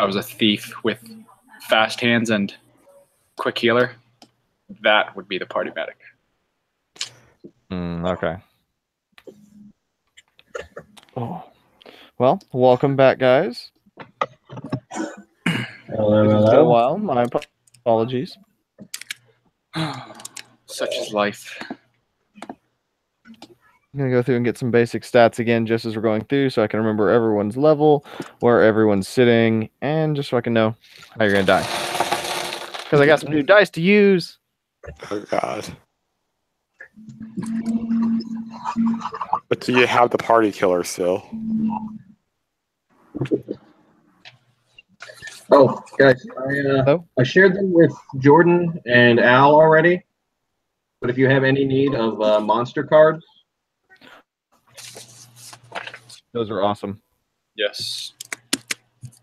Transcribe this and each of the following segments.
I was a thief with fast hands and quick healer, that would be the party medic. Okay. Oh. Well, welcome back, guys. Hello, It's been a while. My apologies. Such is life. I'm going to go through and get some basic stats again just as we're going through so I can remember everyone's level, where everyone's sitting, and just so I can know how you're going to die. Because I got some new dice to use. Oh, God. But do you have the party killer still? Oh, guys, I shared them with Jordan and Al already. But if you have any need of monster cards, those are awesome. Yes.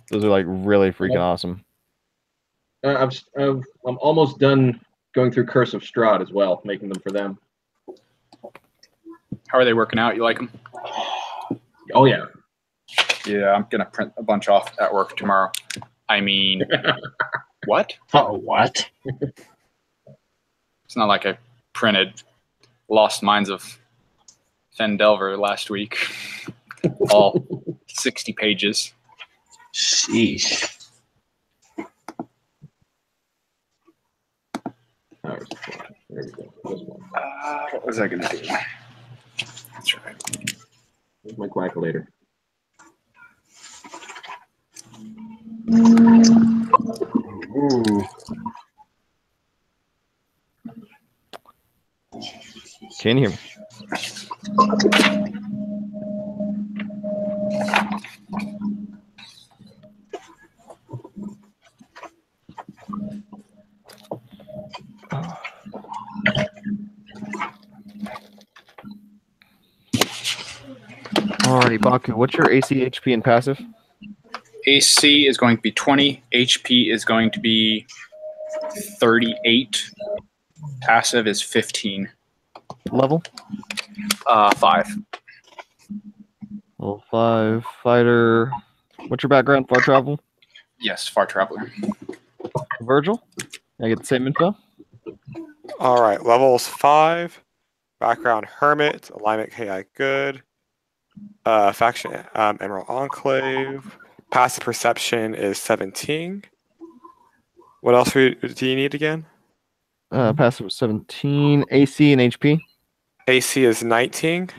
Those are like really freaking awesome. I'm almost done going through Curse of Strahd as well, making them for them. How are they working out? You like them? Oh, yeah. Yeah, I'm going to print a bunch off at work tomorrow. I mean, what? What? It's not like I printed Lost Mines of Fendelver last week. All 60 pages. Sheesh. There we go. What was I going to do? That's right. Here's my calculator. Ooh. Can you hear me? Alrighty, Baku, what's your AC, HP, and passive? AC is going to be 20. HP is going to be 38. Passive is 15. Level? 5. Level 5. Fighter. What's your background? Far travel? Yes, far traveler. Virgil? I get the same info? All right, levels 5. Background Hermit. Alignment KI good. Faction Emerald Enclave. Passive Perception is 17. What else do you need again? Passive 17. AC and HP? AC is 19.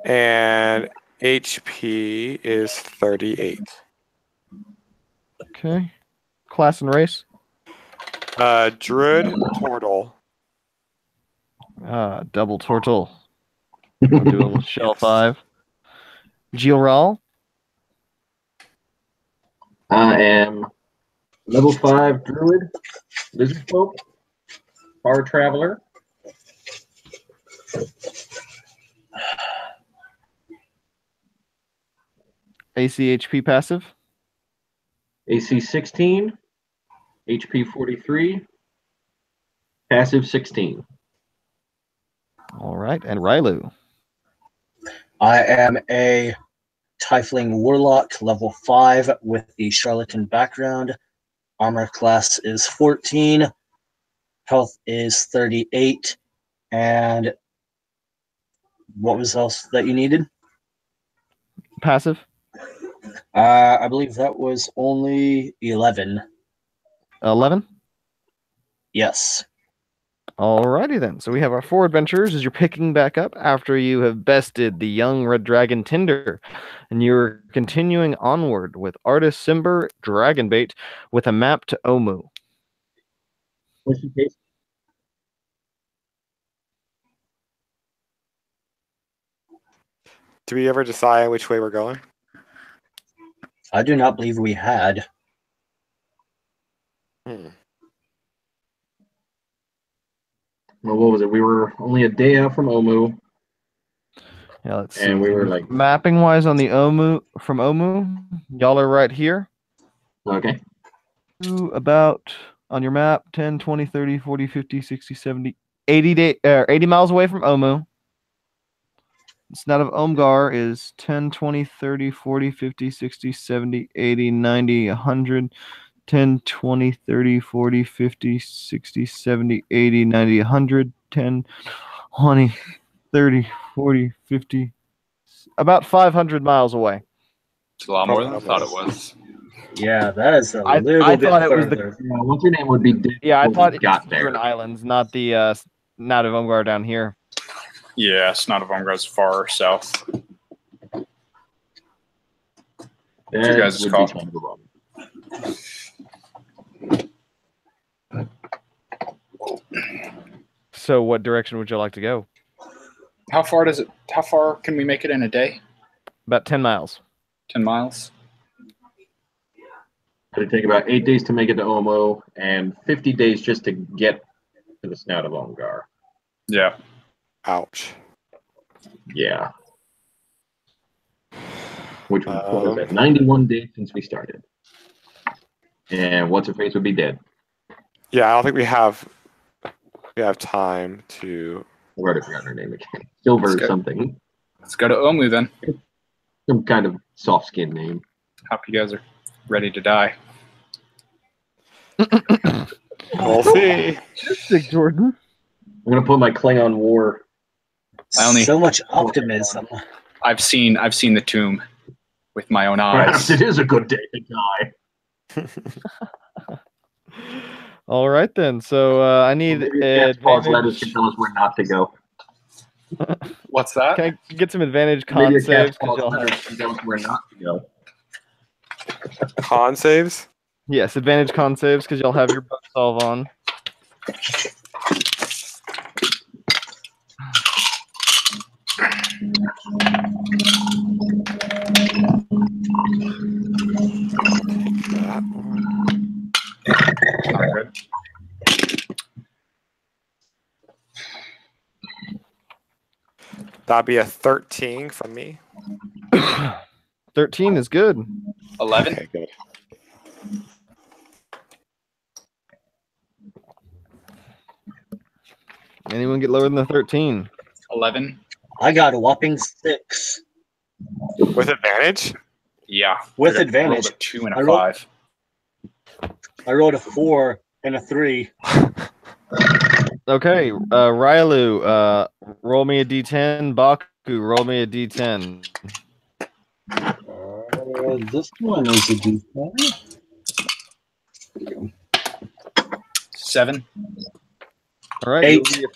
And HP is 38. Okay. Class and race? Druid Tortle. Double turtle. I'll do a shell 5. Georal? I am level 5 Druid, Lizard Folk, Far Traveler. AC, HP, passive? AC 16, HP 43, passive 16. All right. And Rylu? I am a Tiefling Warlock, level 5, with the Charlatan background. Armor class is 14. Health is 38. And what was else that you needed? Passive? I believe that was only 11. 11? Yes. Alrighty then. So we have our 4 adventurers as you're picking back up after you have bested the young red dragon Tinder. And you're continuing onward with Artist Simber Dragonbait with a map to Omu. Do we ever decide which way we're going? I do not believe we had. Well, what was it? We were only a day out from Omu. Yeah, let's see. And we were like mapping wise on the Omu from Omu, y'all are right here. Okay. About on your map 10, 20, 30, 40, 50, 60, 70, 80 miles away from Omu. Snout of Omgar is 10, 20, 30, 40, 50, 60, 70, 80, 90, 100. 10, 20, 30, 40, 50, 60, 70, 80, 90, 100. 10, 20, 30, 40, 50. About 500 miles away. It's a lot more than I thought it was. Yeah, that is a I little bit thought it was further. What's your name would be dead Yeah, I before thought we it got was there. Eastern Islands, not the Snout of Omgar down here. Yeah, Snout of Omgar's far south. That you guys' would call? be kind of wrong. So what direction would you like to go? How far can we make it in a day? About 10 miles. 10 miles? It'd take about 8 days to make it to Omo and 50 days just to get to the Snout of Omgar. Yeah. Ouch. Yeah. Which was at 91 days since we started. And what's her face would be dead. Yeah, I don't think we have time to. I've already forgotten her name again. Silver Let's go. something. Let's go to Omu then. Some kind of soft skin name. Hope you guys are ready to die. We'll see. Big Jordan. I'm gonna put my Klingon War. So much optimism. I've seen the tomb with my own eyes. Perhaps it is a good day to die. All right then. So I need Paul's letters can advantage. tell us where not to go. What's that? Can I get some advantage Maybe con a saves? Paul's 'Cause y'all letters have... can tell us where not to go. Con saves? Yes, advantage con saves because y'all have your book solve on. That one. Not good. That'd be a 13 from me. 13 is good. 11. Okay, good. Anyone get lower than the 13? 11. I got a whopping 6. With advantage? Yeah. With I rolled advantage. a 2 and I a rolled- 5. I rolled a 4 and a 3. Okay, Rylu, roll me a d10. Baku, roll me a d10. This one is a D10. 7. All right, 8. you'll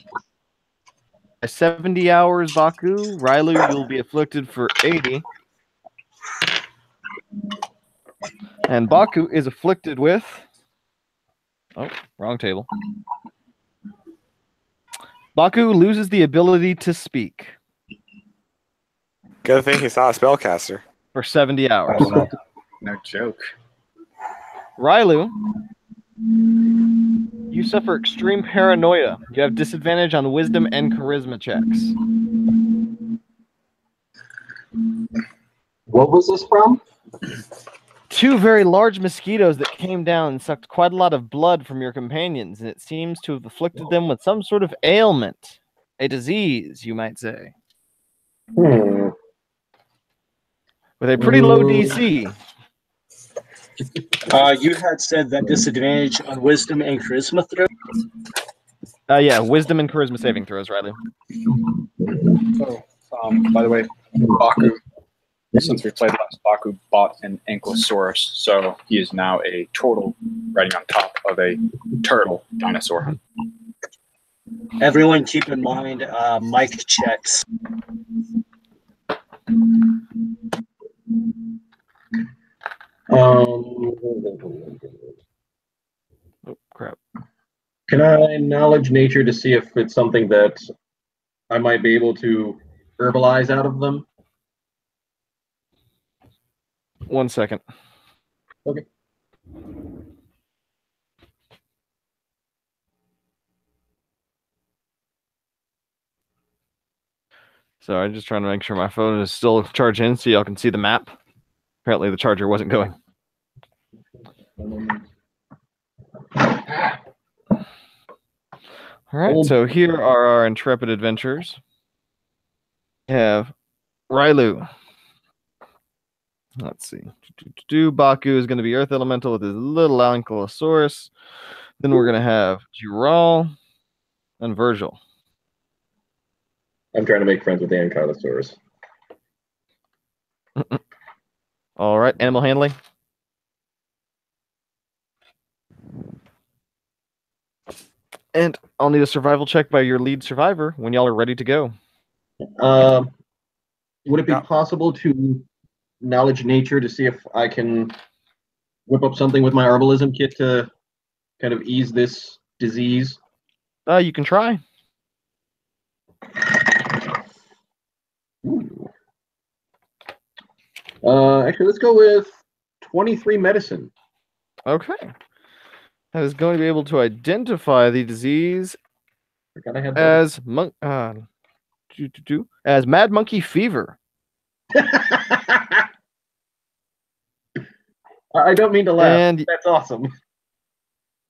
be 70 hours, Baku. Rylu, you'll be afflicted for 80. And Baku is afflicted with... Oh, wrong table. Baku loses the ability to speak Good thing he's not a spellcaster. for 70 hours. No joke. Rylu, you suffer extreme paranoia. You have disadvantage on wisdom and charisma checks. What was this from? 2 very large mosquitoes that came down and sucked quite a lot of blood from your companions, and it seems to have afflicted them with some sort of ailment. A disease, you might say. With a pretty low DC. You had said that disadvantage on wisdom and charisma throw. Yeah, wisdom and charisma saving throws, Riley. By the way, Baku, since we played last, Baku bought an Ankylosaurus, so he is now a turtle riding on top of a turtle dinosaur. Everyone keep in mind mic checks. Oh, crap. Can I knowledge nature to see if it's something that I might be able to herbalize out of them? 1 second. Okay. So I'm just trying to make sure my phone is still charged in so y'all can see the map. Apparently the charger wasn't going. All right, so here are our intrepid adventurers. We have Rylu. Let's see. Baku is going to be Earth Elemental with his little Ankylosaurus. Then we're going to have Jural and Virgil. I'm trying to make friends with the Ankylosaurus. All right, animal handling. And I'll need a survival check by your lead survivor when y'all are ready to go. Would it be possible to knowledge nature to see if I can whip up something with my herbalism kit to kind of ease this disease? You can try. Actually, let's go with 23 medicine. Okay. That is going to be able to identify the disease as as Mad Monkey Fever. I don't mean to laugh. And that's awesome.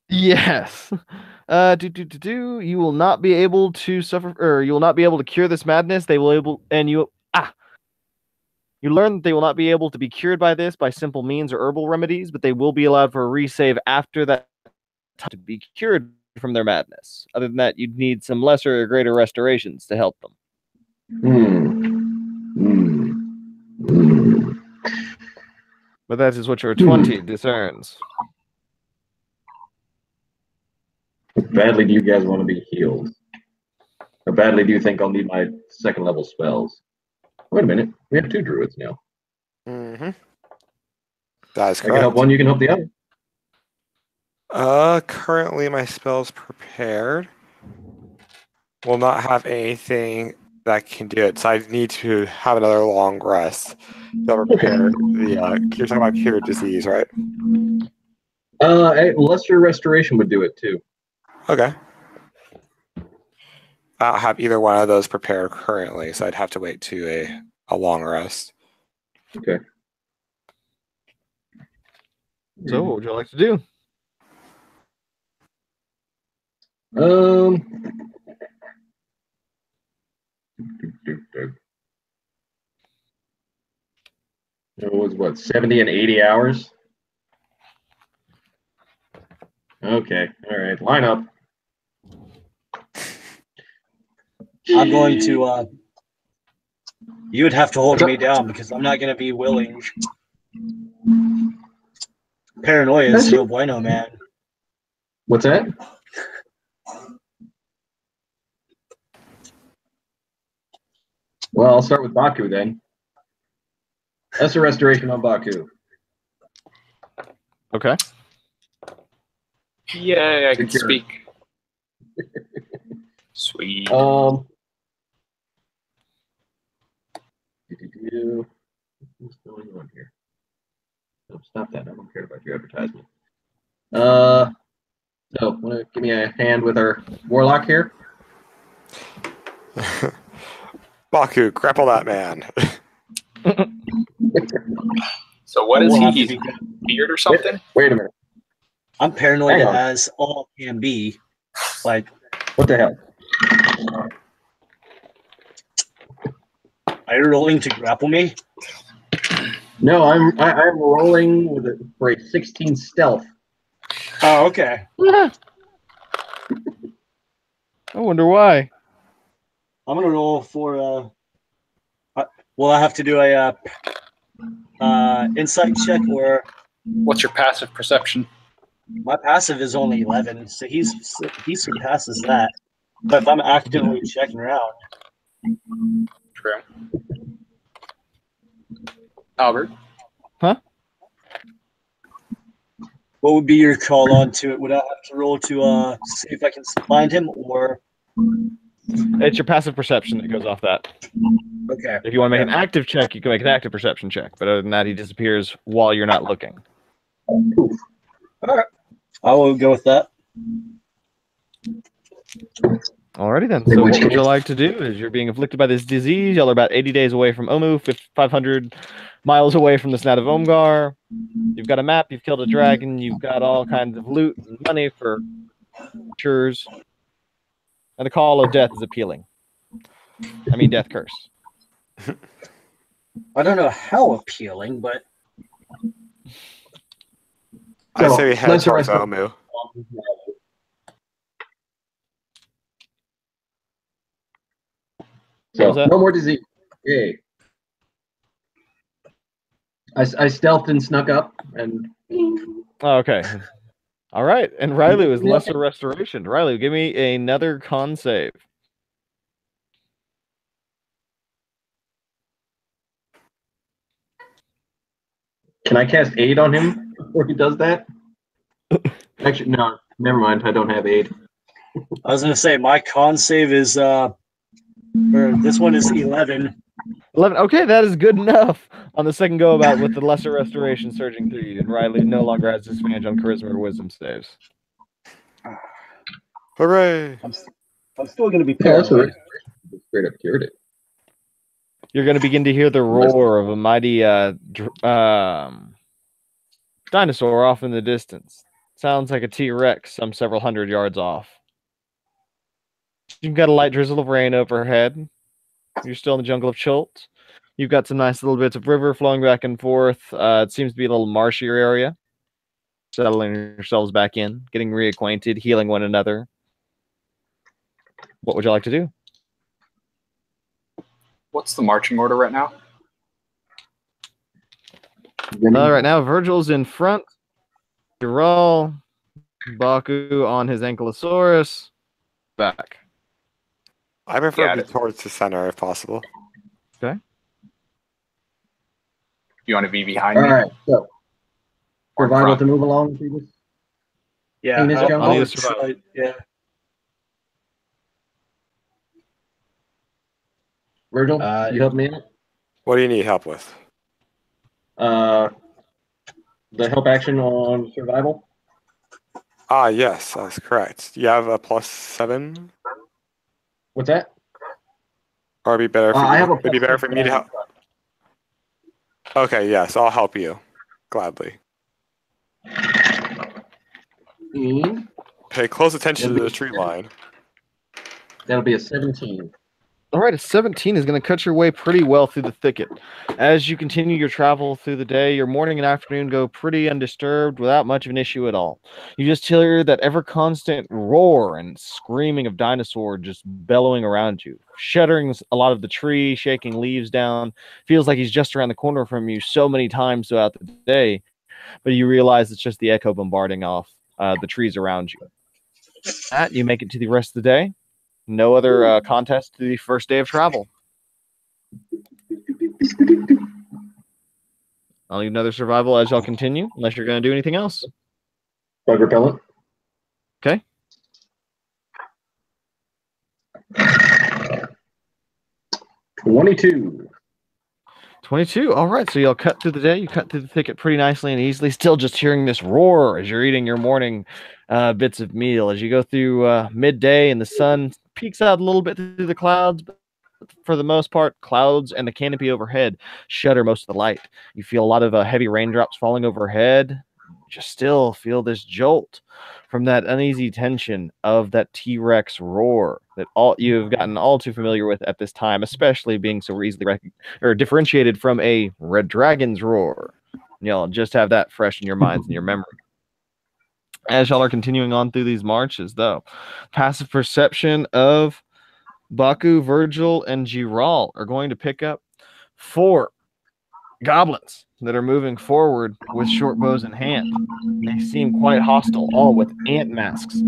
Yes. You will not be able to suffer, or you will not be able to cure this madness. They will able, and you learn that they will not be able to be cured by this by simple means or herbal remedies, but they will be allowed for a resave after that to be cured from their madness. Other than that, you'd need some lesser or greater restorations to help them. But that is what your 20 discerns. Badly do you guys want to be healed? Or badly do you think I'll need my second level spells? Wait a minute. We have 2 druids now. Mm-hmm. That is correct. I can help one, you can help the other. Currently my spell's prepared. Will not have anything that can do it, so I need to have another long rest to prepare the. You're talking about cure disease, right? Lesser restoration would do it too. Okay. I don't have either one of those prepared currently, so I'd have to wait to a long rest. Okay. So, what would you like to do? It was what, 70 and 80 hours? Okay, all right, line up. I'm going to. You would have to hold me down because I'm not going to be willing. Paranoia is no bueno, man. What's that? Well, I'll start with Baku then. That's a restoration on Baku. Okay. Yay, I can speak. Sweet. What's going on here? No, stop that. I don't care about your advertisement. So, want to give me a hand with our warlock here? Baku, grapple that man. So what is he? He's beard or something? Wait a minute. I'm paranoid as all can be. Like, what the hell? Are you rolling to grapple me? No, I'm rolling for a 16 stealth. Oh, okay. I wonder why. I'm gonna roll for. Will I have to do a insight check or? What's your passive perception? My passive is only 11, so he surpasses that. But if I'm actively checking around. True. Albert? Huh? What would be your call on to it? Would I have to roll to see if I can find him, or? It's your passive perception that goes off that. Okay. If you want to make an active check, you can make an active perception check. But other than that, he disappears while you're not looking. All right. I will go with that. Alrighty then. So what would you like to do? Is you're being afflicted by this disease. Y'all are about 80 days away from Omu, 500 miles away from the Snat of Omgar. You've got a map. You've killed a dragon. You've got all kinds of loot and money for chures. And the call of death is appealing. I mean, death curse. I don't know how appealing, but I So, say we head lesser towards rest- Omu. What was So that? no more disease. Yay. I stealthed and snuck up and Oh, okay. All right. And Riley was lesser restoration. Riley, give me another con save. can I cast aid on him before he does that? Actually, no, never mind. I don't have aid. I was going to say my con save is or this one is 11. 11. Okay, that is good enough on the second go about with the lesser restoration surging through you, and Riley no longer has disadvantage on charisma or wisdom saves. Hooray! I'm still going to be Yeah, that's a paranoid. straight up cured it. You're going to begin to hear the roar of a mighty dinosaur off in the distance. Sounds like a T-Rex some several hundred yards off. You've got a light drizzle of rain overhead. You're still in the jungle of Chult. You've got some nice little bits of river flowing back and forth. It seems to be a little marshier area. Settling yourselves back in, getting reacquainted, healing one another. What would you like to do? What's the marching order right now? Right now, Virgil's in front. Giral, Baku on his Ankylosaurus. Back. I prefer Got to be it. towards the center if possible. You want to be behind All me? right, so Or in survival front? to move along. Please. Yeah, Heinous jungle? I'll need a survival. Yeah. Virgil, you help me out. What do you need help with? The help action on survival. Ah, yes, that's correct. You have a +7, What's that? or it'd be better for I you. have a It'd be better for me to help. Okay, yes, I'll help you gladly. Pay close attention to the tree line. That'll be a 17. All right, a 17 is going to cut your way pretty well through the thicket. As you continue your travel through the day, your morning and afternoon go pretty undisturbed without much of an issue at all. You just hear that ever constant roar and screaming of dinosaur just bellowing around you, shuddering a lot of the tree, shaking leaves down. Feels like he's just around the corner from you so many times throughout the day, but you realize it's just the echo bombarding off the trees around you. That you make it to the rest of the day. No other contest to the first day of travel. I'll need another survival as y'all continue, unless you're going to do anything else. Bug repellent. Okay. 22. 22. All right. So y'all cut through the day. You cut through the thicket pretty nicely and easily. Still just hearing this roar as you're eating your morning bits of meal. As you go through midday and the sun peeks out a little bit through the clouds, but for the most part, clouds and the canopy overhead shutter most of the light. You feel a lot of heavy raindrops falling overhead. Just still feel this jolt from that uneasy tension of that T-Rex roar that all you've gotten all too familiar with at this time, especially being so easily differentiated from a red dragon's roar. Y'all just have that fresh in your minds and your memory. As y'all are continuing on through these marches, though, passive perception of Baku, Virgil, and Giral are going to pick up 4 goblins that are moving forward with short bows in hand. They seem quite hostile, all with ant masks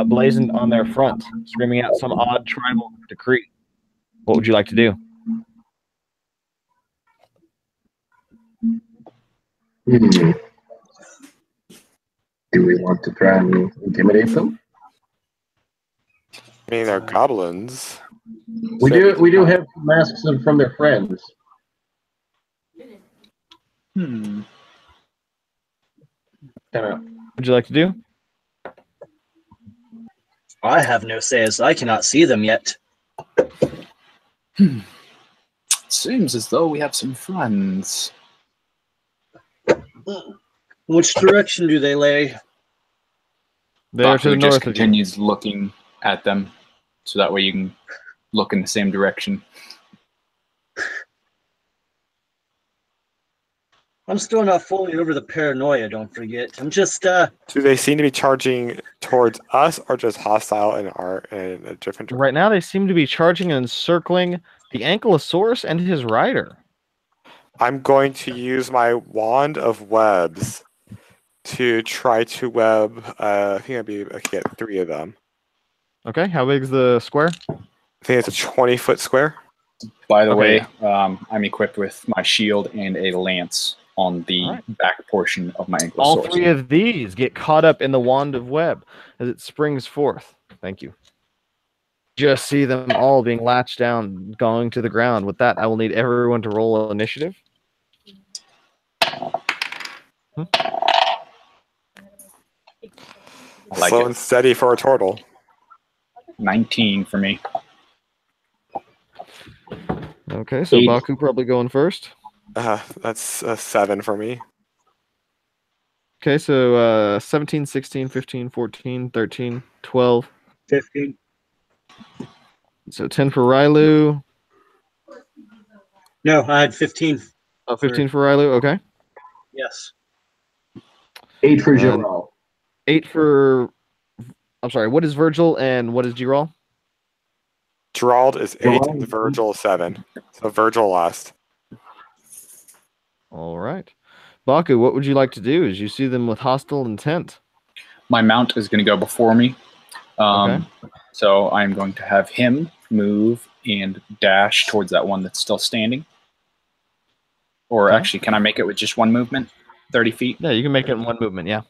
blazoned on their front, screaming out some odd tribal decree. What would you like to do? Do we want to try and intimidate them? I mean, they're goblins. We do have masks from their friends. Hmm. Time out. What would you like to do? I have no say as I cannot see them yet. Seems as though we have some friends. Which direction do they lay? They're to the Baku just north of you. continues looking at them, so that way you can look in the same direction. I'm still not fully over the paranoia, don't forget. I'm just, Do they seem to be charging towards us or just hostile in a different direction? Right now, they seem to be charging and encircling the Ankylosaurus and his rider. I'm going to use my wand of webs to try to web. I think I can get 3 of them. Okay, how big is the square? I think it's a 20-foot square. By the Okay. way, I'm equipped with my shield and a lance on the Alright. back portion of my Ankylosaurus. All 3 of these get caught up in the wand of web as it springs forth. Thank you. Just see them all being latched down, going to the ground. With that, I will need everyone to roll initiative. I like Slow it. and steady for a turtle. 19 for me. Okay, so 8. Baku probably going first. That's a 7 for me. Okay, so 17, 16, 15, 14, 13, 12. 15. So 10 for Rylu. No, I had 15. Oh, 15 for Rylu. Okay. Yes. 8 for Gerald. 8 for... I'm sorry, what is Virgil and what is G-Roll? Gerald is 8, Gerald. Virgil 7. So Virgil last. All right. Baku, what would you like to do as you see them with hostile intent? My mount is going to go before me. Okay. So I'm going to have him move and dash towards that one that's still standing. Or Okay. actually, can I make it with just one movement? 30 feet? Yeah, you can make it in one movement, yeah.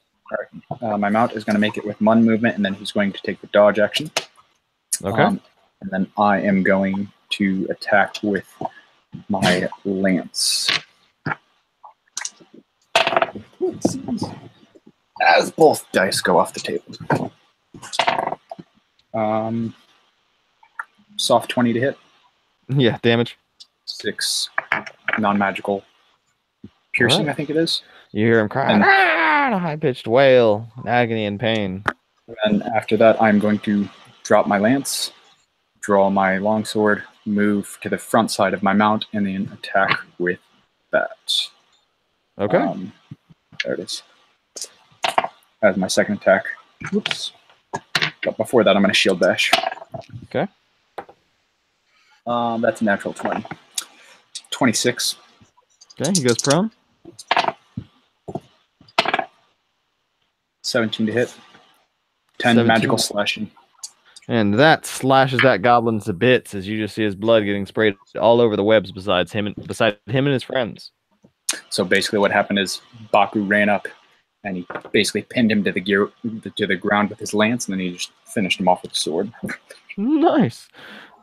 My mount is going to make it with one movement, and then he's going to take the dodge action. Okay. And then I am going to attack with my lance. As both dice go off the table. Soft 20 to hit. Yeah, damage. 6 non-magical piercing, Alright. I think it is. You hear him crying, And- "Ah!" a high-pitched wail, in agony and pain. And after that, I'm going to drop my lance, draw my longsword, move to the front side of my mount, and then attack with that. Okay. There it is. As my second attack. Whoops. But before that, I'm going to shield bash. Okay. That's a natural 20. 26. Okay, he goes prone. 17 to hit. 10 17. magical slashing. And that slashes that goblin to bits as you just see his blood getting sprayed all over the webs beside him and his friends. So basically what happened is Baku ran up and he basically pinned him to the ground with his lance, and then he just finished him off with the sword. Nice.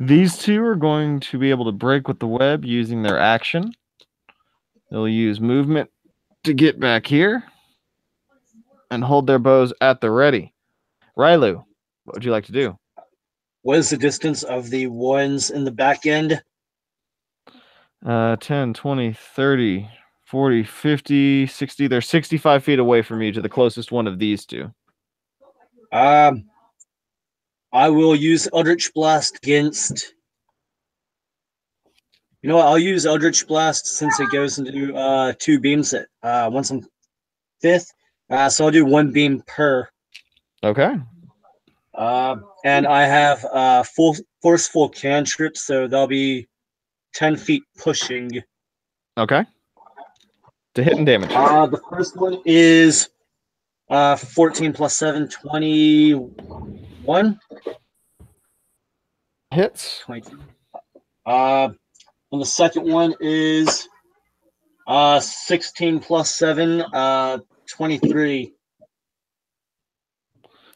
These two are going to be able to break with the web using their action. They'll use movement to get back here and hold their bows at the ready. Rylu, what would you like to do? What is the distance of the ones in the back end? 10, 20, 30, 40, 50, 60. They're 65 feet away from you to the closest one of these two. I will use Eldritch Blast against... You know what? I'll use Eldritch Blast since it goes into 2 beams at once I'm 5th. So I'll do 1 beam per. Okay. And I have full forceful cantrip, so they'll be 10 feet pushing. Okay. To hit and damage. The first one is 14 plus 7, 21. Hits. 22. And the second one is 16 plus 7, 23.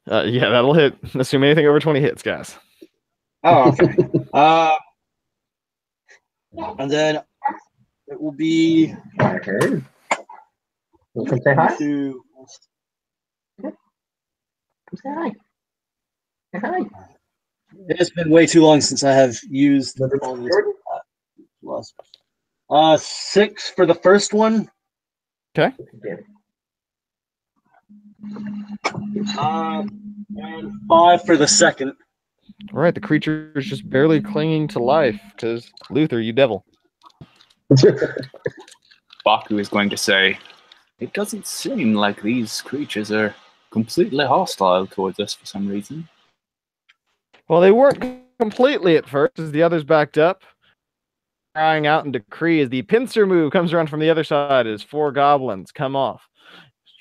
Yeah, that'll hit. Assume anything over 20 hits, guys. Oh, okay. And then it will be My turn. You come say hi. to Come say hi. Say hi. It's been way too long since I have used all this. Plus. 6 for the first one. Okay. And 5 for the second. All right, the creature is just barely clinging to life because Luther, you devil. Baku is going to say, "It doesn't seem like these creatures are completely hostile towards us for some reason." Well, they weren't completely at first, as the others backed up, crying out in decree as the pincer move comes around from the other side as 4 goblins come off,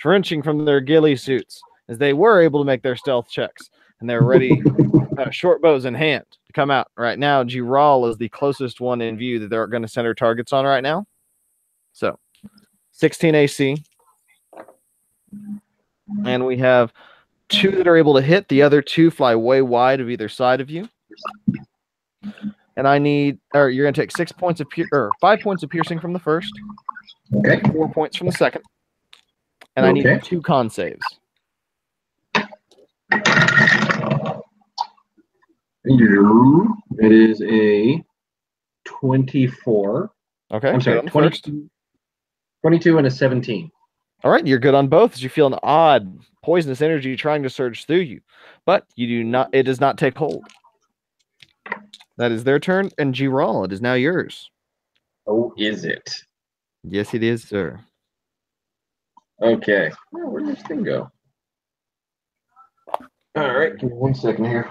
wrenching from their ghillie suits, as they were able to make their stealth checks, and they're ready, short bows in hand, to come out. Right now, Giral is the closest one in view that they're going to center targets on right now. So, 16 AC. And we have 2 that are able to hit. The other 2 fly way wide of either side of you. And you're going to take 5 points of piercing from the first. Okay. 4 points from the second. And I need 2 con saves. It is a 24. Okay. I'm sorry, 22 and a 17. All right, you're good on both as you feel an odd poisonous energy trying to surge through you. But it does not take hold. That is their turn, and Giral, it is now yours. Oh, is it? Yes, it is, sir. Okay. Oh, where did this thing go? All right, give me 1 second here.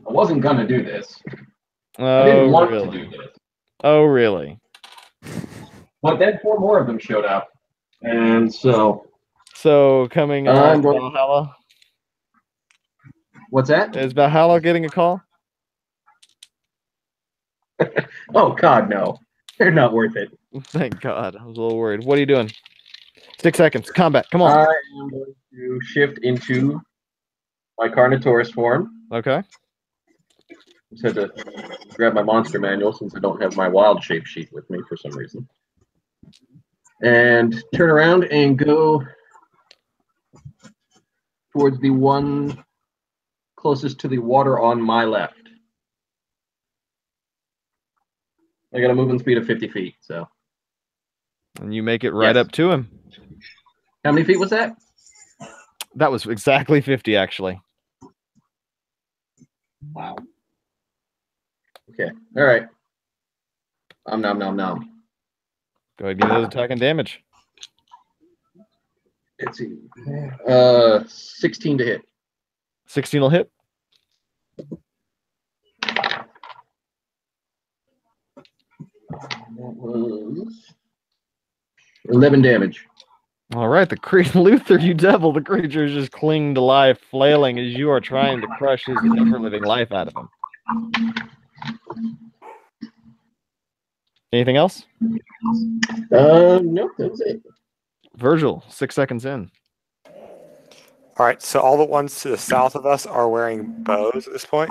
I wasn't gonna do this. I didn't want to do this. Oh, really? But then 4 more of them showed up, and so. So coming on Valhalla. What's that? Is Valhalla getting a call? Oh God, no! They're not worth it. Thank God. I was a little worried. What are you doing? 6 seconds. Combat. Come on. I am going to shift into my Carnotaurus form. Okay. Just had to grab my monster manual since I don't have my wild shape sheet with me for some reason. And turn around and go towards the one closest to the water on my left. I got a movement speed of 50 feet, so. And you make it right up to him. How many feet was that? That was exactly 50, actually. Wow. Okay. All right. Nom. Go ahead and give me those attack and damage. Let's see. 16 to hit. 16 will hit. That was 11 damage. All right, Luther, you devil. The creature is just clinging to life, flailing as you are trying to crush his ever-living life out of him. Anything else? Nope, that was it. Virgil, 6 seconds in. All right, so all the ones to the south of us are wearing bows at this point?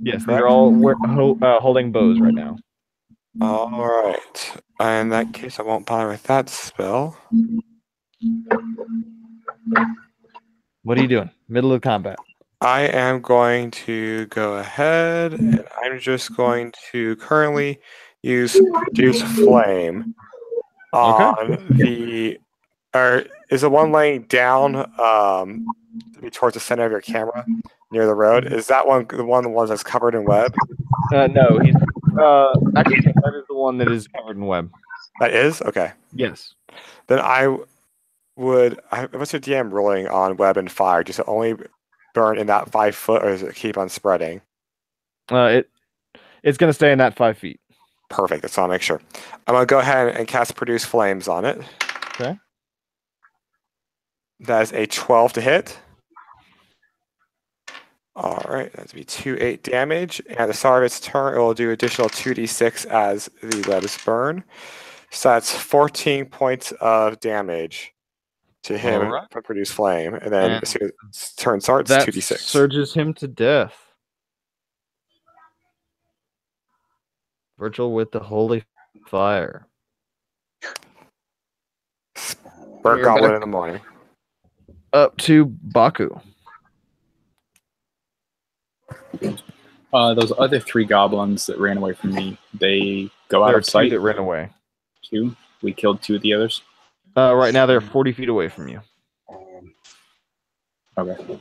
Yes, they're all holding bows right now. All right. In that case, I won't bother with that spell. What are you doing? Middle of combat. I am going to go ahead, and I'm just going to currently use Produce Flame on the... is the one laying down towards the center of your camera near the road? Is that one the one that's covered in web? No, he's actually that is the one that is covered in web. That is? Okay. Yes. Then what's your DM ruling on web and fire? Does it only burn in that 5 foot, or does it keep on spreading? It's going to stay in that 5 feet. Perfect. That's all I'll make sure. I'm going to go ahead and cast Produce Flames on it. Okay. That is a 12 to hit. All right, that's be 2/8 damage. And at the start of its turn, it will do additional 2d6 as the webs burn. So that's 14 points of damage to him from Produce Flame. And then as soon as its turn starts, that 2d6. Surges him to death. Virgil with the holy fire. Burnt Goblin in the morning. Up to Baku. Those other 3 goblins that ran away from me, they go out of sight. 2 that ran away. 2? We killed 2 of the others? Right now they're 40 feet away from you. Okay.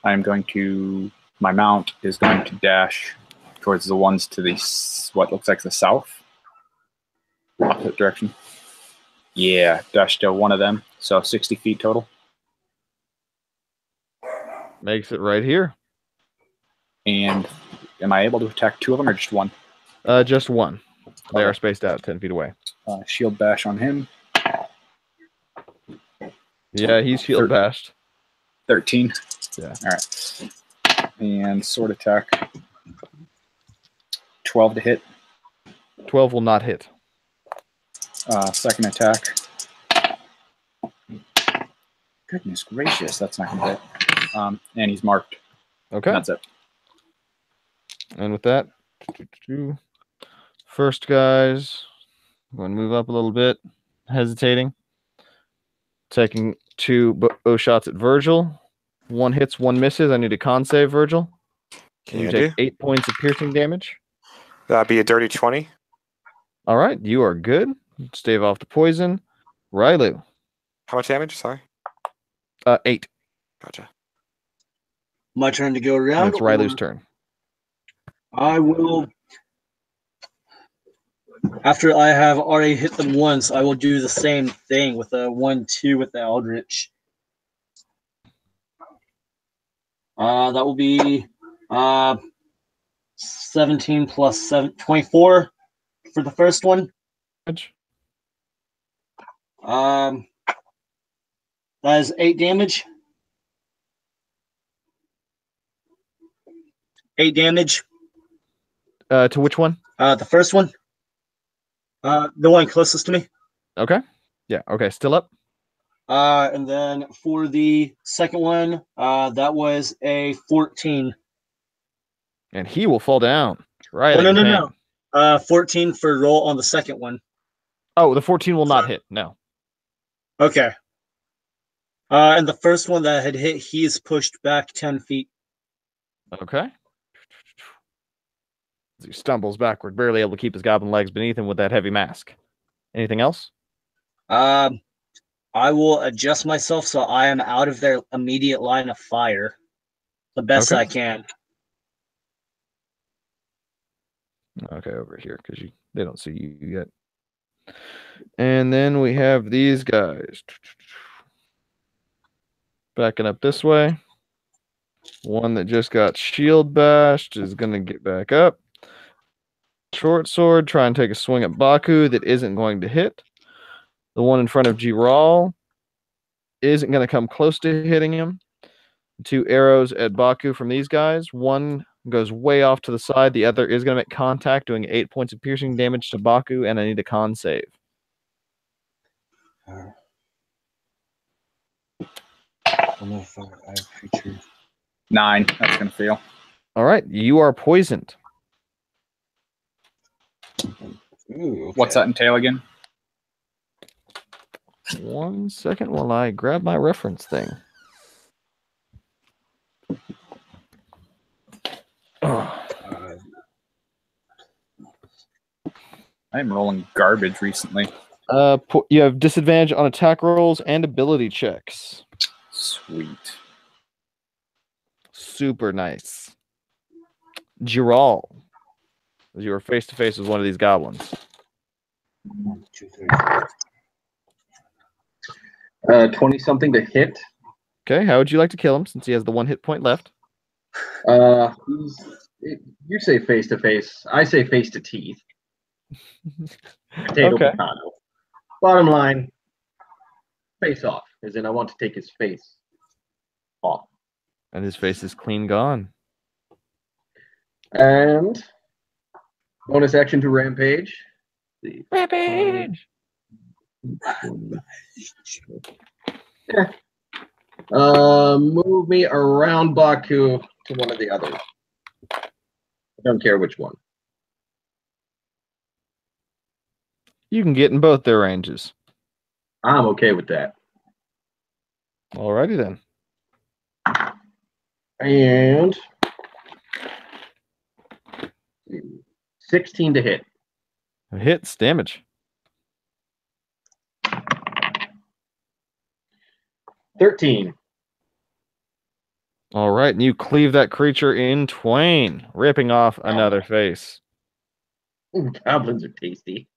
I'm going to, my mount is going to dash towards the ones to the, what looks like the south. Opposite direction. Yeah, dash to one of them. So 60 feet total. Makes it right here. And am I able to attack two of them or just one? Just one. They Okay. are spaced out 10 feet away. Shield bash on him. Yeah, he's shield bashed. 13. Yeah. All right. And sword attack. 12 to hit. 12 will not hit. Second attack. Goodness gracious, that's not going to hit. And he's marked. Okay. That's it. And with that, first guys, I'm going to move up a little bit, hesitating. Taking two bow shots at Virgil. One hits, one misses. I need a con save, Virgil. Can You you take do? 8 points of piercing damage. That'd be a dirty 20. All right, you are good. Stave off the poison. Rylu, How much damage? Sorry. 8. Gotcha. My turn to go And around. it's Rylu's or turn. I will. After I have already hit them once, I will do the same thing with a 1-2 with the Eldritch. That will be 17 plus 7, 24 for the first one. That is 8 damage. 8 damage. To which one? The first one. The one closest to me. Okay. Yeah, okay, still up. And then for the second one, that was a 14. And he will fall down. Right. Oh, no. 14 for roll on the second one. Oh, the 14 will not hit. No. Okay. And the first one that had hit, he is pushed back 10 feet. Okay. As he stumbles backward, barely able to keep his goblin legs beneath him with that heavy mask. Anything else? I will adjust myself so I am out of their immediate line of fire the best Okay. I can. Okay, over here because they don't see you yet. And then we have these guys backing up this way. One that just got shield bashed is going to get back up. Short sword, try and take a swing at Baku that isn't going to hit. The one in front of Giral isn't going to come close to hitting him. 2 arrows at Baku from these guys. One goes way off to the side. The other is going to make contact, doing 8 points of piercing damage to Baku, and I need a con save. Creature. 9. That's going to fail. All right, you are poisoned. Ooh, okay. What's that entail again? 1 second while I grab my reference thing. I am rolling garbage recently. You have disadvantage on attack rolls and ability checks. Sweet. Super nice. Giral, as you were face to face with one of these goblins. 1, 2, 3. 20 something to hit. Okay, how would you like to kill him since he has the 1 hit point left? You say face to face. I say face to teeth. Potato, Okay. potato. Bottom line, face off. As in, I want to take his face off. And his face is clean gone. And bonus action to rampage. Rampage! Move me around Baku to one of the others. I don't care which one. You can get in both their ranges. I'm okay with that. Alrighty then. And 16 to hit. Hits damage. 13. All right, and you cleave that creature in twain, ripping off another face. Ooh, goblins are tasty.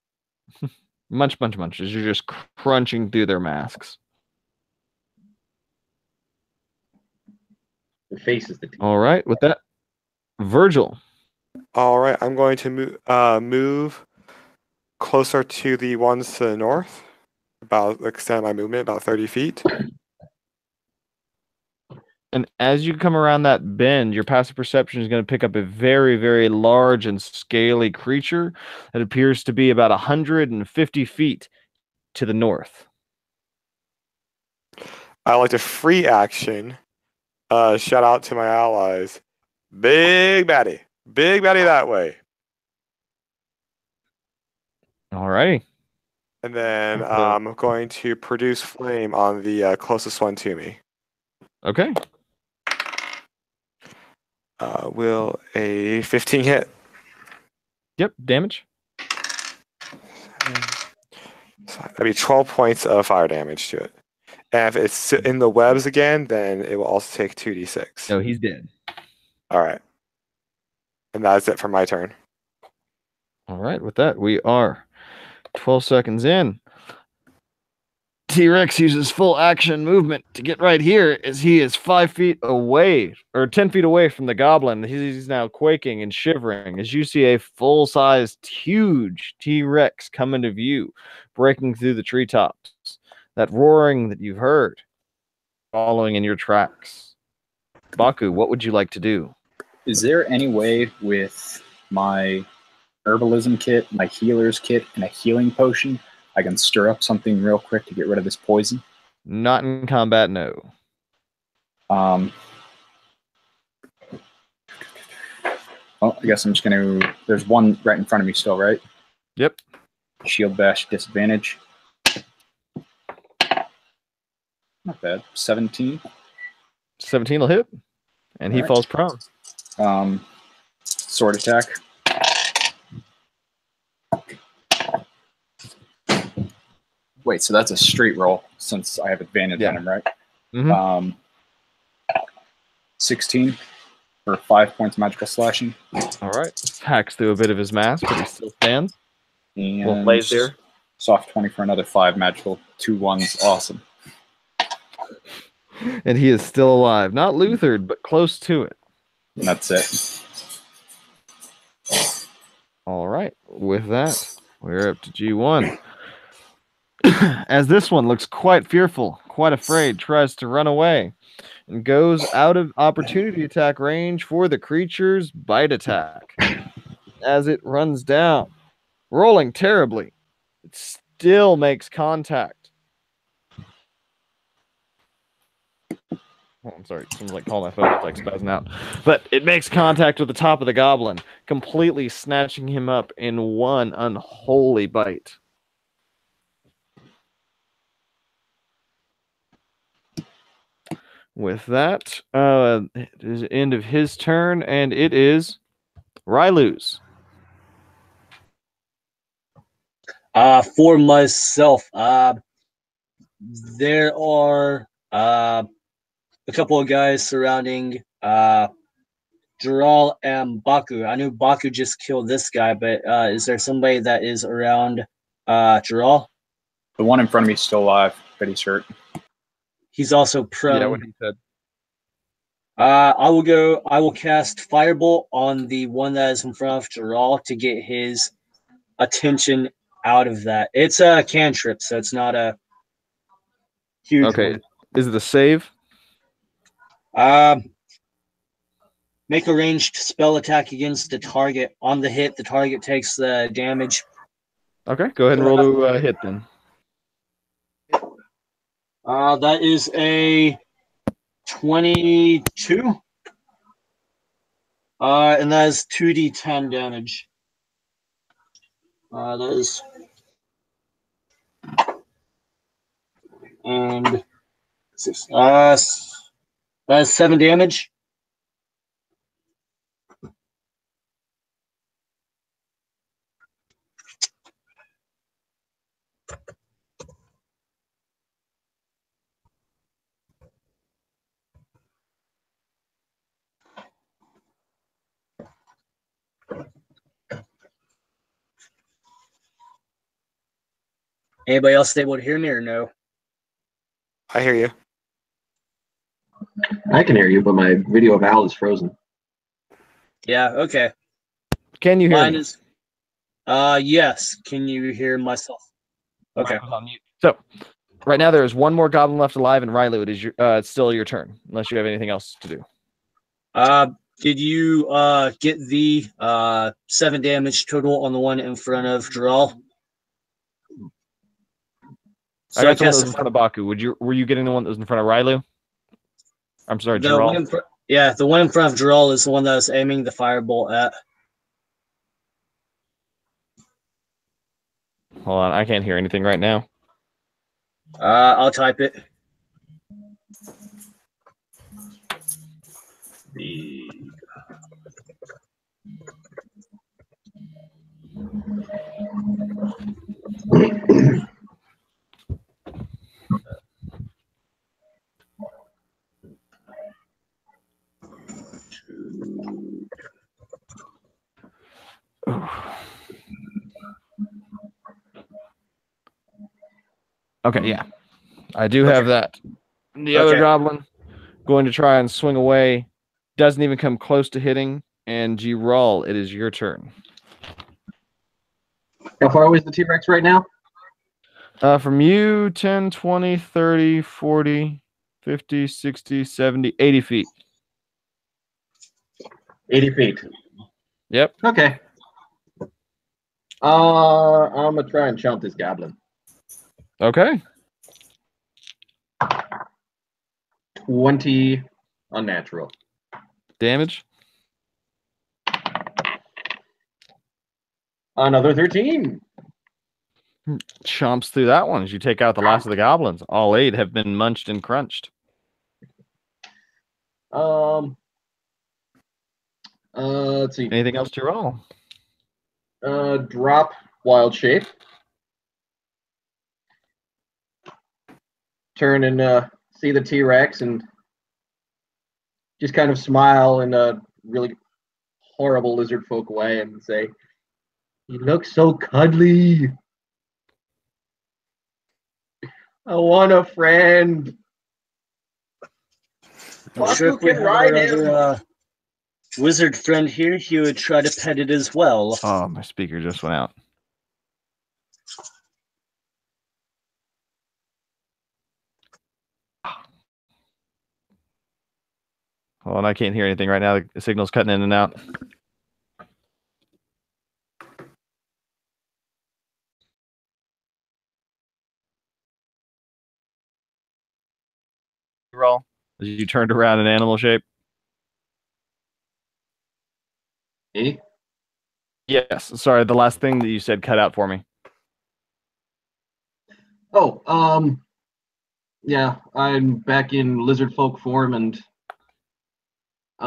Munch, munch, munch, as you're just crunching through their masks. The face is the tasty. All right, with that, Virgil. All right, I'm going to move closer to the ones to the north. About extend my movement about 30 feet. And as you come around that bend, your passive perception is going to pick up a very, very large and scaly creature that appears to be about 150 feet to the north. I like to free action. Shout out to my allies. Big baddie. Big baddie that way. All righty. And then I'm going to produce flame on the closest one to me. Okay. Will a 15 hit? Yep, damage. So that'd be 12 points of fire damage to it. And if it's in the webs again, then it will also take 2d6. No, he's dead. All right. And that's it for my turn. All right, with that, we are 12 seconds in. T-Rex uses full action movement to get right here as he is 5 feet away, or 10 feet away from the goblin. He's now quaking and shivering as you see a full-sized, huge T-Rex come into view, breaking through the treetops. That roaring that you've heard, following in your tracks. Baku, what would you like to do? Is there any way with my herbalism kit, my healer's kit, and a healing potion I can stir up something real quick to get rid of this poison? Not in combat, no. Well, I guess I'm just going to... There's one right in front of me still, right? Yep. Shield bash, disadvantage. Not bad. 17. 17 will hit, and he Alright. falls prone. Sword attack. Wait, so that's a straight roll since I have advantage on him, right? Mhm. 16 for 5 points of magical slashing. All right. Hacks through a bit of his mask, but he still stands. And lays there. soft 20 for another 5 magical. 2 ones. Awesome. And he is still alive. Not Luthered, but close to it. And that's it. All right. With that, we're up to G1. As this one looks quite fearful, quite afraid, tries to run away, and goes out of opportunity attack range for the creature's bite attack. As it runs down, rolling terribly, it still makes contact. Oh, I'm sorry. Seems like calling my phone is like spazzing out. But it makes contact with the top of the goblin, completely snatching him up in one unholy bite. With that, it is the end of his turn, and it is Rylu's. For myself, there are a couple of guys surrounding Dural and Baku. I know Baku just killed this guy, but is there somebody that is around Dural? The one in front of me is still alive, but he's hurt. He's also prone. Yeah, what he said. I will cast Firebolt on the one that is in front of Dural to get his attention out of that. It's a cantrip, so it's not a huge Okay. one. Is it a save? Make a ranged spell attack against the target. On the hit, the target takes the damage. Okay, go ahead and roll to hit then. That is a 22. And that is 2d10 damage. That is... And... that is 7 damage. Anybody else able to hear me or no? I hear you. I can hear you, but my video of Al is frozen. Yeah, okay. Can you hear Mine me? is yes. Can you hear myself? Okay. Mic was on mute. So, right now there is one more goblin left alive, and Rylu, it is it's still your turn, unless you have anything else to do. Did you get the 7 damage total on the one in front of Dural? I got the one that was in front of Baku. Were you getting the one that was in front of Rylu? I'm sorry, the Dural. one the one in front of Dural is the one that I was aiming the firebolt at. Hold on, I can't hear anything right now. I'll type it. Okay, yeah. I do have that. The other goblin going to try and swing away. Doesn't even come close to hitting. And Giral, it is your turn. How far away is the T-Rex right now? From you, 10, 20, 30, 40, 50, 60, 70, 80 feet. 80 feet. Yep. Okay. I'm gonna try and chump this goblin. Okay. 20 unnatural. Damage? Another 13. Chomps through that one as you take out the last of the goblins. All 8 have been munched and crunched. Let's see. Anything else to roll? Drop wild shape. Turn and see the T-Rex and just kind of smile in a really horrible lizard folk way and say, "You look so cuddly. I want a friend." I'm sure if we had our other wizard friend here, he would try to pet it as well. Oh, my speaker just went out. Hold on, I can't hear anything right now. The signal's cutting in and out. Roll as you turned around in animal shape. Me? Yes, sorry, the last thing that you said cut out for me. Oh, yeah, I'm back in lizard folk form and do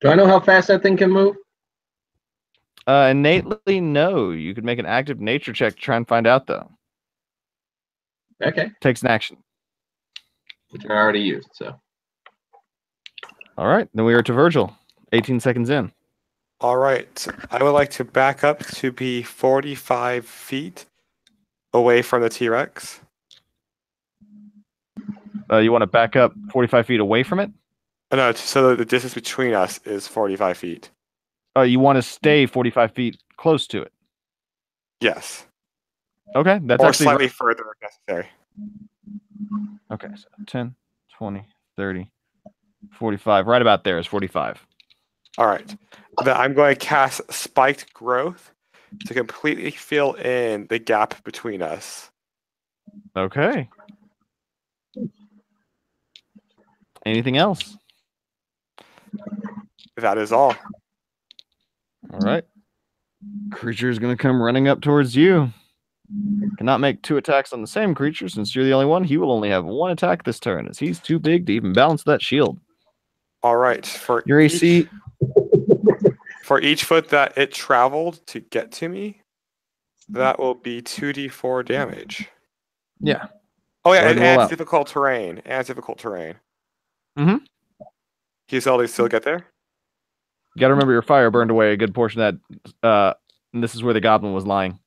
I know how fast that thing can move? Innately, no. You could make an active nature check to try and find out, though. Okay. Takes an action. Which I already used, so. All right, then we are to Virgil. 18 seconds in. All right. I would like to back up to be 45 feet away from the T-Rex. You want to back up 45 feet away from it? No, so the distance between us is 45 feet. You want to stay 45 feet close to it? Yes. Okay, that's or actually slightly further if necessary. Okay, so 10, 20, 30, 45. Right about there is 45. All right. Then I'm going to cast Spiked Growth to completely fill in the gap between us. Okay. Anything else? That is all. All right. Creature is going to come running up towards you. Cannot make 2 attacks on the same creature since you're the only one. He will only have 1 attack this turn as he's too big to even balance that shield. All right. For your AC. For each foot that it traveled to get to me, that will be 2d4 damage. Yeah. Oh, yeah, and adds difficult terrain. Mm-hmm. Can you still get there? You got to remember your fire burned away a good portion of that. And this is where the goblin was lying.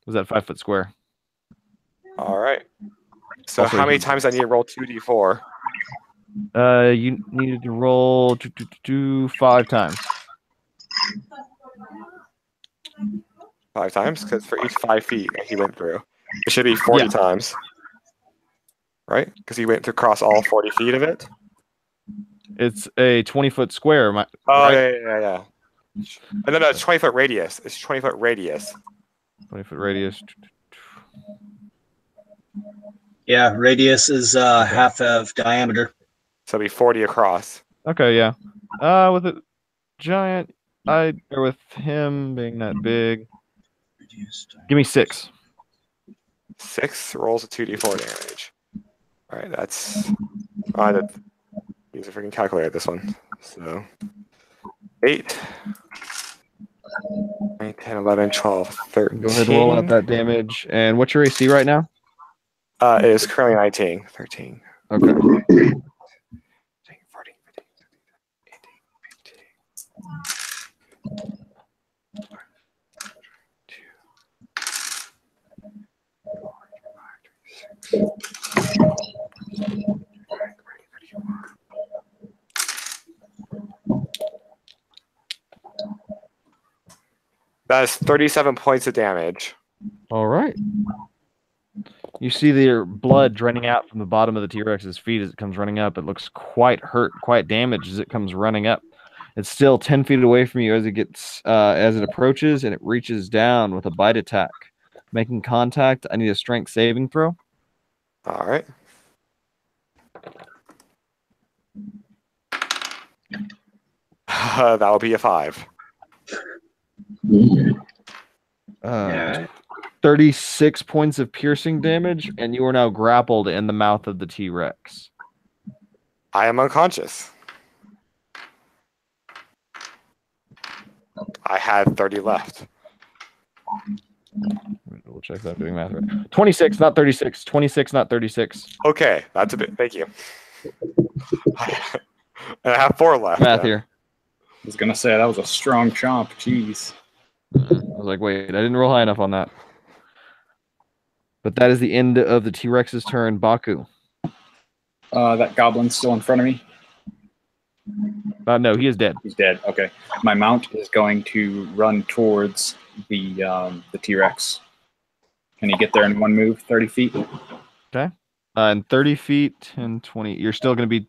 Was that 5 foot square? All right. So Also how many huge. times I need to roll 2d4? You needed to roll 5 times. 5 times? Because for each 5 feet that he went through, it should be 40 Yeah. times. Right? Because he went across all 40 feet of it. It's a 20-foot square. Oh, right? yeah. No, it's 20-foot radius. It's 20-foot radius. 20-foot radius. Yeah, radius is half of diameter. So it'll be 40 across. Okay, yeah. With a giant, or with him being that big, give me 6. 6 rolls of 2d4 damage. All right, that's. I had to use a freaking calculator this one. So 8, 9, 10, 11, 12, 13. Go ahead and roll out that damage. And what's your AC right now? It is currently 19. 13. Okay. 14, 15, 18, That's 37 points of damage. All right. You see their blood draining out from the bottom of the T-Rex's feet as it comes running up. It looks quite hurt, quite damaged as it comes running up. It's still 10 feet away from you as it approaches, and it reaches down with a bite attack. Making contact, I need a strength saving throw. All right. That will be a 5. Yeah. 36 points of piercing damage, and you are now grappled in the mouth of the T-Rex. I am unconscious. I had 30 left. We'll check that doing math right. 26, not 36. 26, not 36. Okay, that's a bit. Thank you. And I have 4 left. Math here. I was gonna say that was a strong chomp. Jeez. I was like, wait, I didn't roll high enough on that. But that is the end of the T-Rex's turn. Baku. That goblin's still in front of me. No, he is dead. He's dead. Okay. My mount is going to run towards the T-Rex. Can he get there in one move? 30 feet. Okay. And 30 feet, 10, 20. You're still going to be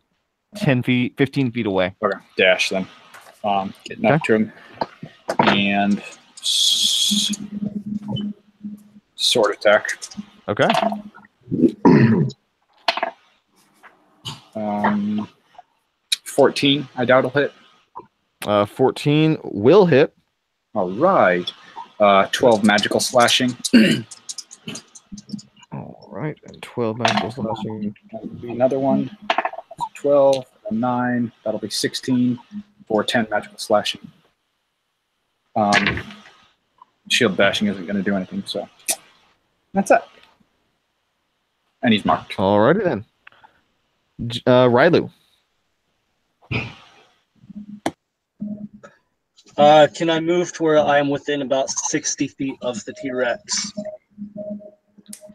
10 feet, 15 feet away. Okay. Dash then. Getting up to him. And sword attack. Okay. 14. I doubt it'll hit. 14 will hit. All right. 12 magical slashing. All right. And 12 magical slashing. That'll be another one. 12, a 9. That'll be 16 for 10 magical slashing. Shield bashing isn't going to do anything, so that's it. And he's marked. Alrighty then. Rylu. Can I move to where I am within about 60 feet of the T-Rex?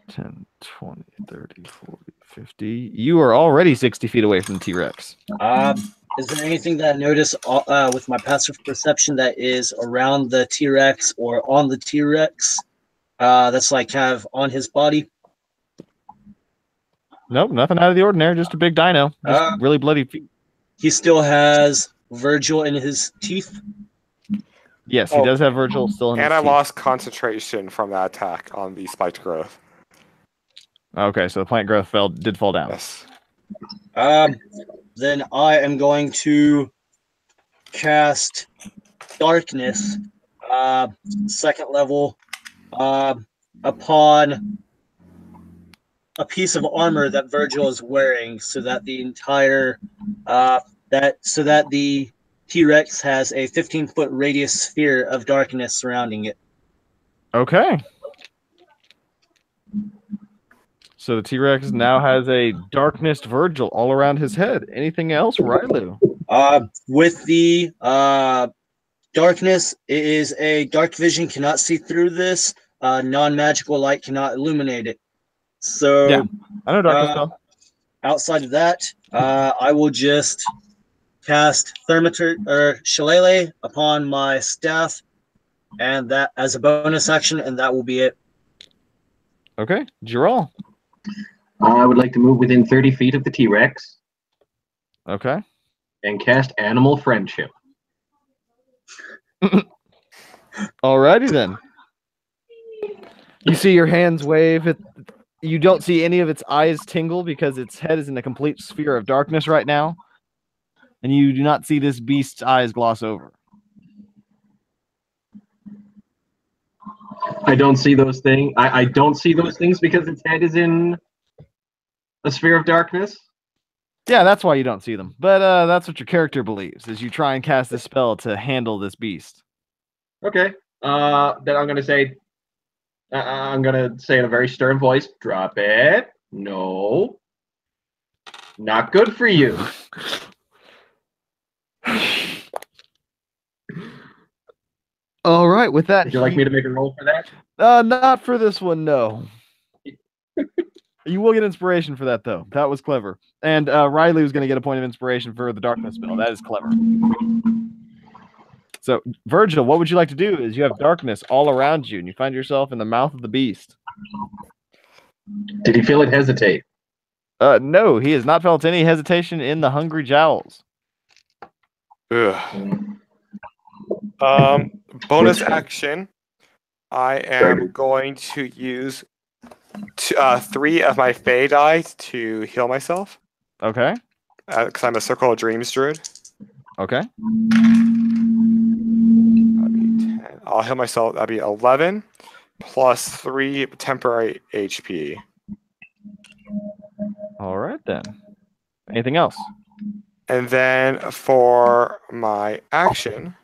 10, 20, 30, 40, 50. You are already 60 feet away from the T-Rex. Is there anything that I notice with my passive perception that is around the T-Rex or on the T-Rex that's like kind of on his body? Nope, nothing out of the ordinary. Just a big dino. Just really bloody feet. He still has Virgil in his teeth? Yes, he does have Virgil still in his And I teeth. lost concentration from that attack on the spiked growth. Okay, so the plant growth did fall down. Yes. Then I am going to cast Darkness, second level, upon a piece of armor that Virgil is wearing, so that the entire so that the T-Rex has a 15-foot radius sphere of darkness surrounding it. Okay. So the T-Rex now has a darkness Virgil all around his head. Anything else, Rylu? With the darkness, it is a dark vision, cannot see through this. non-magical light cannot illuminate it. So Yeah. I know darkness spell. outside of that, I will just cast Shillelagh upon my staff, and that as a bonus action, and that will be it. Okay, Gerald. I would like to move within 30 feet of the T-Rex Okay. and cast Animal Friendship. Alrighty then. You see your hands wave. You don't see any of its eyes tingle because its head is in a complete sphere of darkness right now. And you do not see this beast's eyes gloss over. I don't see those things. I don't see those things because its head is in a sphere of darkness. Yeah, that's why you don't see them. But that's what your character believes, as you try and cast this spell to handle this beast. Okay. Then I'm gonna say in a very stern voice, drop it. No. Not good for you. All right, with that. Would you like me to make a roll for that? Not for this one, no. You will get inspiration for that, though. That was clever. And Riley was going to get a point of inspiration for the darkness spell. That is clever. So, Virgil, what would you like to do? Is you have darkness all around you, and you find yourself in the mouth of the beast. Did he feel it hesitate? No, he has not felt any hesitation in the hungry jowls. Ugh. Bonus action. I am going to use 3 of my Fey die to heal myself. Okay. Because I'm a Circle of Dreams druid. Okay. That'd be 10. I'll heal myself. That'd be 11 plus 3 temporary HP. All right, then. Anything else? And then for my action,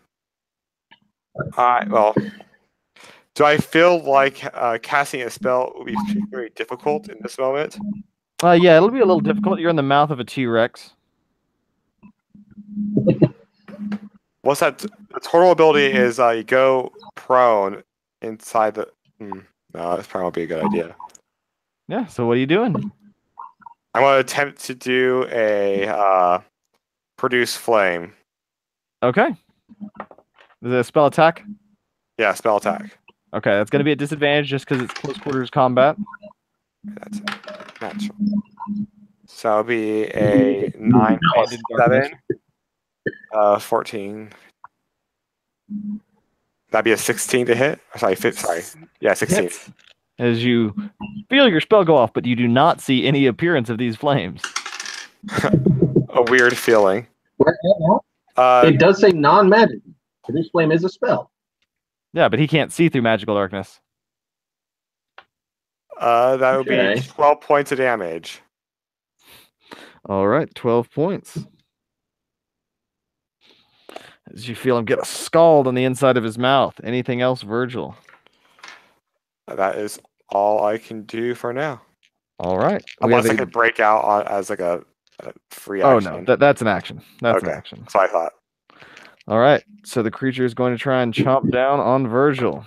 do I feel like casting a spell would be very difficult in this moment? Yeah, it'll be a little difficult. You're in the mouth of a T-Rex. What's that? The total ability is you go prone inside the. No, this probably won't be a good idea. Yeah. So what are you doing? I'm going to attempt to do a produce flame. Okay. Is it a spell attack? Yeah, spell attack. Okay, that's going to be a disadvantage just because it's close quarters combat. That's natural. So it'll be a 9 plus 7. 14. That'd be a 16 to hit. Sorry, yeah, 16. Hits. As you feel your spell go off, but you do not see any appearance of these flames. A weird feeling. It does say non-magic. Produce flame is a spell. Yeah, but he can't see through magical darkness. That would be 12 points of damage. All right, 12 points. As you feel him get a scald on the inside of his mouth. Anything else, Virgil? That is all I can do for now. All right. Unless I could break out as like a free action. Oh, no. That's an action. That's an action. That's what I thought. All right. So the creature is going to try and chomp down on Virgil.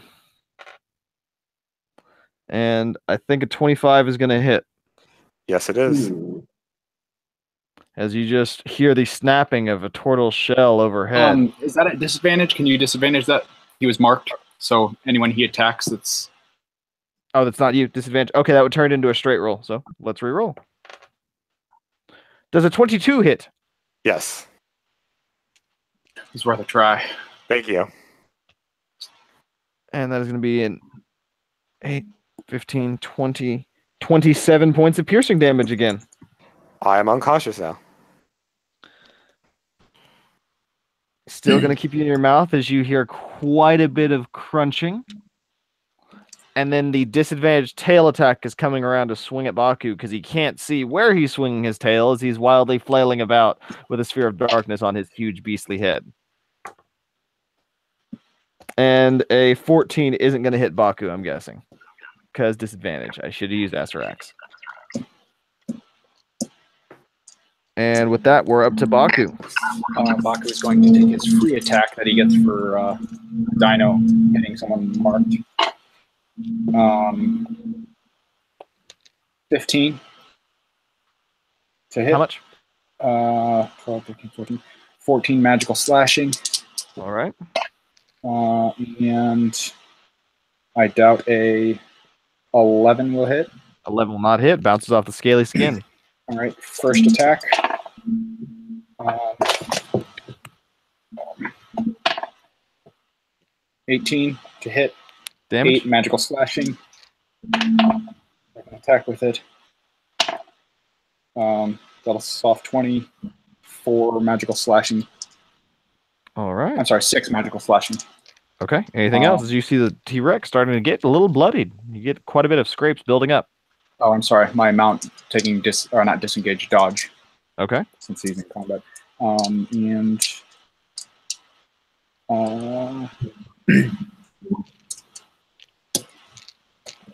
And I think a 25 is going to hit. Yes, it is. As you just hear the snapping of a turtle shell overhead. Is that a disadvantage? Can you disadvantage that? He was marked, so anyone he attacks, that's... Oh, that's not you. Disadvantage. Okay, that would turn it into a straight roll. So let's re-roll. Does a 22 hit? Yes. It's worth a try. Thank you. And that is going to be an 8, 15, 20, 27 points of piercing damage again. I am unconscious now. Still going to keep you in your mouth as you hear quite a bit of crunching. And then the disadvantaged tail attack is coming around to swing at Baku because he can't see where he's swinging his tail as he's wildly flailing about with a sphere of darkness on his huge beastly head. And a 14 isn't going to hit Baku, I'm guessing. Because disadvantage. I should have used Asarax. And with that, we're up to Baku. Baku is going to take his free attack that he gets for Dino hitting someone marked. 15 to hit. How much? 12, 13, 14. 14 magical slashing. All right. And I doubt a 11 will hit. 11 will not hit. Bounces off the scaly skin. All right, first attack. 18 to hit. Damage. 8 magical slashing. I can attack with it. That'll soft 20. 4 magical slashing. All right. I'm sorry, 6 magical slashing. Okay. Anything else? As you see the T-Rex starting to get a little bloodied. You get quite a bit of scrapes building up. Oh, I'm sorry. My mount taking not disengage, dodge. Okay. Since he's in combat. And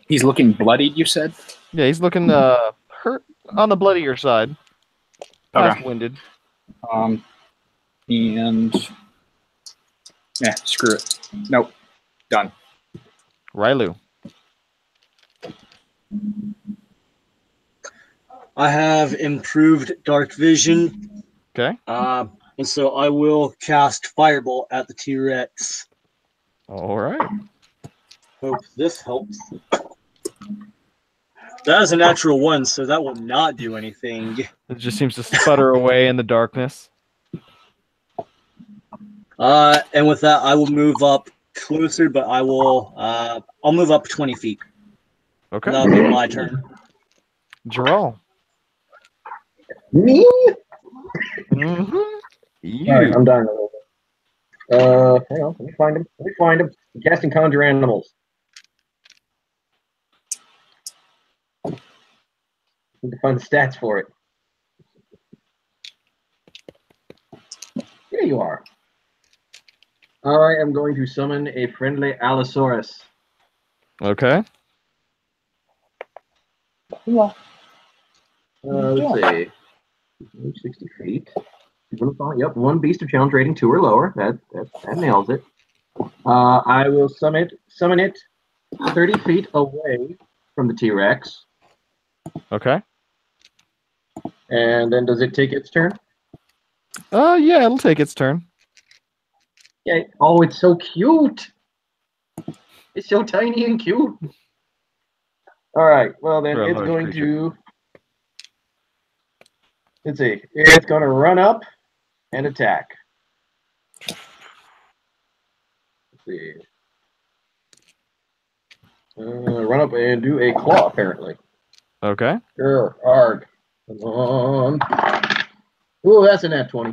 he's looking bloodied, you said? Yeah, he's looking hurt on the bloodier side. Okay. Winded. And yeah, screw it. Nope. Done. Rylu. I have improved dark vision. Okay. And so I will cast Firebolt at the T-Rex. All right. Hope this helps. That is a natural 1, so that will not do anything. It just seems to sputter away in the darkness. And with that, I will move up closer, but I'll move up 20 feet. Okay. That'll be my turn. Gerald. Me? Mm-hmm. You. All right, I'm done. Hang on, let me find him. I'm casting Conjure Animals. Need to find the stats for it. Here you are. I am going to summon a friendly Allosaurus. Okay. Let's see. 60 feet. Yep, 1 beast of challenge rating 2 or lower. That nails it. I will summon it 30 feet away from the T-Rex. Okay. And then does it take its turn? Yeah, it'll take its turn. Yeah. Oh, it's so cute. It's so tiny and cute. All right. Well, then it's going to. Let's see. It's going to run up and attack. Let's see. Run up and do a claw, apparently. Okay. Arg. Come on. Ooh, that's a nat 20.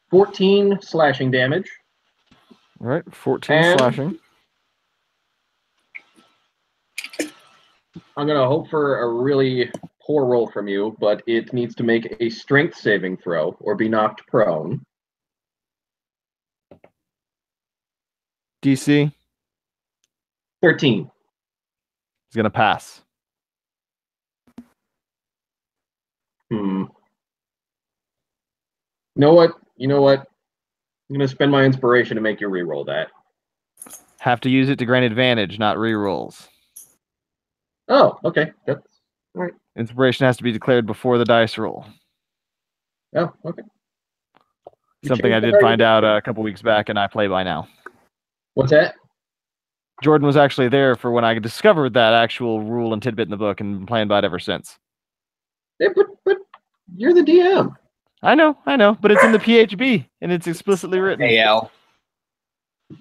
14 slashing damage. All right, 14 And slashing. I'm going to hope for a really poor roll from you, but it needs to make a strength saving throw or be knocked prone. DC. 13. He's going to pass. You know what? I'm going to spend my inspiration to make you reroll that. Have to use it to grant advantage, not rerolls. Oh, okay. That's all right. Inspiration has to be declared before the dice roll. Oh, okay. Something I did find out a couple weeks back, and I play by now. What's that? Jordan was actually there for when I discovered that actual rule and tidbit in the book, and been playing by it ever since. Yeah, but you're the DM. I know, but it's in the PHB, and it's explicitly written. AL.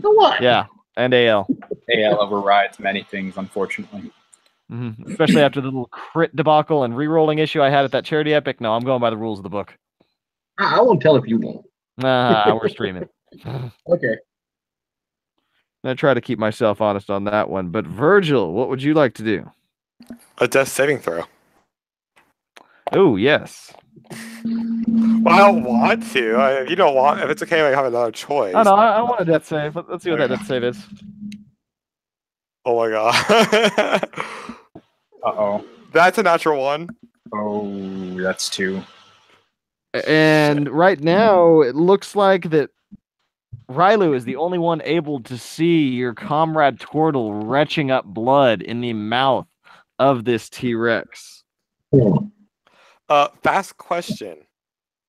So what? Yeah, and AL. AL overrides many things, unfortunately. Mm-hmm. Especially after the little crit debacle and re-rolling issue I had at that charity epic. No, I'm going by the rules of the book. I won't tell if you won't. We're streaming. Okay. I try to keep myself honest on that one. But Virgil, what would you like to do? A death saving throw. Oh, yes. Well, I don't want to. If you don't want, if it's okay, I have another choice. Oh, no, I want a death save. Let's see what that death save is. Oh my god. Uh-oh. That's a natural one. Oh, that's 2. And right now, it looks like that Rylu is the only one able to see your comrade Tortle retching up blood in the mouth of this T-Rex. Fast question.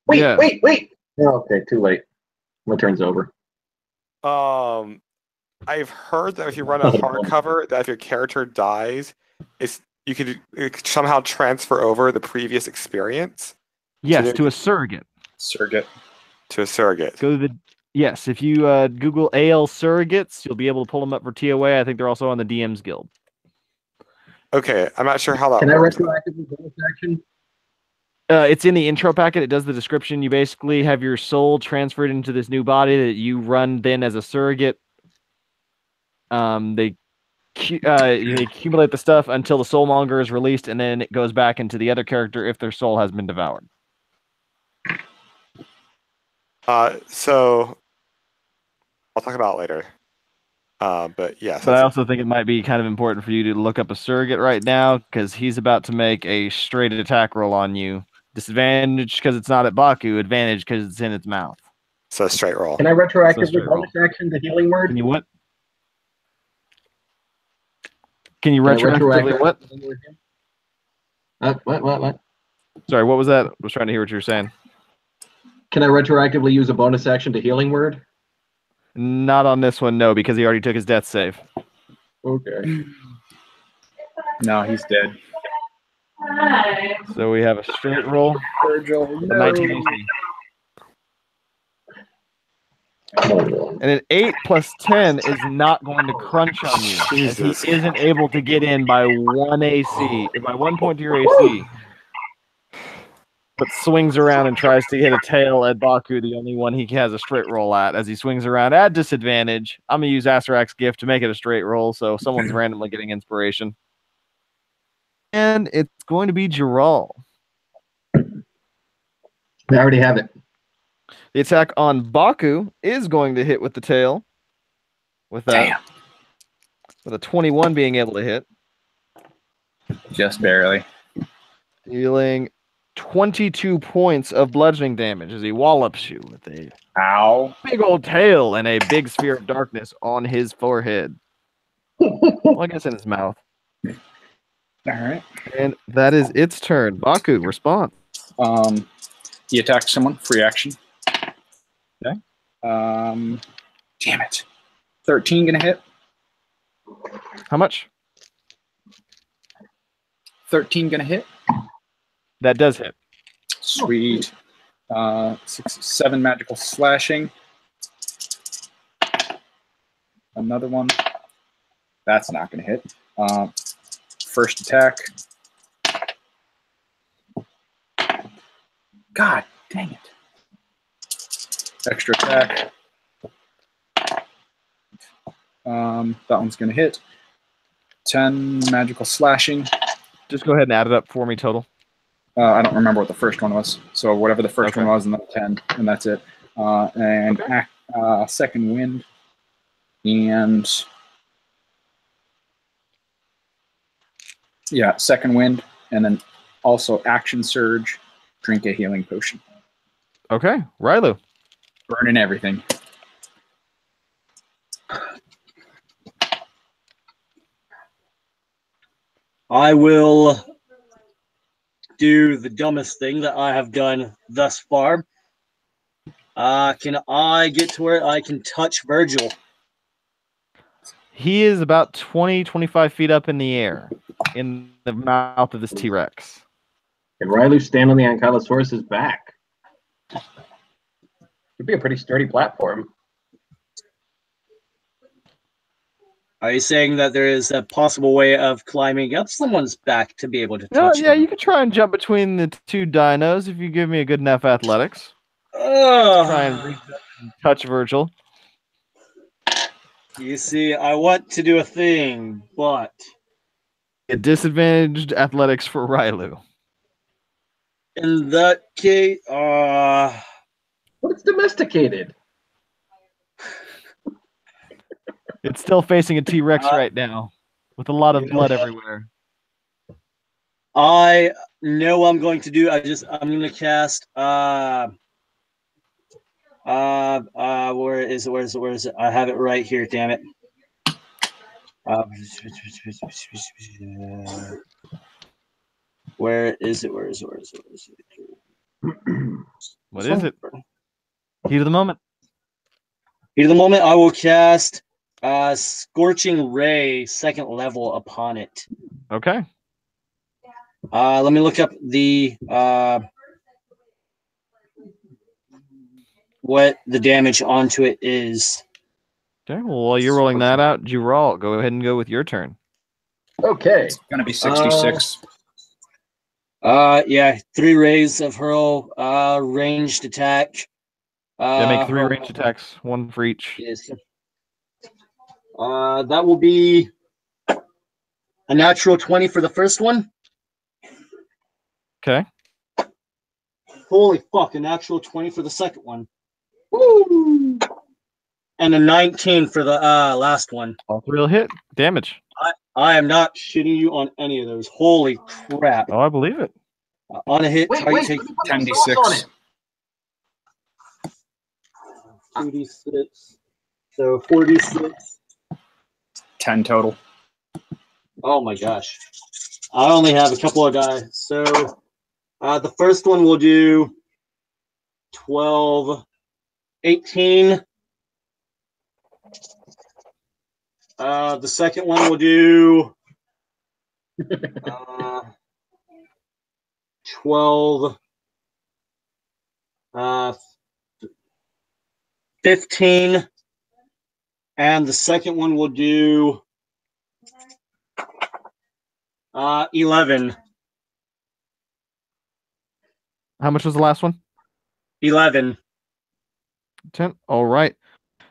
Wait, Yeah. wait. Oh, okay, too late. My turn's over. I've heard that if you run a hardcover, that if your character dies, you could somehow transfer over the previous experience. Yes, to a surrogate. Surrogate. To a surrogate. Go to the yes. If you Google AL surrogates, you'll be able to pull them up for TOA. I think they're also on the DM's Guild. Okay, I'm not sure how that Can works. I retroactively bonus action? It's in the intro packet. It does the description. You basically have your soul transferred into this new body that you run then as a surrogate. They accumulate the stuff until the soul monger is released, and then it goes back into the other character if their soul has been devoured. So I'll talk about it later. But yes. But I also think it might be kind of important for you to look up a surrogate right now because he's about to make a straight attack roll on you. Disadvantage because it's not at Baku. Advantage because it's in its mouth. So straight roll. Can I retroactively straight roll. bonus action the healing word? Can you what? Can you retroactively what? What? Sorry, what was that? I was trying to hear what you were saying. Can I retroactively use a bonus action to healing word? Not on this one, no, because he already took his death save. Okay. No, he's dead. So we have a straight roll. Virgil, No. 19 AC. And an 8 plus 10 is not going to crunch on you. Jesus. As he isn't able to get in by 1 AC, by 1 point to your AC. But swings around and tries to hit a tail at Baku, the only one he has a straight roll at. As he swings around at disadvantage, I'm going to use Asarak's gift to make it a straight roll, so someone's randomly getting inspiration. And it's going to be Giral. I already have it. The attack on Baku is going to hit with the tail. With a 21 being able to hit. Just barely. Dealing 22 points of bludgeoning damage as he wallops you with a big old tail and a big sphere of darkness on his forehead. Well, I guess in his mouth. All right. And that is its turn. Baku, response. He attacks someone, free action. Okay. Damn it. 13 gonna hit. How much? 13 gonna hit. That does hit. Sweet. 7 magical slashing. Another one. That's not gonna hit. First attack. God dang it. Extra attack. That one's going to hit. 10 magical slashing. Just go ahead and add it up for me total. I don't remember what the first one was. So whatever the first one was, and then 10, and that's it. And second wind. And yeah, second wind. And then also action surge. Drink a healing potion. Okay, Rylu. Burning everything. I will do the dumbest thing that I have done thus far. Can I get to where I can touch Virgil? He is about 20, 25 feet up in the air in the mouth of this T-Rex. Can Rylu stand on the Ankylosaurus's back? Would be a pretty sturdy platform. Are you saying that there is a possible way of climbing up someone's back to be able to touch them? You could try and jump between the two dinos if you give me a good enough athletics. Try and reach up and touch Virgil. You see, I want to do a thing, but A disadvantaged athletics for Rylu. in that case, But it's domesticated. It's still facing a T-Rex right now with a lot of blood everywhere. I know what I'm going to do. I'm going to cast. Where is it? I have it right here. Damn it. Where is it? What is it? Heat of the moment. Heat of the moment. I will cast Scorching Ray, 2nd level, upon it. Okay. Let me look up the what the damage onto it is. Okay. Well, while you're rolling that out, Giral, go ahead and go with your turn. Okay. It's going to be 66. Yeah, 3 rays of hurl, ranged attack. Make 3 ranged attacks, 1 for each. Yes. That will be a natural 20 for the first one. Okay. Holy fuck, a natural 20 for the second one. Woo! And a 19 for the last one. All 3 will hit. Damage. I am not shitting you on any of those. Holy crap. Oh, I believe it. On a hit, Wait, target let take me put some sauce on 2d6. So 4d6. 10 total. Oh my gosh. I only have a couple of dice. So the first one will do 12, 18. The second one will do 12, 15. And the second one will do 11. How much was the last one? 11. 10. All right.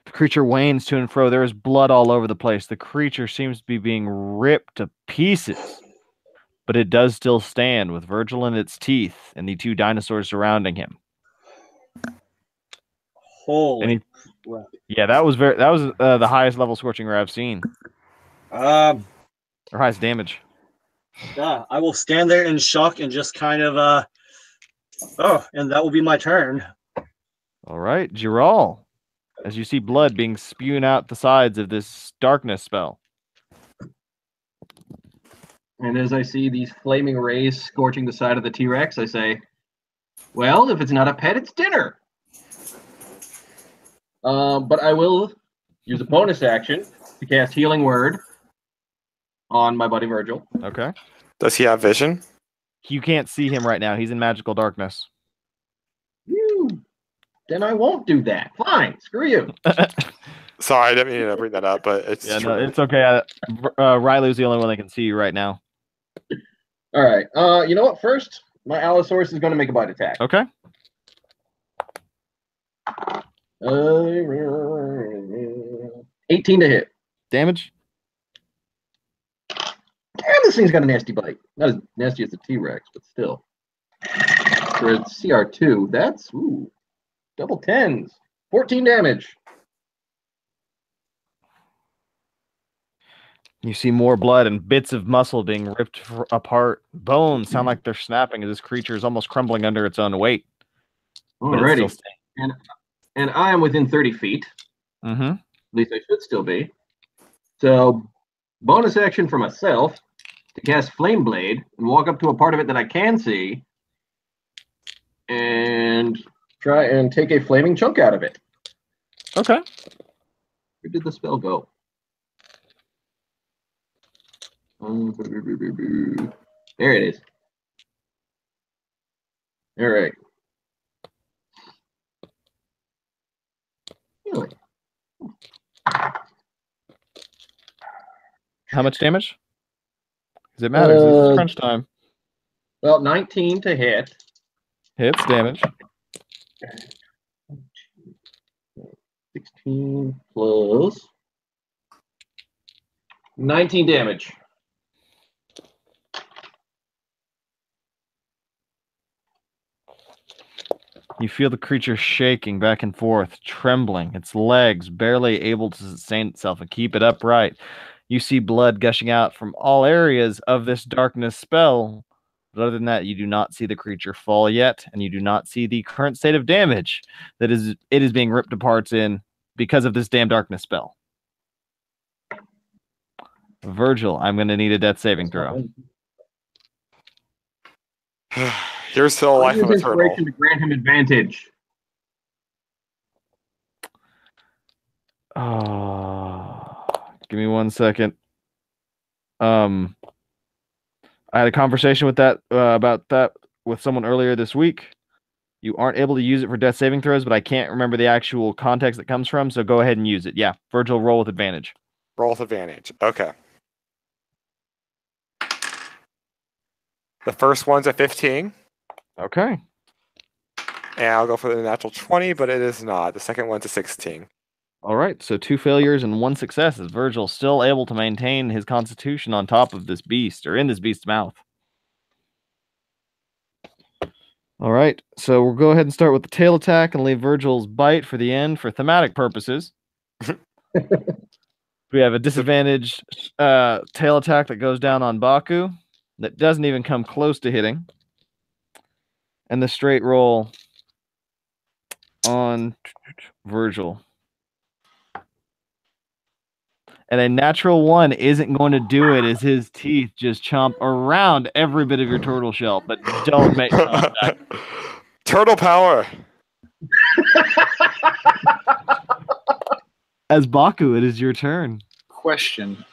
The creature wanes to and fro. There is blood all over the place. The creature seems to be being ripped to pieces, but it does still stand with Virgil in its teeth and the 2 dinosaurs surrounding him. Holy crap. Yeah, that was the highest level scorching ray I've seen. Or highest damage. Yeah, I will stand there in shock and just kind of and that will be my turn. All right, Giral, as you see blood being spewed out the sides of this darkness spell. And as I see these flaming rays scorching the side of the T-Rex, I say, well, if it's not a pet, it's dinner. But I will use a bonus action to cast Healing Word on my buddy Virgil. Okay. Does he have vision? You can't see him right now. He's in magical darkness. Then I won't do that. Fine, screw you. Sorry, I didn't mean to bring that up, but it's Yeah, true. no, it's okay. Riley's the only one that can see you right now. All right. You know what? First, my Allosaurus is going to make a bite attack. Okay. 18 to hit. Damage. Damn, this thing's got a nasty bite. Not as nasty as the T-Rex, but still. For a CR2, that's double 10s. 14 damage. You see more blood and bits of muscle being ripped apart. Bones sound like they're snapping as this creature is almost crumbling under its own weight. Alrighty. And I am within 30 feet. Mm-hmm. At least I should still be. So, bonus action for myself to cast Flame Blade and walk up to a part of it that I can see and try and take a flaming chunk out of it. Okay. Where did the spell go? There it is. All right. Really? How much damage? Does it matter? 'Cause this is crunch time. Well, 19 to hit. Hits damage. 16 plus 19 damage. You feel the creature shaking back and forth, trembling, its legs barely able to sustain itself and keep it upright. You see blood gushing out from all areas of this darkness spell, But other than that, you do not see the creature fall yet, and you do not see the current state of damage that it is being ripped to parts in because of this damn darkness spell. Virgil, I'm going to need a death saving throw. You're still alive Use from a turtle. inspiration to grant him advantage. Give me 1 second. I had a conversation with that about that with someone earlier this week. You aren't able to use it for death saving throws, but I can't remember the actual context that comes from, so go ahead and use it. Yeah, Virgil, roll with advantage. Roll with advantage. Okay. The first one's a 15. Okay. And I'll go for the natural 20, but it is not. The second one's a 16. All right, so 2 failures and 1 success. Is Virgil still able to maintain his constitution on top of this beast, or in this beast's mouth? All right, so we'll go ahead and start with the tail attack and leave Virgil's bite for the end for thematic purposes. We have a disadvantaged tail attack that goes down on Baku that doesn't even come close to hitting. And the straight roll on Virgil. And a natural 1 isn't going to do it as his teeth just chomp around every bit of your turtle shell, but don't make contact. Turtle power. As Baku, it is your turn. Question.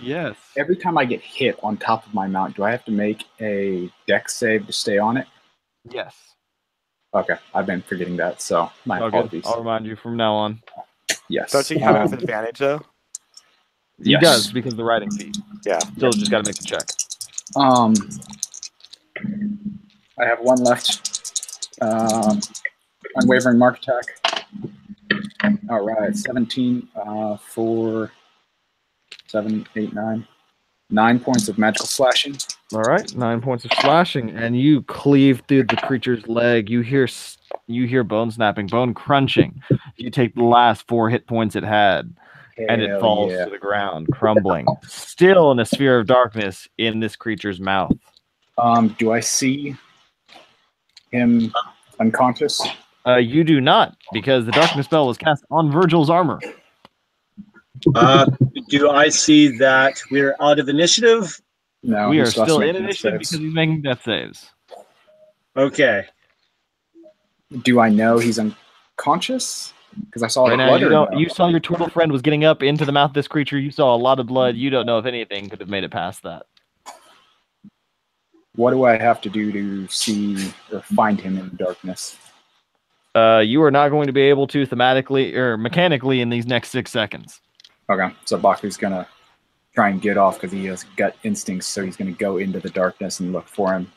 Yes. Every time I get hit on top of my mount, do I have to make a dex save to stay on it? Yes. Okay, I've been forgetting that, so my All good. apologies. I'll remind you from now on. Yes. Don't you have an advantage, though? He Yes. does because of the writing feat. Yeah. Still just got to make the check. I have 1 left. Unwavering mark attack. All right, 17 for 7, 8, 9. 9 points of magical slashing. All right, 9 points of slashing, and you cleave through the creature's leg. You hear bone snapping, bone crunching. You take the last 4 hit points it had, and it Hell falls yeah. to the ground, crumbling, still in a sphere of darkness in this creature's mouth. Do I see him unconscious? You do not, because the darkness spell was cast on Virgil's armor. Do I see that we're out of initiative? No, We he are still has still to in make death initiative saves. because he's making death saves. Okay. Do I know he's unconscious? Because I saw Right the now, blood. you or don't. no? You saw your turtle friend was getting up into the mouth of this creature. You saw a lot of blood. You don't know if anything could have made it past that. What do I have to do to see or find him in the darkness? You are not going to be able to thematically or mechanically in these next 6 seconds. Okay, so Baku's gonna try and get off because he has gut instincts, so he's gonna go into the darkness and look for him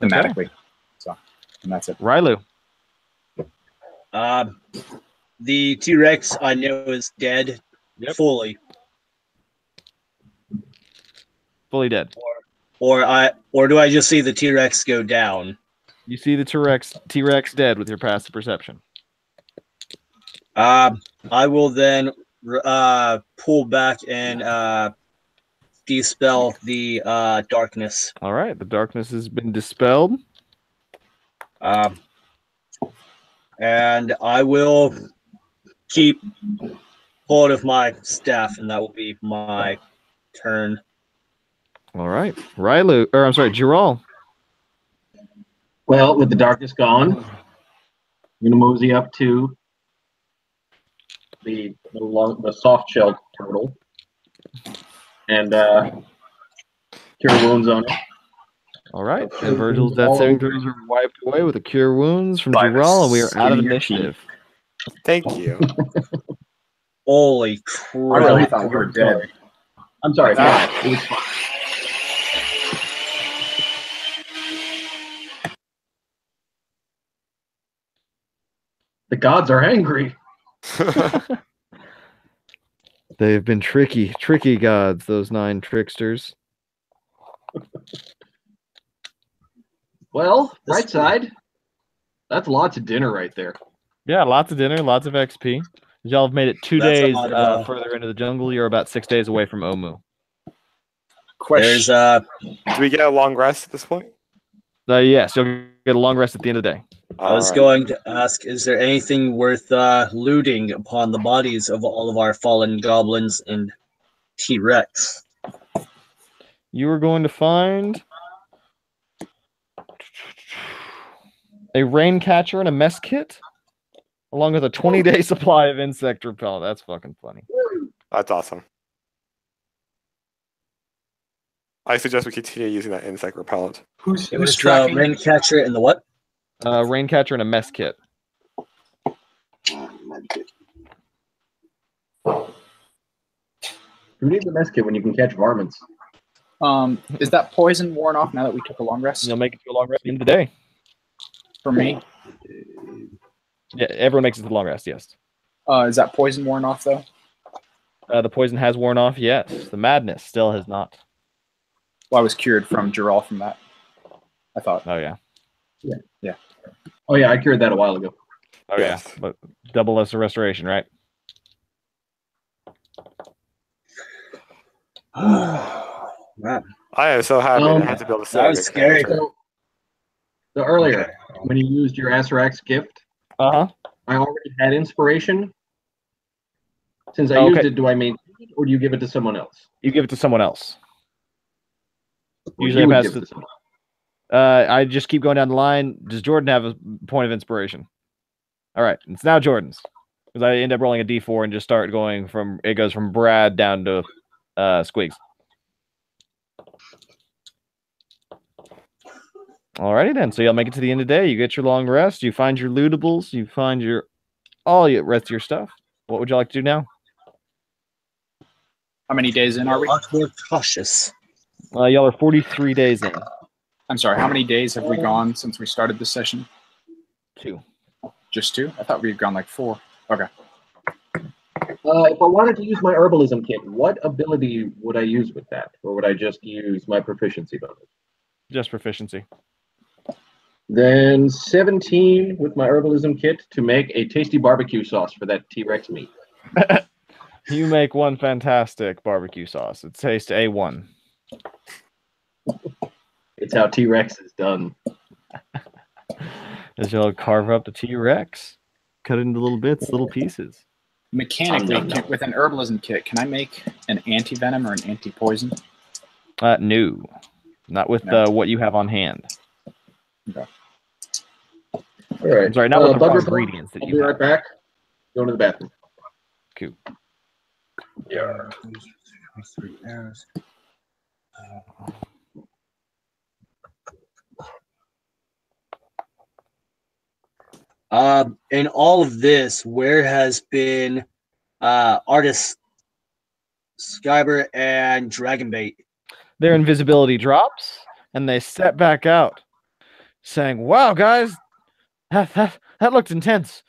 thematically. So, and that's it. Rylu. The T-Rex I know is dead. Yep. Fully. Fully dead. Or do I just see the T-Rex go down? You see the T-Rex dead with your passive perception. I will then pull back and dispel the darkness. All right, the darkness has been dispelled. And I will keep hold of my staff, and that will be my turn. All right, Giral. Well, with the darkness gone, I'm gonna mosey up to the soft shell turtle and cure wounds on it. All right, and Virgil's death saving throws are wiped away with a cure wounds from Giral, and we are out of initiative. Thank you. Holy I really crap! thought we were dead. I'm sorry. Ah. It was fine. The gods are angry. They have been tricky gods, those 9 tricksters. Well, right side. That's lots of dinner right there. Yeah, lots of dinner, lots of XP. Y'all have made it 2 That's a days lot of, further into the jungle. You're about 6 days away from Omu. There's Question. Do we get a long rest at this point? Yes, you'll get a long rest at the end of the day. I was Alright. going to ask, is there anything worth looting upon the bodies of all of our fallen goblins and T-Rex? You are going to find a rain catcher and a mess kit, along with a 20-day supply of insect repellent. That's fucking funny. That's awesome. I suggest we continue using that insect repellent. Who's There's the tracking? rain catcher and the what? Rain catcher and a mess kit. Who needs a mess kit when you can catch varmints? Is that poison worn off now that we took a long rest? You'll make it to a long rest at the end of the day. For me, Yeah, everyone makes it to the long rest, yes. is that poison worn off though? The poison has worn off, yes. The madness still has not. Well, I was cured from Geralt from that. I thought. Oh, yeah. Oh yeah, I cured that a while ago. Oh, Yes. yeah. But double as a restoration, right? Man, I am so happy I had to build a that was scary. So earlier, when you used your Azrax gift, Uh-huh. I already had inspiration. Since I Okay. used it, do I maintain it or do you give it to someone else? You give it to someone else. Or Usually you I would pass give it it. to someone else? I just keep going down the line. Does Jordan have a point of inspiration? All right, it's now Jordan's. Because I end up rolling a d4 and just start going from, it goes from Brad down to Squigs. Alrighty then, so you'll make it to the end of the day. You get your long rest, you find your lootables, you find your rest of your stuff. What would you like to do now? How many days in are we? A lot more cautious. Y'all are 43 days in. I'm sorry. How many days have we gone since we started this session? 2. Just 2? I thought we had gone like 4. Okay. If I wanted to use my herbalism kit, what ability would I use with that? Or would I just use my proficiency bonus? Just proficiency. Then 17 with my herbalism kit to make a tasty barbecue sauce for that T-Rex meat. You make one fantastic barbecue sauce. It tastes A1. It's how T-Rex is done. As you'll carve up the T-Rex, cut it into little bits, little pieces. Mechanically, No. with an herbalism kit, can I make an anti-venom or an anti-poison? No. Not with No. what you have on hand. All right. I'm sorry, not with the bug raw repellent. ingredients that I'll you be have. right back. Going to the bathroom. Cool. Yeah. In all of this, where has been artist Skyber and Dragonbait? Their invisibility drops, and they step back out, saying, "Wow, guys, that looked intense.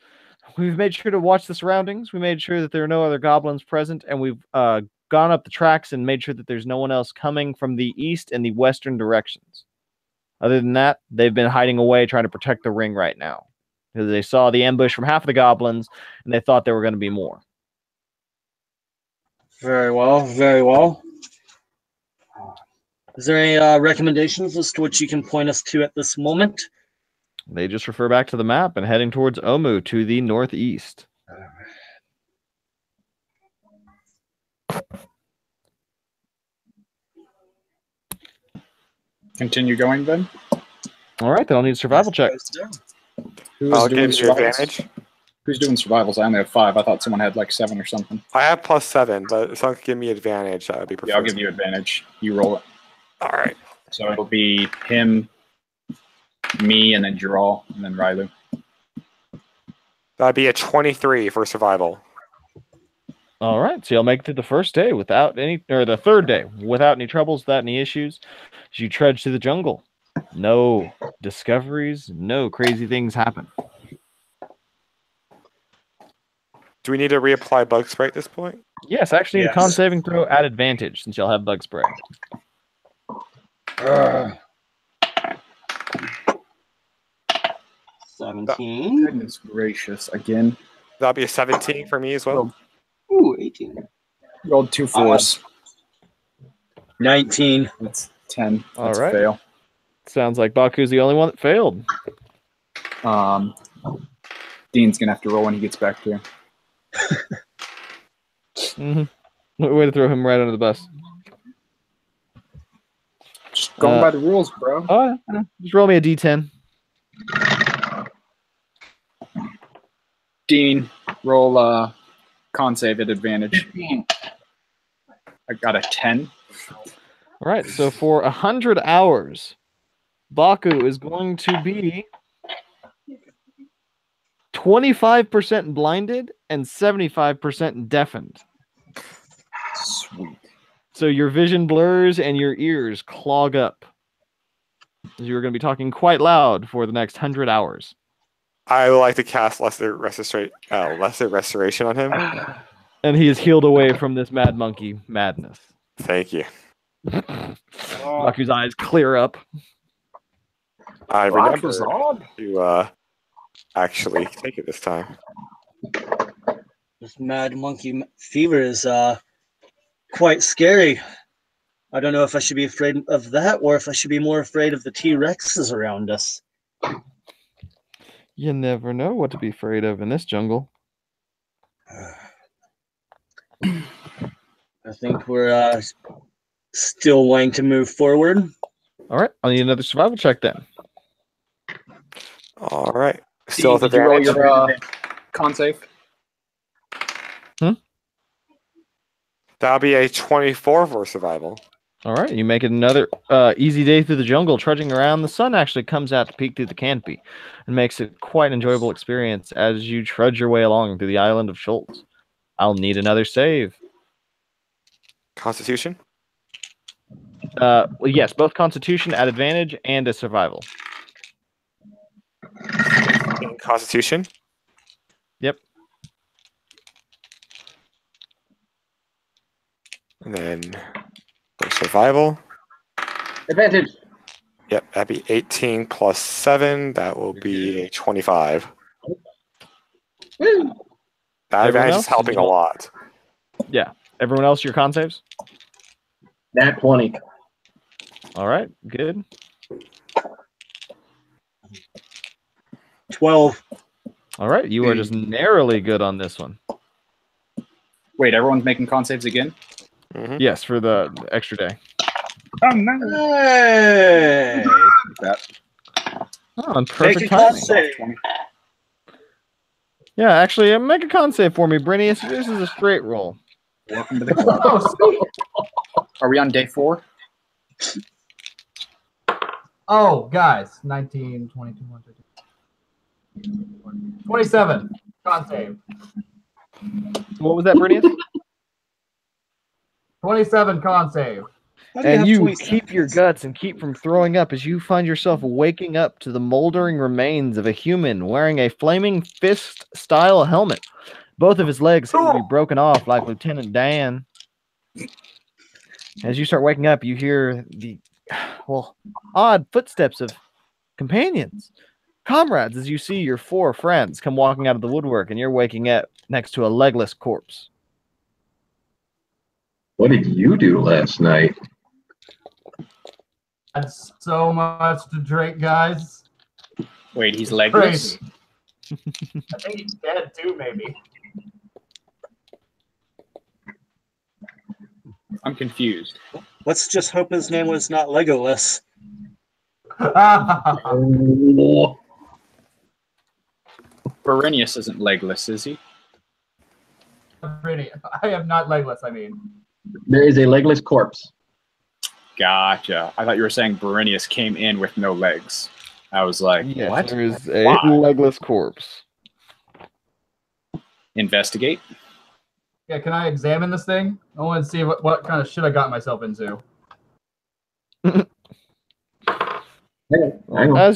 We've made sure to watch the surroundings. We made sure that there are no other goblins present, and we've gone up the tracks and made sure that there's no one else coming from the east and the western directions. Other than that, they've been hiding away trying to protect the ring right now. Because they saw the ambush from half of the goblins, and they thought there were going to be more." Very well, very well. Is there any recommendations as to what you can point us to at this moment? They just refer back to the map and heading towards Omu to the northeast. Continue going then? All right, then I'll need a survival check. Who's I'll doing give you survivals? advantage. Who's doing survivals? I only have 5. I thought someone had like 7 or something. I have +7, but if someone could give me advantage, that would be preferred. Yeah, I'll give you advantage. You roll it. All right. So it'll be him, me, and then Geralt, and then Rylu. That'd be a 23 for survival. All right, so you'll make it through the first day without any, or the third day without any troubles, without any issues. As you trudge through the jungle, no discoveries, no crazy things happen. Do we need to reapply bug spray at this point? Yes, actually, a Yes. con saving throw at advantage since you'll have bug spray. 17. Goodness gracious. Again. That'd be a 17 for me as well. Ooh, 18. Rolled 2 4s. 19. That's 10. All That's right. a fail. Sounds like Baku's the only one that failed. Dean's gonna have to roll when he gets back here. Way to throw him right under the bus. Just going by the rules, bro. Oh, yeah. Just roll me a d10. Dean, roll con save at advantage. I got a 10. All right, so for 100 hours, Baku is going to be 25% blinded and 75% deafened. Sweet. So your vision blurs and your ears clog up. You're going to be talking quite loud for the next 100 hours. I would like to cast lesser restoration on him. And he is healed away from this mad monkey madness. Thank you. Baku's eyes clear up. I remember to actually take it this time. This mad monkey fever is quite scary. I don't know if I should be afraid of that or if I should be more afraid of the T-Rexes around us. You never know what to be afraid of in this jungle. I think we're still wanting to move forward. All right, I'll need another survival check then. All right. Still Dean, with did you roll advantage. your con save? That'll be a 24 for survival. All right, you make it another easy day through the jungle, trudging around. The sun actually comes out to peek through the canopy and makes it quite an enjoyable experience as you trudge your way along through the island of Chult. I'll need another save. Constitution? Well, yes, both Constitution at advantage and a survival. Constitution? Yep. And then for survival. Advantage. Yep, that'd be 18 plus 7. That will be a 25. Woo! That Everyone advantage else? is helping a lot. Yeah. Everyone else, your con saves? Nat 20. All right, good. 12. All right, you are just narrowly good on this one. Wait, everyone's making con saves again? Mhm. Yes, for the extra day. Oh, no. Hey! Oh, and Make perfect a con timing. save. Yeah, actually, make a con save for me, Brinius. This is a straight roll. Welcome to the club. Oh, sweet. Are we on day 4? Oh, guys. 19, 22, 27. Con save. What was that, Brinius? 27 con save. How do you And have you 27? keep your guts and keep from throwing up as you find yourself waking up to the moldering remains of a human wearing a flaming fist-style helmet. Both of his legs seem to be broken off like Lieutenant Dan. As you start waking up, you hear the, odd footsteps of companions, comrades, as you see your 4 friends come walking out of the woodwork, and you're waking up next to a legless corpse. What did you do last night? Had so much to drink, guys. Wait, he's legless? Crazy. I think he's dead too, maybe. I'm confused. Let's just hope his name was not Legolas. Oh. Berenius isn't legless, is he? Pretty. I am not legless, I mean. There is a legless corpse. Gotcha. I thought you were saying Berenius came in with no legs. I was like, Yes, what? there is a Why? legless corpse. Investigate. Yeah, can I examine this thing? I want to see what kind of shit I got myself into. As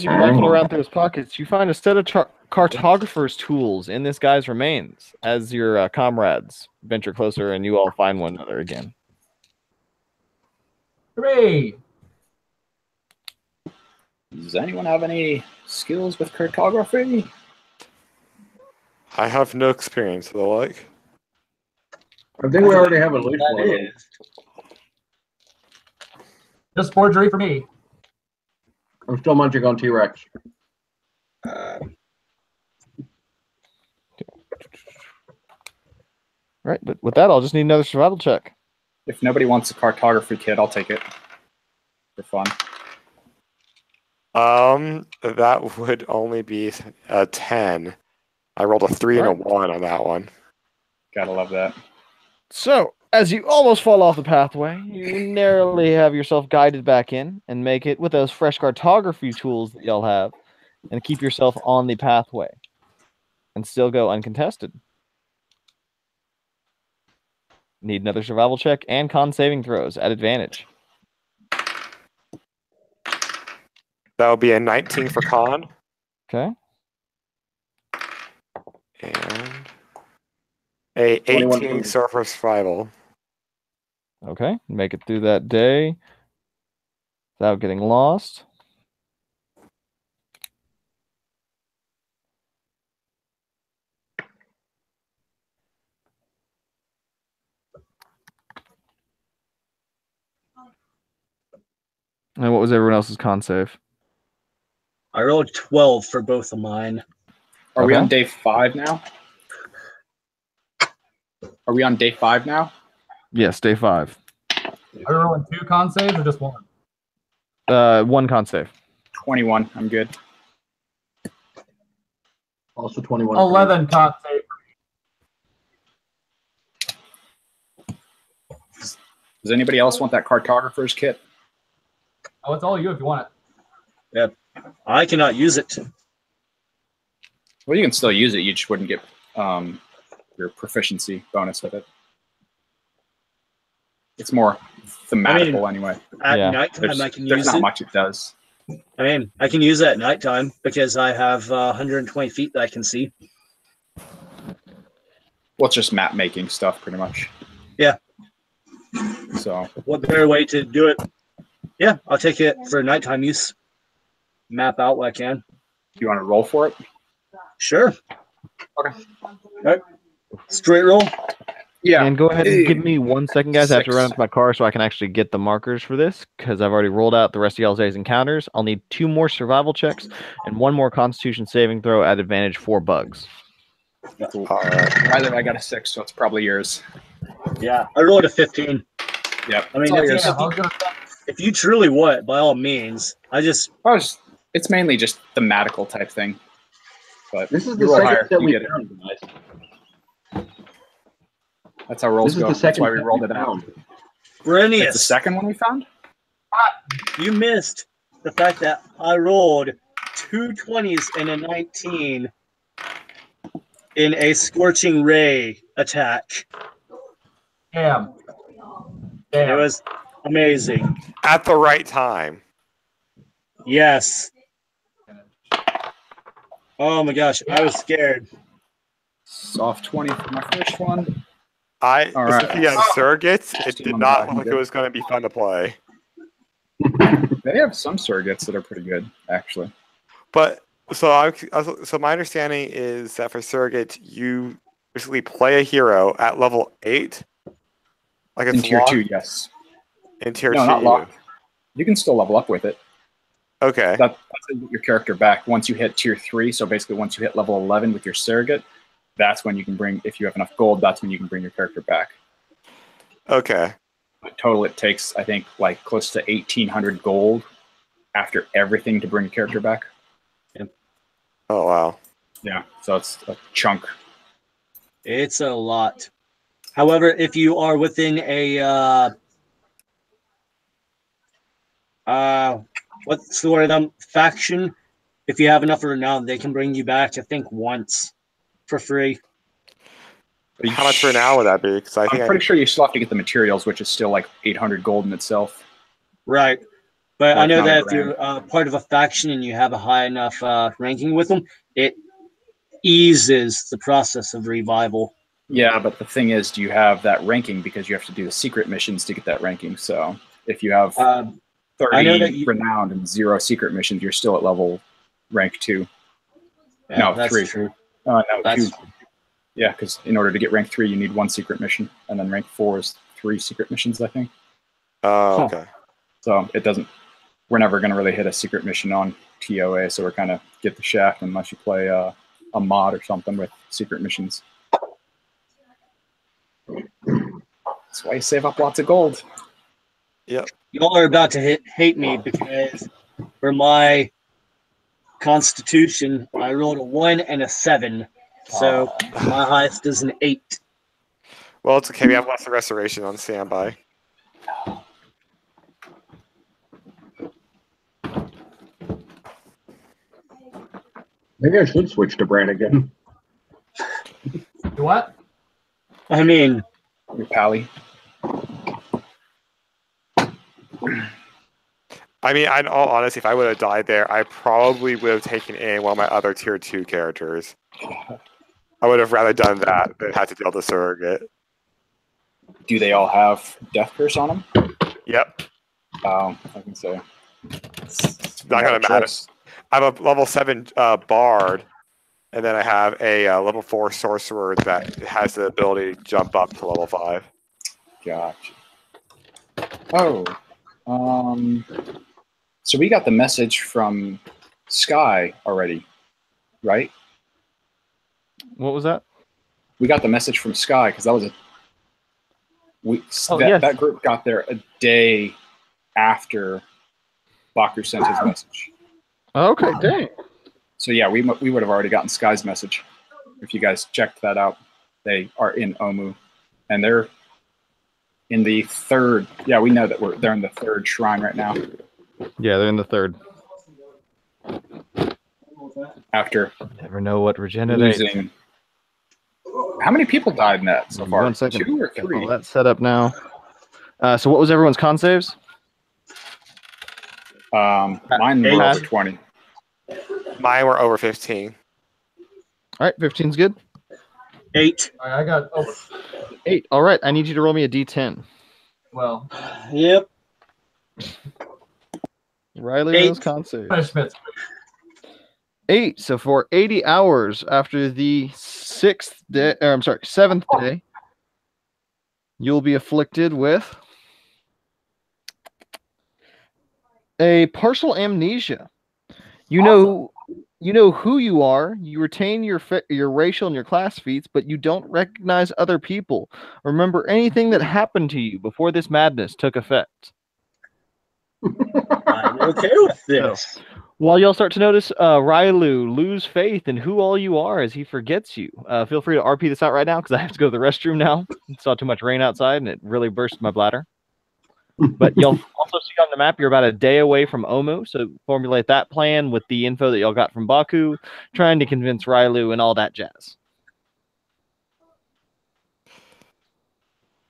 you rifle around through his pockets, you find a set of cartographer's tools in this guy's remains as your comrades venture closer and you all find one another again. Hooray! Does anyone have any skills with cartography? I have no experience with the like. I think we already have a loose That one. is. Just forgery for me. I'm still munching on T-Rex. Right, but with that, I'll just need another survival check. If nobody wants a cartography kit, I'll take it for fun. That would only be a 10. I rolled a 3 and a 1 on that one. Gotta love that. So, as you almost fall off the pathway, you narrowly have yourself guided back in and make it with those fresh cartography tools that y'all have and keep yourself on the pathway and still go uncontested. Need another survival check and con saving throws at advantage. That would be a 19 for con. Okay. And a 21 18 for- for survival. Okay. Make it through that day without getting lost. And what was everyone else's con save? I rolled 12 for both of mine. Are we Okay. on day 5 now? Are we on day 5 now? Yes, day 5. Are we rolling 2 con saves or just 1? 1 con save. 21. I'm good. Also 21. 11 con save. Does anybody else want that cartographer's kit? Oh, it's all you if you want it. I cannot use it. Well, you can still use it. You just wouldn't get your proficiency bonus with it. It's more thematical anyway. At Yeah. nighttime, I can There's use not it. much it does. I mean, I can use it at nighttime because I have 120 feet that I can see. Well, it's just map making stuff, pretty much. Yeah. So What better way to do it? Yeah, I'll take it for nighttime use. Map out what I can. do you want to roll for it? Sure. Okay. Right. Straight roll. Yeah. And go ahead and give me 1 second, guys. I have to 6. run up to my car so I can actually get the markers for this because I've already rolled out the rest of y'all's day's encounters. I'll need 2 more survival checks and 1 more Constitution saving throw at advantage for bugs. Cool. All right. Either I got a 6, so it's probably yours. Yeah, I rolled a 15. Yep. I mean, It's all if yours. Yeah, I was gonna say, If you truly want it, by all means. It's mainly just thematical type thing. But This is you the roll second higher, that you we get it. found, guys. That's how rolls This is go. the That's second why we that rolled we it out. found. It's the Brenius, second one we found? you missed the fact that I rolled 2 20s and a 19 in a Scorching Ray attack. damn. It Damn. was amazing. At the right time. Yes. Oh my gosh, I was scared. Soft 20 for my first one. All right. Since he had surrogates, it Still did on not the look like back. it was going to be fun to play. They have some surrogates that are pretty good, actually. But so my understanding is that for surrogates, you basically play a hero at level 8. Like it's In tier locked 2, yes. in tier No, 2. not locked. You can still level up with it. Okay. That's how you get your character back once you hit tier 3. So basically, once you hit level 11 with your surrogate, that's when you can bring, if you have enough gold, that's when you can bring your character back. Okay. But total, it takes, I think, like close to 1,800 gold after everything to bring a character back. Oh wow. Yeah, so it's a chunk. It's a lot. However, if you are within a what's the word? Faction. If you have enough renown, they can bring you back. I think once for free. How much for now would that be? Because I think I'm pretty sure you still have to get the materials, which is still like 800 gold in itself. Right. But Well, I know it's not that a if you're part of a faction and you have a high enough ranking with them, it eases the process of revival. Yeah, but the thing is, do you have that ranking because you have to do the secret missions to get that ranking? So if you have I know 30 that you- renowned and 0 secret missions, you're still at level rank 2. Yeah, No, that's 3. true. No, That's 2. Yeah, because in order to get rank 3, you need 1 secret mission, and then rank 4 is 3 secret missions, I think. Oh, Huh. okay. So it doesn't. We're never going to really hit a secret mission on TOA, so we're kind of get the shaft unless you play a mod or something with secret missions. That's why you save up lots of gold. Yep. Y'all are about to hate me because for my Constitution, I rolled a 1 and a 7. So my highest is an 8. Well, it's okay. We have lots of restoration on standby. Maybe I should switch to Brand again. What? I mean, Your pally. I mean, in all honesty, if I would have died there, I probably would have taken in one of my other tier 2 characters. I would have rather done that than had to deal with the surrogate. Do they all have Death Curse on them? Yep. I can say. It's not going to matter. I have a level 7 bard, and then I have a level 4 sorcerer that has the ability to jump up to level 5. Gotcha. Oh. So we got the message from Sky already, right? What was that? We got the message from Sky because that was yes. that group got there a day after Baku sent his message. Okay, dang. So yeah, we would have already gotten Sky's message. If you guys checked that out, they are in Omu, and they're in the 3rd. Yeah, we know that they're in the 3rd shrine right now. Yeah, they're in the 3rd. After Never know what regenerates. losing. How many people died in that so far? 1 second. 2 or Got 3? all that set up now. So what was everyone's con saves? Mine were over 20. Mine were over 15. All right, 15's good. 8. I got over. 8. All right, I need you to roll me a d10. Well, Yep. Riley 8. knows con save. punishments. 8. So for 80 hours after the 7th day, you'll be afflicted with a partial amnesia. You know who you are. You retain your racial and your class feats, but you don't recognize other people. Remember anything that happened to you before this madness took effect. I'm okay with this. While y'all start to notice Rylu lose faith in who all you are as he forgets you, feel free to RP this out right now because I have to go to the restroom now. Saw too much rain outside and it really burst my bladder. But you'll also see on the map you're about a day away from Omu, so formulate that plan with the info that y'all got from Baku, trying to convince Rylu and all that jazz.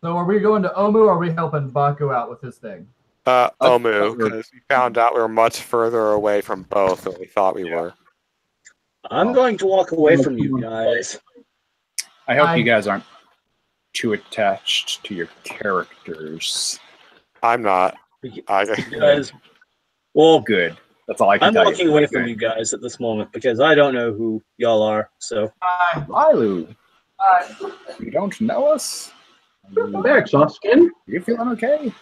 So are we going to Omu or are we helping Baku out with his thing? Omu, because we found out we were much further away from both than we thought we were. I'm going to walk away from you guys. I hope you guys aren't too attached to your characters. I'm not. Guys, well, Good. That's all I can I'm tell you. walking away from you guys at this moment because I don't know who y'all are. So Hi. Lilu, Hi. you don't know us? I'm back, soft skin. You feeling okay?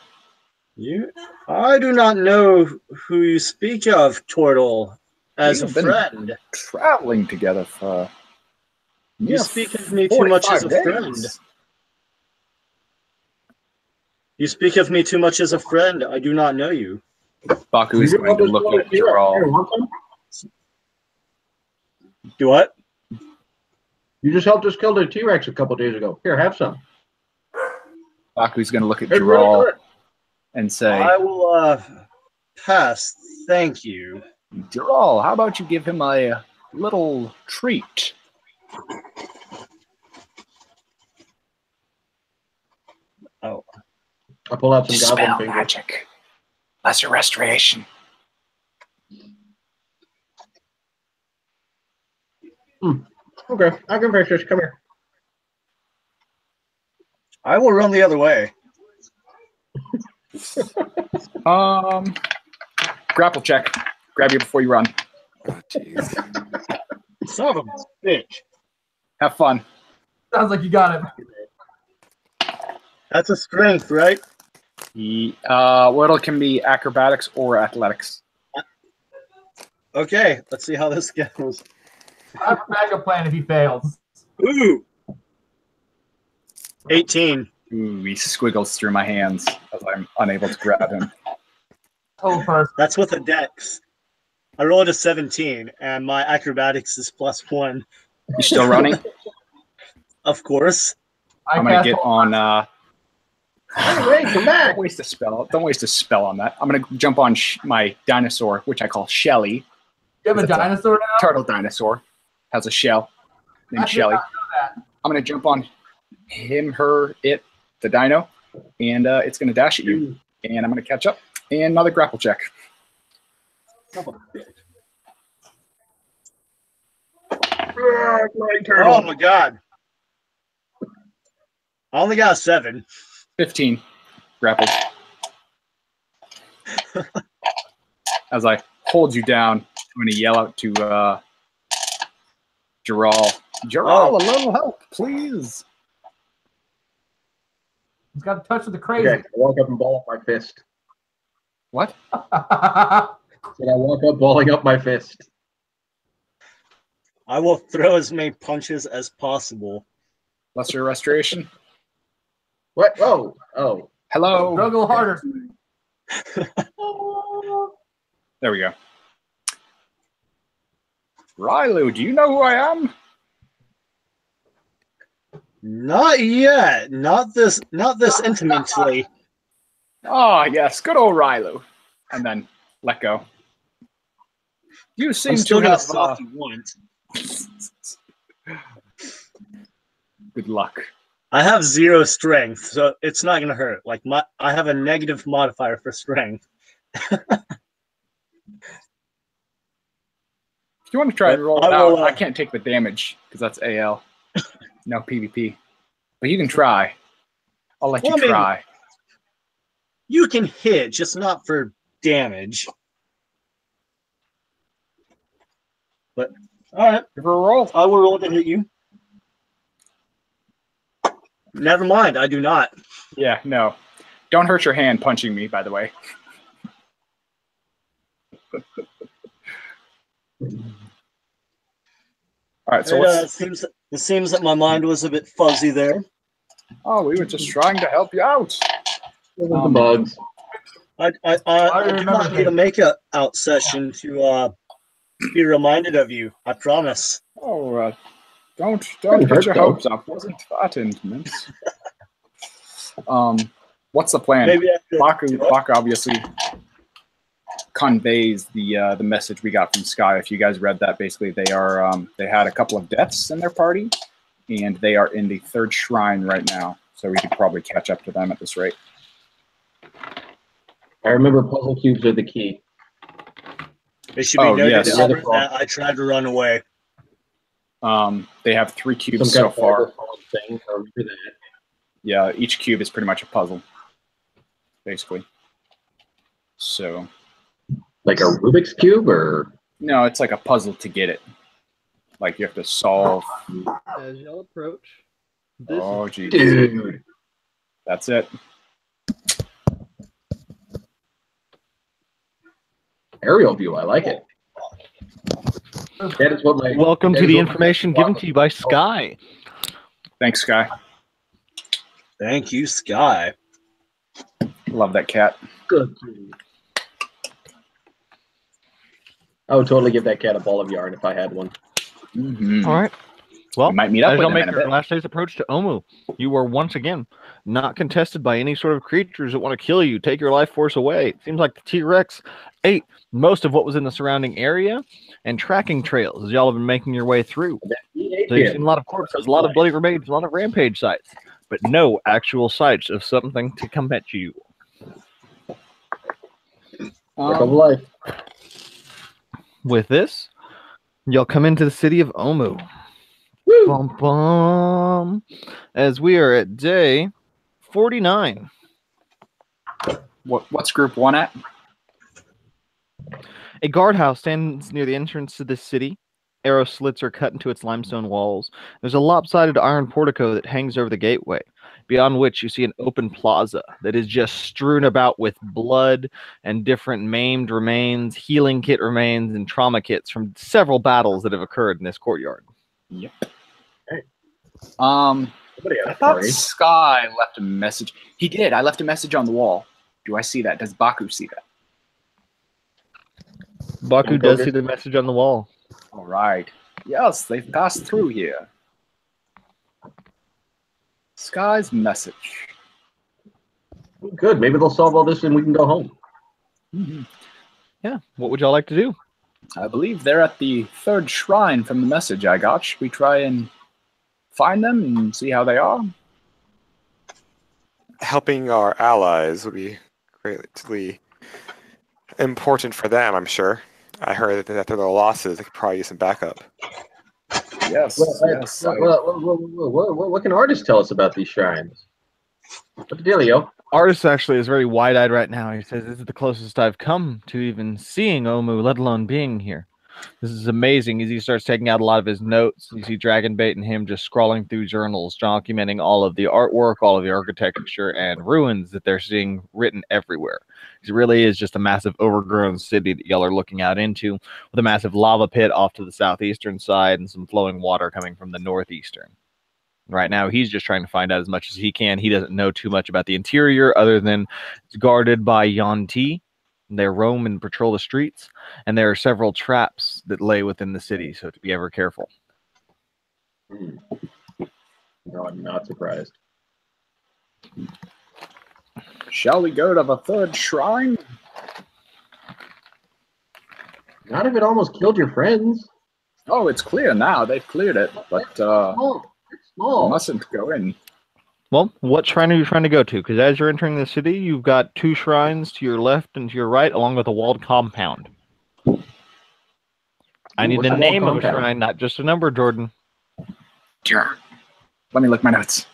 I do not know who you speak of, Turtle, as We've a been friend. Traveling together for. You speak of me too much as a 45 friend. days. You speak of me too much as a friend. I do not know you. Baku is going to look at Jaral. Do what? You just helped us kill the T-Rex a couple days ago. Here, have some. Baku's going to look at It's really Jaral good. and say, I will pass. Thank you. Jaral, how about you give him a little treat? Oh. I pull out some Dispel goblin fingers. magic. Lesser restoration. Okay, I can fix this. Come here. I will run the other way. Grapple check. Grab you before you run. Oh, jeez. Son of a bitch. Have fun. Sounds like you got it. That's a strength, right? Well, can be acrobatics or athletics. Okay, let's see how this goes. I have a backup plan if he fails. Ooh. 18. Ooh, he squiggles through my hands as I'm unable to grab him. Oh, person. That's with a dex. I rolled a 17, and my acrobatics is +1. You still running? Of course. I'm gonna get on. Wait, come back. Don't waste a spell. Don't waste a spell on that. I'm gonna jump on my dinosaur, which I call Shelly. You have a dinosaur now? Turtle dinosaur has a shell named I did Shelly. not know that. I'm gonna jump on him, her, it, the dino, and it's gonna dash at you, and I'm gonna catch up. And another grapple check. Oh my god. I only got a 7. 15 grappled. As I hold you down, I'm gonna yell out to Gerald. Gerald, a little help, please. He's got a touch of the crazy. Okay, I walk up and ball up my fist. What? Then I walk up, balling up my fist. I will throw as many punches as possible. Lesser restoration. What? Oh, oh. Hello. Struggle harder. There we go. Rylu, do you know who I am? Not yet. Not this intimately. Oh, yes, good old Rylu. And then let go. You seem I'm still to gonna have soft you once. good luck. I have 0 strength, so it's not gonna hurt. Like I have a negative modifier for strength. If you want to try and roll it I will, out, I can't take the damage because that's AL. No PvP. But you can try. I'll let you try. You can hit, just not for damage. But all right, Give her a roll. I will roll to hit you. Never mind, I do not. Yeah, no. Don't hurt your hand punching me, by the way. All right, so it seems that my mind was a bit fuzzy there. Oh, we were just trying to help you out. The bugs. I do not need a make-out session to be reminded of you. I promise. Oh, don't get your hopes up. Wasn't that intimate? What's the plan? Maybe Baku obviously conveys the message we got from Sky. If you guys read that, basically they are they had a couple of deaths in their party, and they are in the 3rd shrine right now. So we could probably catch up to them at this rate. I remember puzzle cubes are the key. It should be noted yes. that I tried to run away. They have 3 cubes Some so far. thing. I remember that. Yeah, each cube is pretty much a puzzle, basically. So. Like a Rubik's Cube, or? No, it's like a puzzle to get it. Like you have to solve. As y'all approach. Oh, geez. Dude. That's it. Aerial view, I like it. That is what my. Welcome to the information given to you by Sky. Thanks, Sky. Thank you, Sky. Love that cat. Good. I would totally give that cat a ball of yarn if I had one. Mm-hmm. All right. Well, We might meet up as with y'all them make in a your bit. last day's approach to Omu, you are once again not contested by any sort of creatures that want to kill you, take your life force away. It seems like the T-Rex ate most of what was in the surrounding area and tracking trails as y'all have been making your way through. So you've seen a lot of corpses, a lot of bloody remains, a lot of rampage sites, but no actual sites of something to come at you. Of life. With this, y'all come into the city of Omu. Bum, bum, as we are at day 49. What's group 1 at? A guardhouse stands near the entrance to this city. Arrow slits are cut into its limestone walls. There's a lopsided iron portico that hangs over the gateway. beyond which you see an open plaza that is just strewn about with blood and different maimed remains, healing kit remains, and trauma kits from several battles that have occurred in this courtyard. Yep. Hey. I thought Sky left a message. He did. I left a message on the wall. Do I see that? Does Baku see that? Baku does see the message on the wall. All right. Yes, they've passed through here. Sky's message. Good. Maybe they'll solve all this and we can go home. Mm-hmm. Yeah. What would y'all like to do? I believe they're at the third shrine from the message I got. Should we try and find them and see how they are? Helping our allies would be greatly important for them, I'm sure. I heard that after their losses, they could probably use some backup. Yes. What can artists tell us about these shrines? What's the dealio? Artist actually is very wide-eyed right now. He says, this is the closest I've come to even seeing Omu, let alone being here. This is amazing. As he starts taking out a lot of his notes, you see Dragonbait and him just scrawling through journals, documenting all of the artwork, all of the architecture, and ruins that they're seeing written everywhere. It really is just a massive overgrown city that y'all are looking out into, with a massive lava pit off to the southeastern side and some flowing water coming from the northeastern. Right now, he's just trying to find out as much as he can. He doesn't know too much about the interior other than it's guarded by Yanti. They roam and patrol the streets, and there are several traps that lay within the city, so to be ever careful. No, I'm not surprised. Shall we go to the third shrine? Not if it almost killed your friends. Oh, it's clear now. They've cleared it, but It's small. we mustn't go in. Well, what shrine are you trying to go to? Because as you're entering the city, you've got two shrines to your left and to your right, along with a walled compound. I need the name of a shrine, not just a number, Jordan. Sure. Let me look my notes.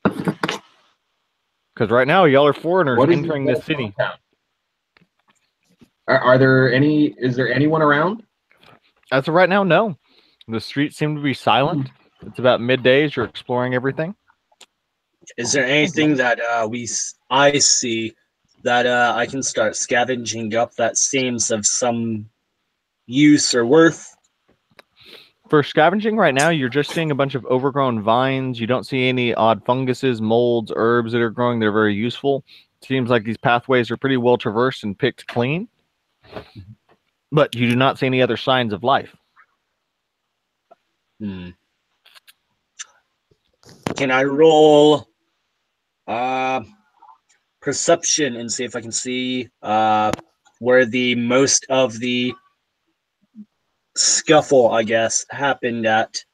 Because right now, y'all are foreigners entering this city. Are there any? Is there anyone around? As of right now, no. The streets seem to be silent. It's about midday as you're exploring everything. Is there anything that I see that I can start scavenging up that seems of some use or worth? For scavenging right now, you're just seeing a bunch of overgrown vines. You don't see any odd funguses, molds, herbs that are growing. They're very useful. Seems like these pathways are pretty well traversed and picked clean. But you do not see any other signs of life. Can I roll perception and see if I can see where the most of the scuffle, I guess, happened at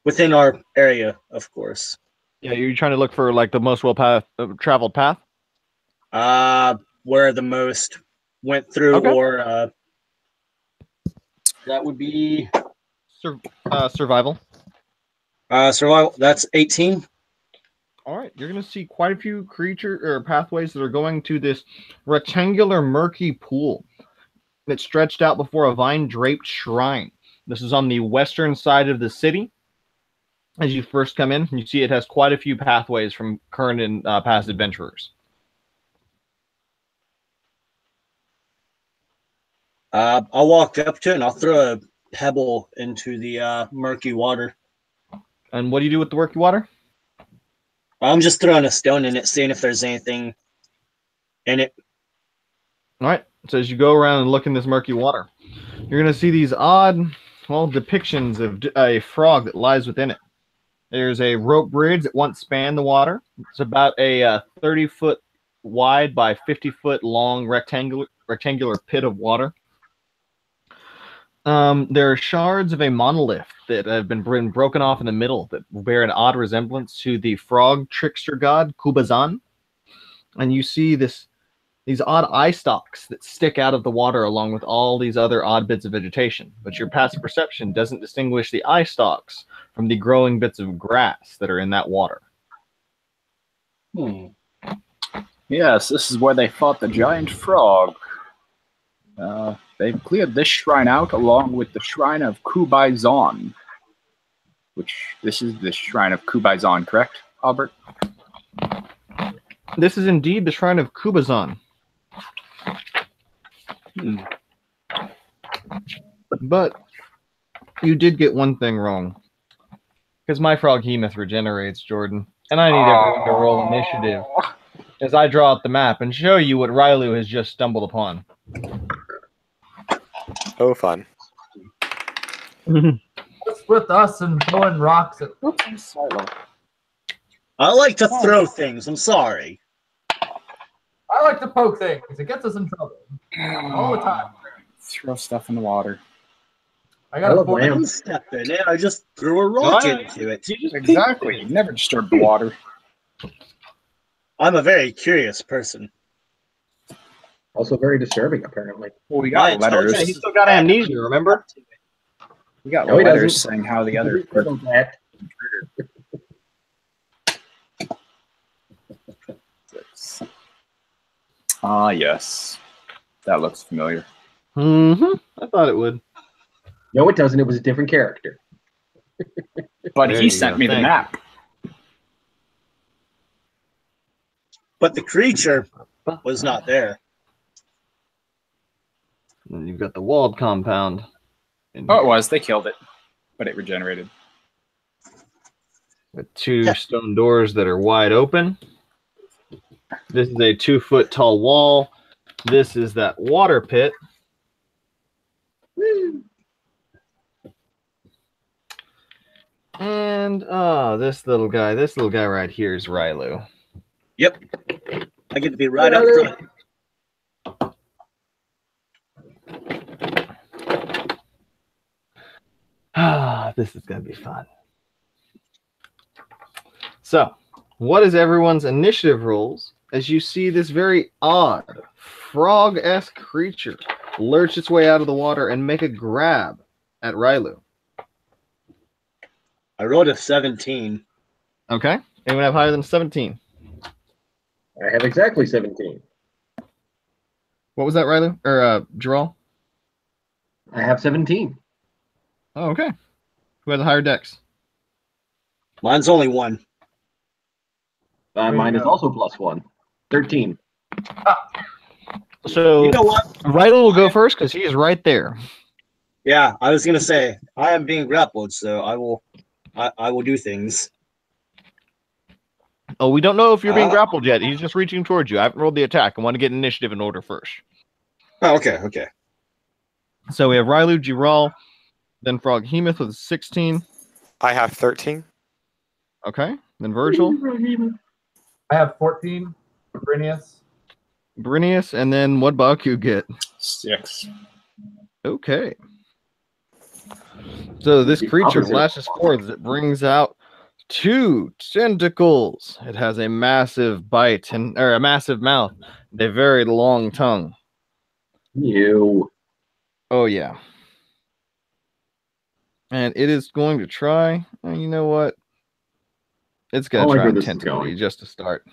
within our area, of course. Yeah, you're trying to look for like the most traveled path? Where the most went through, okay. Or that would be survival. Survival. That's 18. All right, you're going to see quite a few pathways that are going to this rectangular murky pool that's stretched out before a vine-draped shrine. This is on the western side of the city. As you first come in, you see it has quite a few pathways from current and past adventurers. I'll walk up to it and I'll throw a pebble into the murky water. And what do you do with the murky water? I'm just throwing a stone in it, seeing if there's anything in it. All right. So as you go around and look in this murky water, you're going to see these odd, depictions of a frog that lies within it. There's a rope bridge that once spanned the water. It's about a 30-foot wide by 50-foot long rectangular pit of water. There are shards of a monolith that have been broken off in the middle that bear an odd resemblance to the frog trickster god Kubazan. And you see these odd eye stalks that stick out of the water along with all these other odd bits of vegetation. But your passive perception doesn't distinguish the eye stalks from the growing bits of grass that are in that water. Yes, this is where they fought the giant frog. They've cleared this shrine out along with the shrine of Kubai-Zon. This is the shrine of Kubai-Zon, correct? Albert? This is indeed the Shrine of Kubazan. But you did get one thing wrong. Because my Froghemoth regenerates, Jordan. And I need everyone to roll initiative as I draw out the map and show you what Rylu has just stumbled upon. Oh, fun. What's with us and throwing rocks at I like to throw things. I'm sorry. I like to poke things. It gets us in trouble. All the time. Throw stuff in the water. I got a love point. lamb. I'm stepping in. I just threw a rock What? into it. Exactly. You never disturb the water. I'm a very curious person. Also very disturbing, apparently. Well, we My got letters. intelligence- He's still got amnesia, remember? We got No, he letters doesn't. saying how the other. That. Ah, yes. That looks familiar. Mm-hmm. I thought it would. No, it doesn't. It was a different character. But There he you sent go, me the thanks. map. But the creature was not there. And you've got the walled compound. Oh, it was. They killed it. But it regenerated. With two stone doors that are wide open. This is a 2-foot tall wall. This is that water pit. And this little guy right here is Rylu. Yep. I get to be right up front. This is gonna be fun. So, what is everyone's initiative rolls as you see this very odd frog-esque creature lurch its way out of the water and make a grab at Rylu? I rolled a 17. Okay. Anyone have higher than 17? I have exactly 17. What was that, Rylu? Or Gerald? I have 17. Oh, okay. Who has a higher dex? Mine's only one. There you Mine is go. also +1. 13. So You know what? Rylu will go first because he is right there. Yeah, I was gonna say I am being grappled, so I will do things. Oh, we don't know if you're being grappled yet. He's just reaching towards you. I haven't rolled the attack. I want to get initiative in order first. Oh, okay. So we have Rylu, Giral, then Froghemoth with 16. I have 13. Okay. Then Virgil, I have 14 for Brinius. Brinius, and then what Baku get? 6. Okay. So this The creature opposite. lashes forward as it brings out 2 tentacles. It has a massive bite or a massive mouth, and a very long tongue. You. Oh yeah. And it is going to try. You know what? It's going I to like try where and this is tentacle going. you just to start.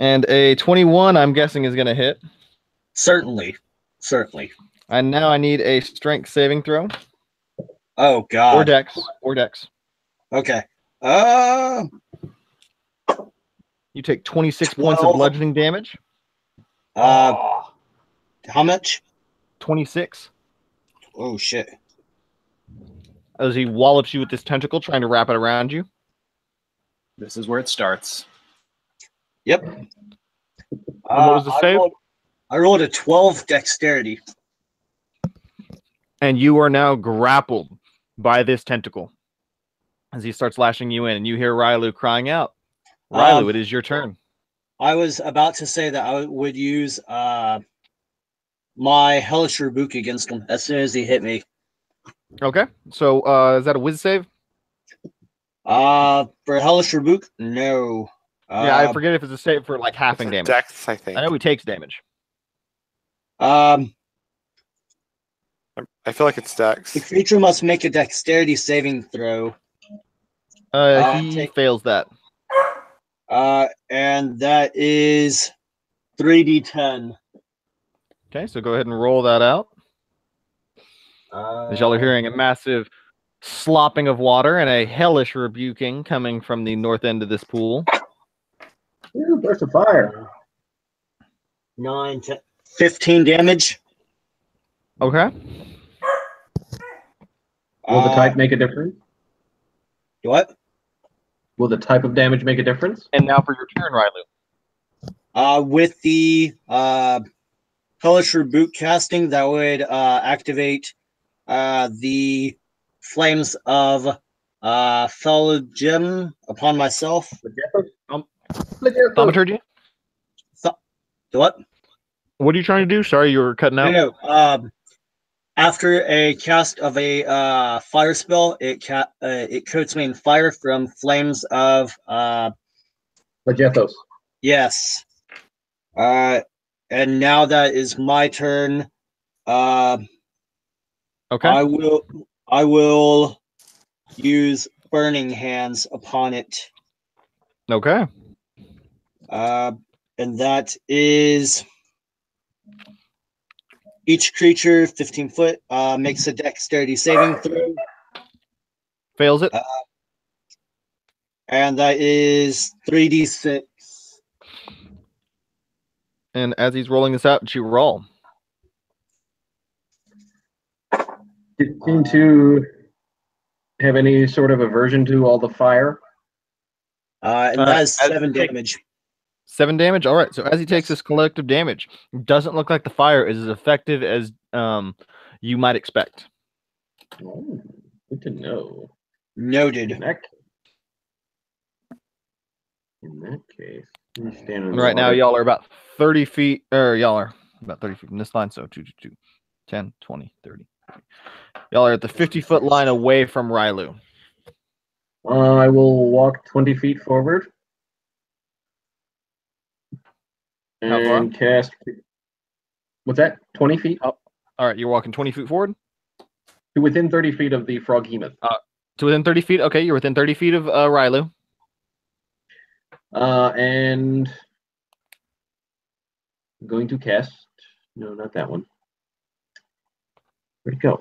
And a 21, I'm guessing, is going to hit. Certainly. And now I need a strength saving throw. Oh Or God. dex. Or dex. Okay. You take 26 points of 12. bludgeoning damage. How much? 26. Oh shit. As he wallops you with this tentacle, trying to wrap it around you. This is where it starts. Yep. what was the save? I rolled a 12 dexterity. And you are now grappled by this tentacle. As he starts lashing you in, and you hear Rylu crying out. Rylu, it is your turn. I was about to say that I would use my hellish rebuke against him as soon as he hit me. Okay. So is that a whiz save? For hellish rebuke, no. Yeah, I forget if it's a save for like halving damage. Dex, I think. I know he takes damage. I feel like it's Dex. The creature must make a dexterity saving throw. He take- fails that. And that is 3d10. Okay, so go ahead and roll that out. As y'all are hearing a massive slopping of water and a hellish rebuking coming from the north end of this pool. Ooh, burst of fire. 9, 10, 15 damage. Okay. Will the type make a difference? What? Will the type of damage make a difference? And now for your turn, Rylu. With the Hellish Reboot casting, that would activate the Flames of Felogem upon myself. Thaumaturgy? The what? What are you trying to do? Sorry, you were cutting out. No. After a cast of a fire spell, it coats me in fire from flames of Legethos. yes. And now that is my turn. Okay. I will use Burning Hands upon it. Okay. And that is each creature 15 foot makes a dexterity saving throw. Fails it. And that is 3d6. And as he's rolling this out, you roll. Did it seem to have any sort of aversion to all the fire? And that is as 7 take- damage. 7 damage. All right. So as he takes this collective damage, it doesn't look like the fire is as effective as you might expect. Oh, good to know. Noted. In that case, let me stand in And the right now, water. y'all are about 30 feet, or y'all are about 30 feet from this line. So 2, 2, 2, 10, 20, 30. Y'all are at the 50-foot line away from Rylu. I will walk 20 feet forward. How far? And cast. What's that? 20 feet? All right, you're walking 20 feet forward To within 30 feet of the Froghemoth. to within 30 feet. Okay, you're within 30 feet of Rylu. And I'm going to cast. No, not that one. Where'd it go?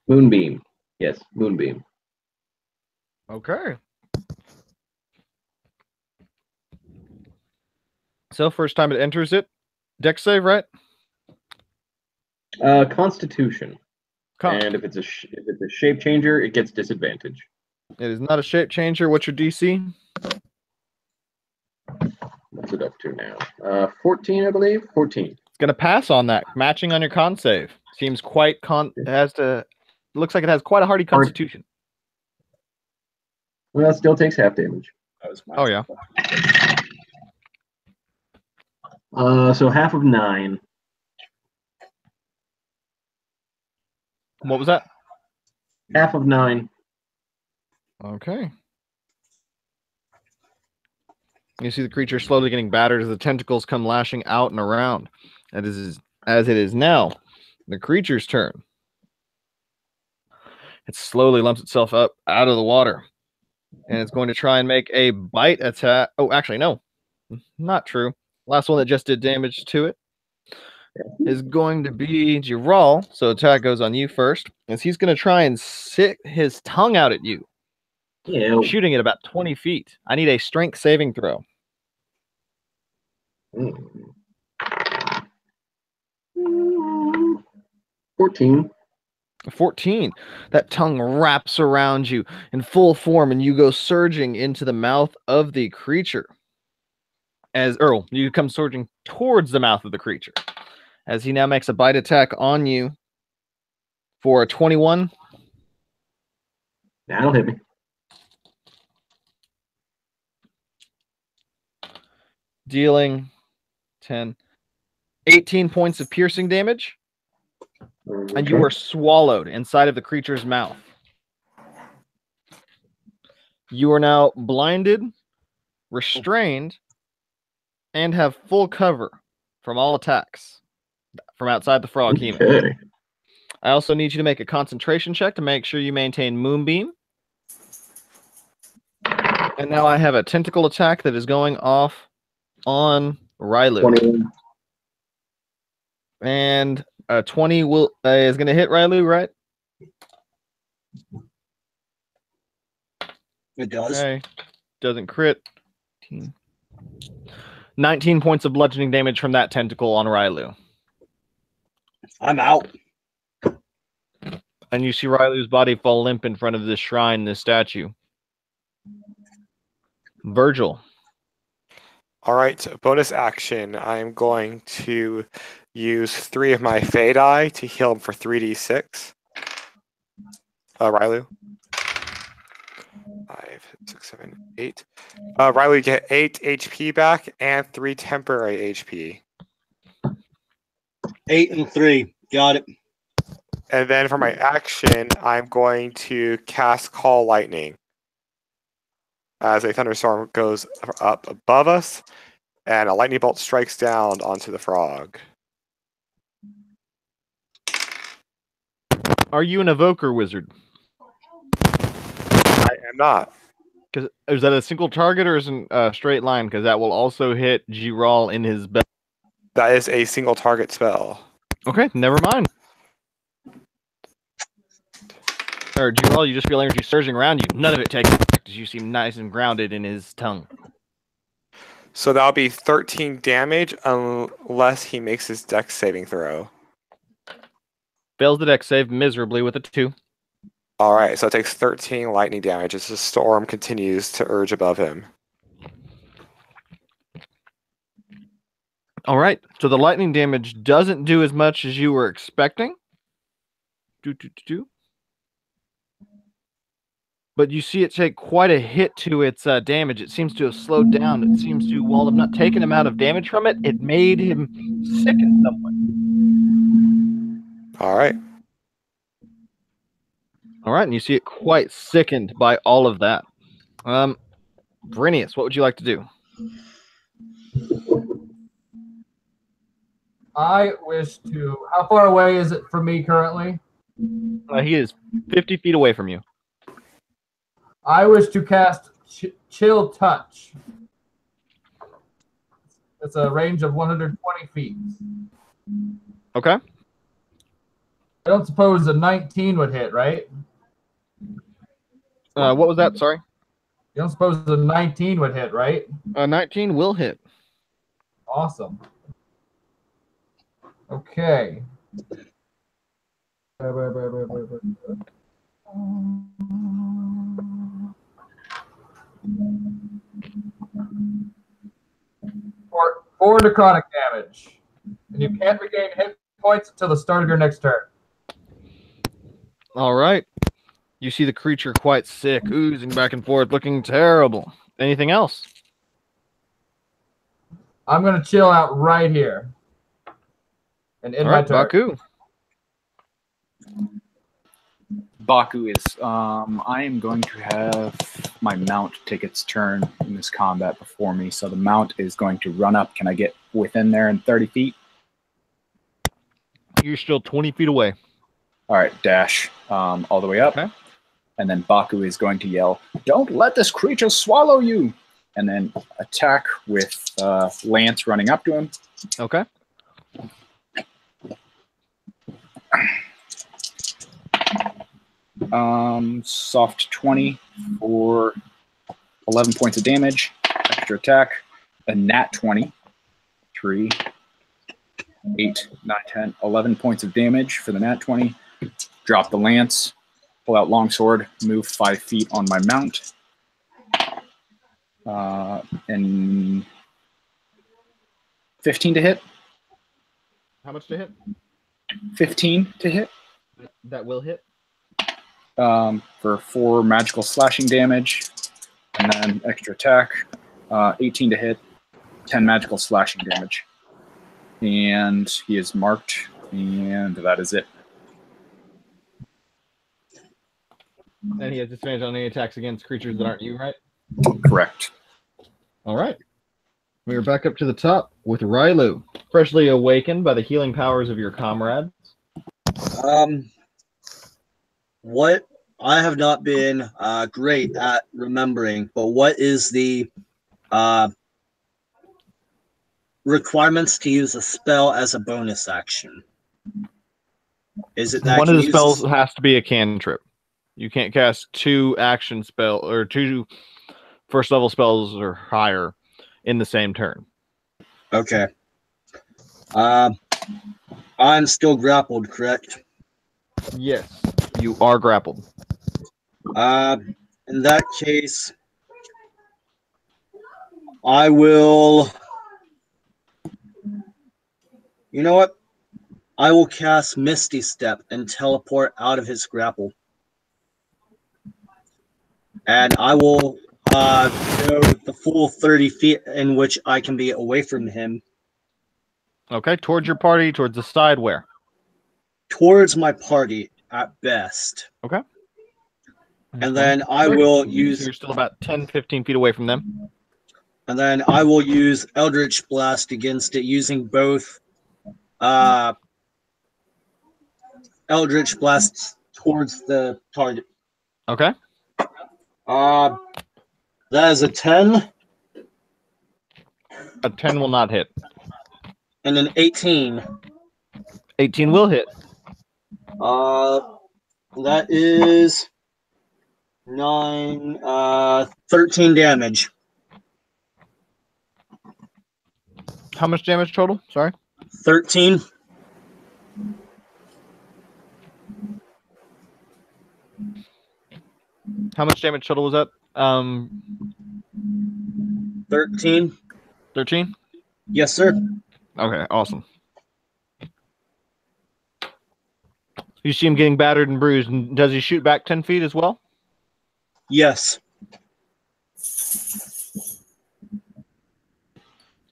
Moonbeam. Yes, Moonbeam. Okay. So first time it enters it, dex save, right? Constitution. And if it's a shape changer, it gets disadvantage. It is not a shape changer. What's your DC? What's it up to now? 14, I believe. 14. It's gonna pass on that, matching on your con save. Seems quite looks like it has quite a hardy constitution. Well, it still takes half damage. Oh yeah. So half of 9. What was that? Half of 9. Okay. You see the creature slowly getting battered as the tentacles come lashing out and around. That is as it is now the creature's turn. It slowly lumps itself up out of the water. And it's going to try and make a bite attack. Oh, actually, no. Not true. Last one that just did damage to it is going to be Giral. So attack goes on you first. As he's going to try and stick his tongue out at you. Yeah. Shooting at about 20 feet. I need a strength saving throw. 14. 14. That tongue wraps around you in full form, and you go surging into the mouth of the creature. As Earl, you come surging towards the mouth of the creature. As he now makes a bite attack on you for a 21. That'll hit me. Dealing 10, 18 points of piercing damage. And you are swallowed inside of the creature's mouth. You are now blinded, restrained, and have full cover from all attacks from outside the Froghemoth. Okay. I also need you to make a concentration check to make sure you maintain Moonbeam. And now I have a tentacle attack that is going off on Rylu. 21. And 20 is going to hit Rylu, right? It does. Okay. Doesn't crit. 19 points of bludgeoning damage from that tentacle on Rylu. I'm out. And you see Rylu's body fall limp in front of this shrine, this statue. Virgil. All right, bonus action. I'm going to use 3 of my Fey die to heal him for 3d6. Rylu. 5, 6, 7, 8. Rylu, you get 8 HP back and 3 temporary HP. 8 and 3. Got it. And then for my action, I'm going to cast Call Lightning. As a thunderstorm goes up above us, and a lightning bolt strikes down onto the frog. Are you an evoker wizard? I am not. Because is that a single target or is it a straight line? Because that will also hit Giral in his belly. That is a single target spell. Okay, never mind. Or Giral, you just feel energy surging around you. None of it takes effect as you seem nice and grounded in his tongue. So that'll be 13 damage unless he makes his dex saving throw. Fails the dex save miserably with a 2. All right, so it takes 13 lightning damage as the storm continues to urge above him. All right, so the lightning damage doesn't do as much as you were expecting. But you see it take quite a hit to its damage. It seems to have slowed down. It seems to, while I'm not taking him out of damage from it, it made him sick in some way. All right. All right, and you see it quite sickened by all of that. Brinius, what would you like to do? I wish to. How far away is it from me currently? He is 50 feet away from you. I wish to cast Chill Touch. It's a range of 120 feet. Okay. I don't suppose a 19 would hit, right? What was that? Sorry. You don't suppose a 19 would hit, right? 19 will hit. Awesome. Okay. Four necrotic damage. And you can't regain hit points until the start of your next turn. All right. You see the creature quite sick, oozing back and forth, looking terrible. Anything else? I'm going to chill out right here. And in All my right, turn. Baku. Baku is, I am going to have my mount take its turn in this combat before me. So the mount is going to run up. Can I get within there in 30 feet? You're still 20 feet away. All right, dash all the way up. Okay. And then Baku is going to yell, "Don't let this creature swallow you!" And then attack with Lance running up to him. Okay. Soft 20 for 11 points of damage. Extra attack. A nat 20. 3, 8, 9, 10, 11 points of damage for the nat 20. Drop the lance. Pull out longsword. Move 5 feet on my mount. And 15 to hit. How much to hit? 15 to hit. That will hit. For 4 magical slashing damage, and then extra attack, 18 to hit, 10 magical slashing damage. And he is marked, and that is it. And he has disadvantage on any attacks against creatures that aren't you, right? Correct. All right. We are back up to the top with Rylu, freshly awakened by the healing powers of your comrades. What I have not been great at remembering, but what is the requirements to use a spell as a bonus action? Is it that One I of can the use spells this? has to be a cantrip. You can't cast 2 action spell or 2 first level spells or higher in the same turn. Okay. I'm still grappled, correct? Yes, you are grappled. In that case, I will. You know what? I will cast Misty Step and teleport out of his grapple. And I will go the full 30 feet in which I can be away from him. Okay, towards your party, towards the side where? Towards my party at best. Okay. And then I will So use. you're still about 10, 15 feet away from them. And then I will use Eldritch Blast against it using both Eldritch Blasts towards the target. Okay. That is a 10 A 10 will not hit. and an 18. 18 will hit. That is 13 damage. How much damage total? Sorry. 13. How much damage total was that? 13. 13? Yes, sir. Okay, awesome. You see him getting battered and bruised, and does he shoot back 10 feet as well? Yes.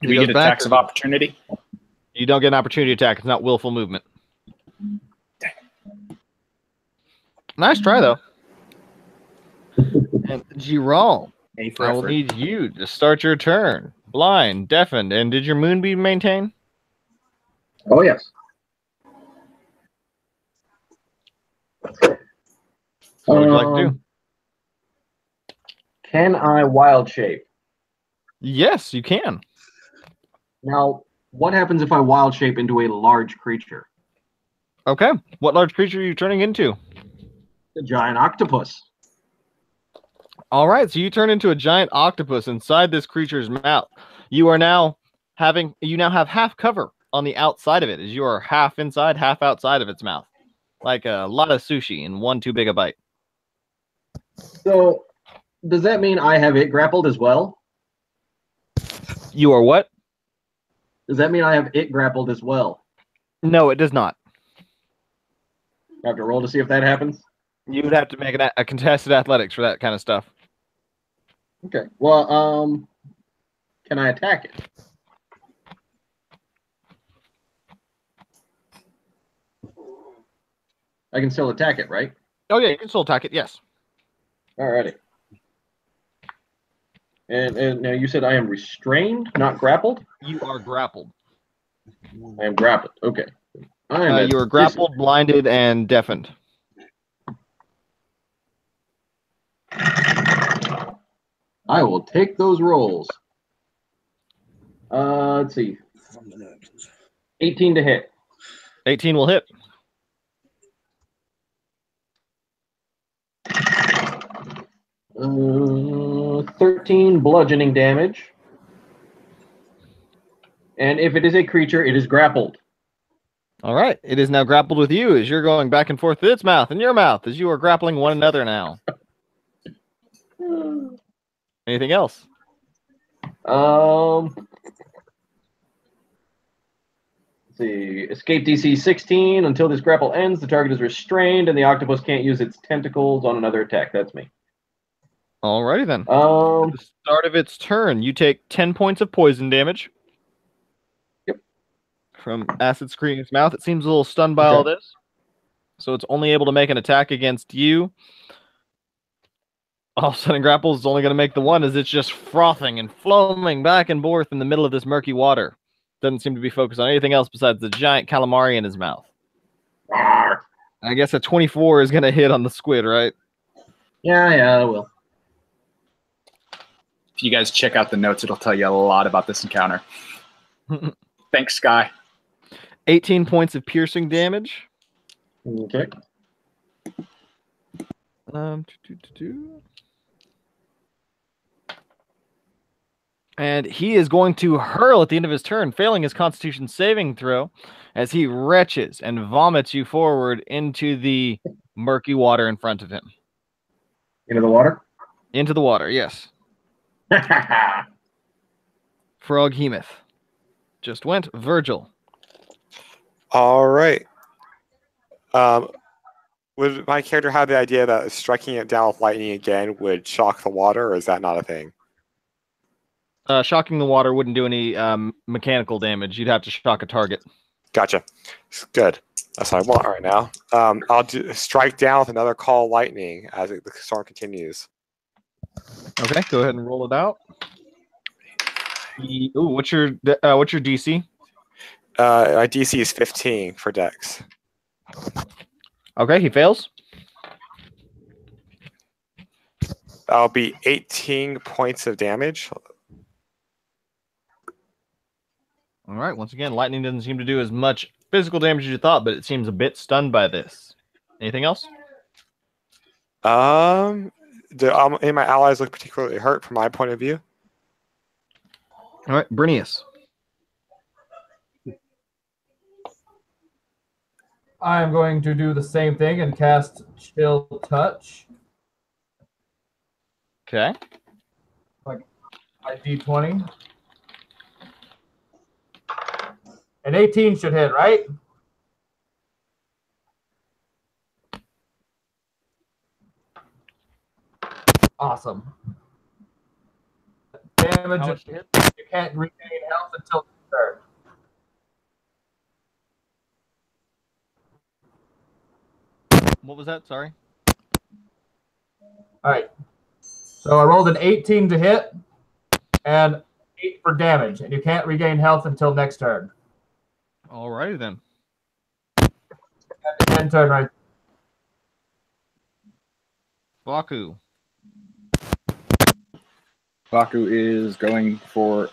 Do we get attacks of opportunity? You don't get an opportunity attack. It's not willful movement. Nice try, though. And Giral, A for I will effort. need you to start your turn. Blind, deafened, and did your moonbeam maintain? Oh, yes. What would you like to do? Can I wild shape? Yes, you can. Now, what happens if I wild shape into a large creature? Okay. What large creature are you turning into? A giant octopus. All right, so you turn into a giant octopus inside this creature's mouth. You now have half cover on the outside of it, as you are half inside, half outside of its mouth, like a lot of sushi in one too big a bite. So, does that mean I have it grappled as well? You are what? Does that mean I have it grappled as well? No, it does not. I have to roll to see if that happens? You would have to make a contested athletics for that kind of stuff. Okay. Well, can I attack it? I can still attack it, right? Oh yeah, you can still attack it. Yes. Alrighty. And now you said I am restrained, not grappled? You are grappled. I am grappled. Okay. I'm you are grappled, blinded, and deafened. I will take those rolls. Let's see. 18 to hit. 18 will hit. 13 bludgeoning damage. And if it is a creature, it is grappled. All right. It is now grappled with you as you're going back and forth with its mouth and your mouth as you are grappling one another now. Anything else? Let's see. Escape DC 16. Until this grapple ends, the target is restrained and the octopus can't use its tentacles on another attack. That's me. Alrighty then. At the start of its turn, you take 10 points of poison damage. Yep. From acid screening its mouth. It seems a little stunned by all this. So it's only able to make an attack against you. All of a sudden, Grapples is only going to make the one as it's just frothing and foaming back and forth in the middle of this murky water. Doesn't seem to be focused on anything else besides the giant calamari in his mouth. I guess a 24 is going to hit on the squid, right? Yeah, I will. If you guys check out the notes, it'll tell you a lot about this encounter. Thanks, Sky. 18 points of piercing damage. Okay. And he is going to hurl at the end of his turn, failing his Constitution saving throw, as he retches and vomits you forward into the murky water in front of him. Into the water? Into the water, yes. Froghemoth just went. Virgil. All right. Would my character have the idea that striking it down with lightning again would shock the water, or is that not a thing? Shocking the water wouldn't do any mechanical damage. You'd have to shock a target. Gotcha. Good. That's what I want right now. I'll strike down with another call lightning as the storm continues. Okay, go ahead and roll it out. Ooh, what's your DC? My DC is 15 for Dex. Okay, he fails. That'll be 18 points of damage. All right, once again, lightning doesn't seem to do as much physical damage as you thought, but it seems a bit stunned by this. Anything else? Do any of my allies look particularly hurt from my point of view? All right, Brinius. I am going to do the same thing and cast Chill Touch. Okay. Like my D20. An 18 should hit, right? Awesome. Damage. How much to hit? You can't regain health until the turn. What was that? Sorry. All right. So I rolled an 18 to hit and 8 for damage, and you can't regain health until next turn. All righty then. End turn right. Baku. Baku is going for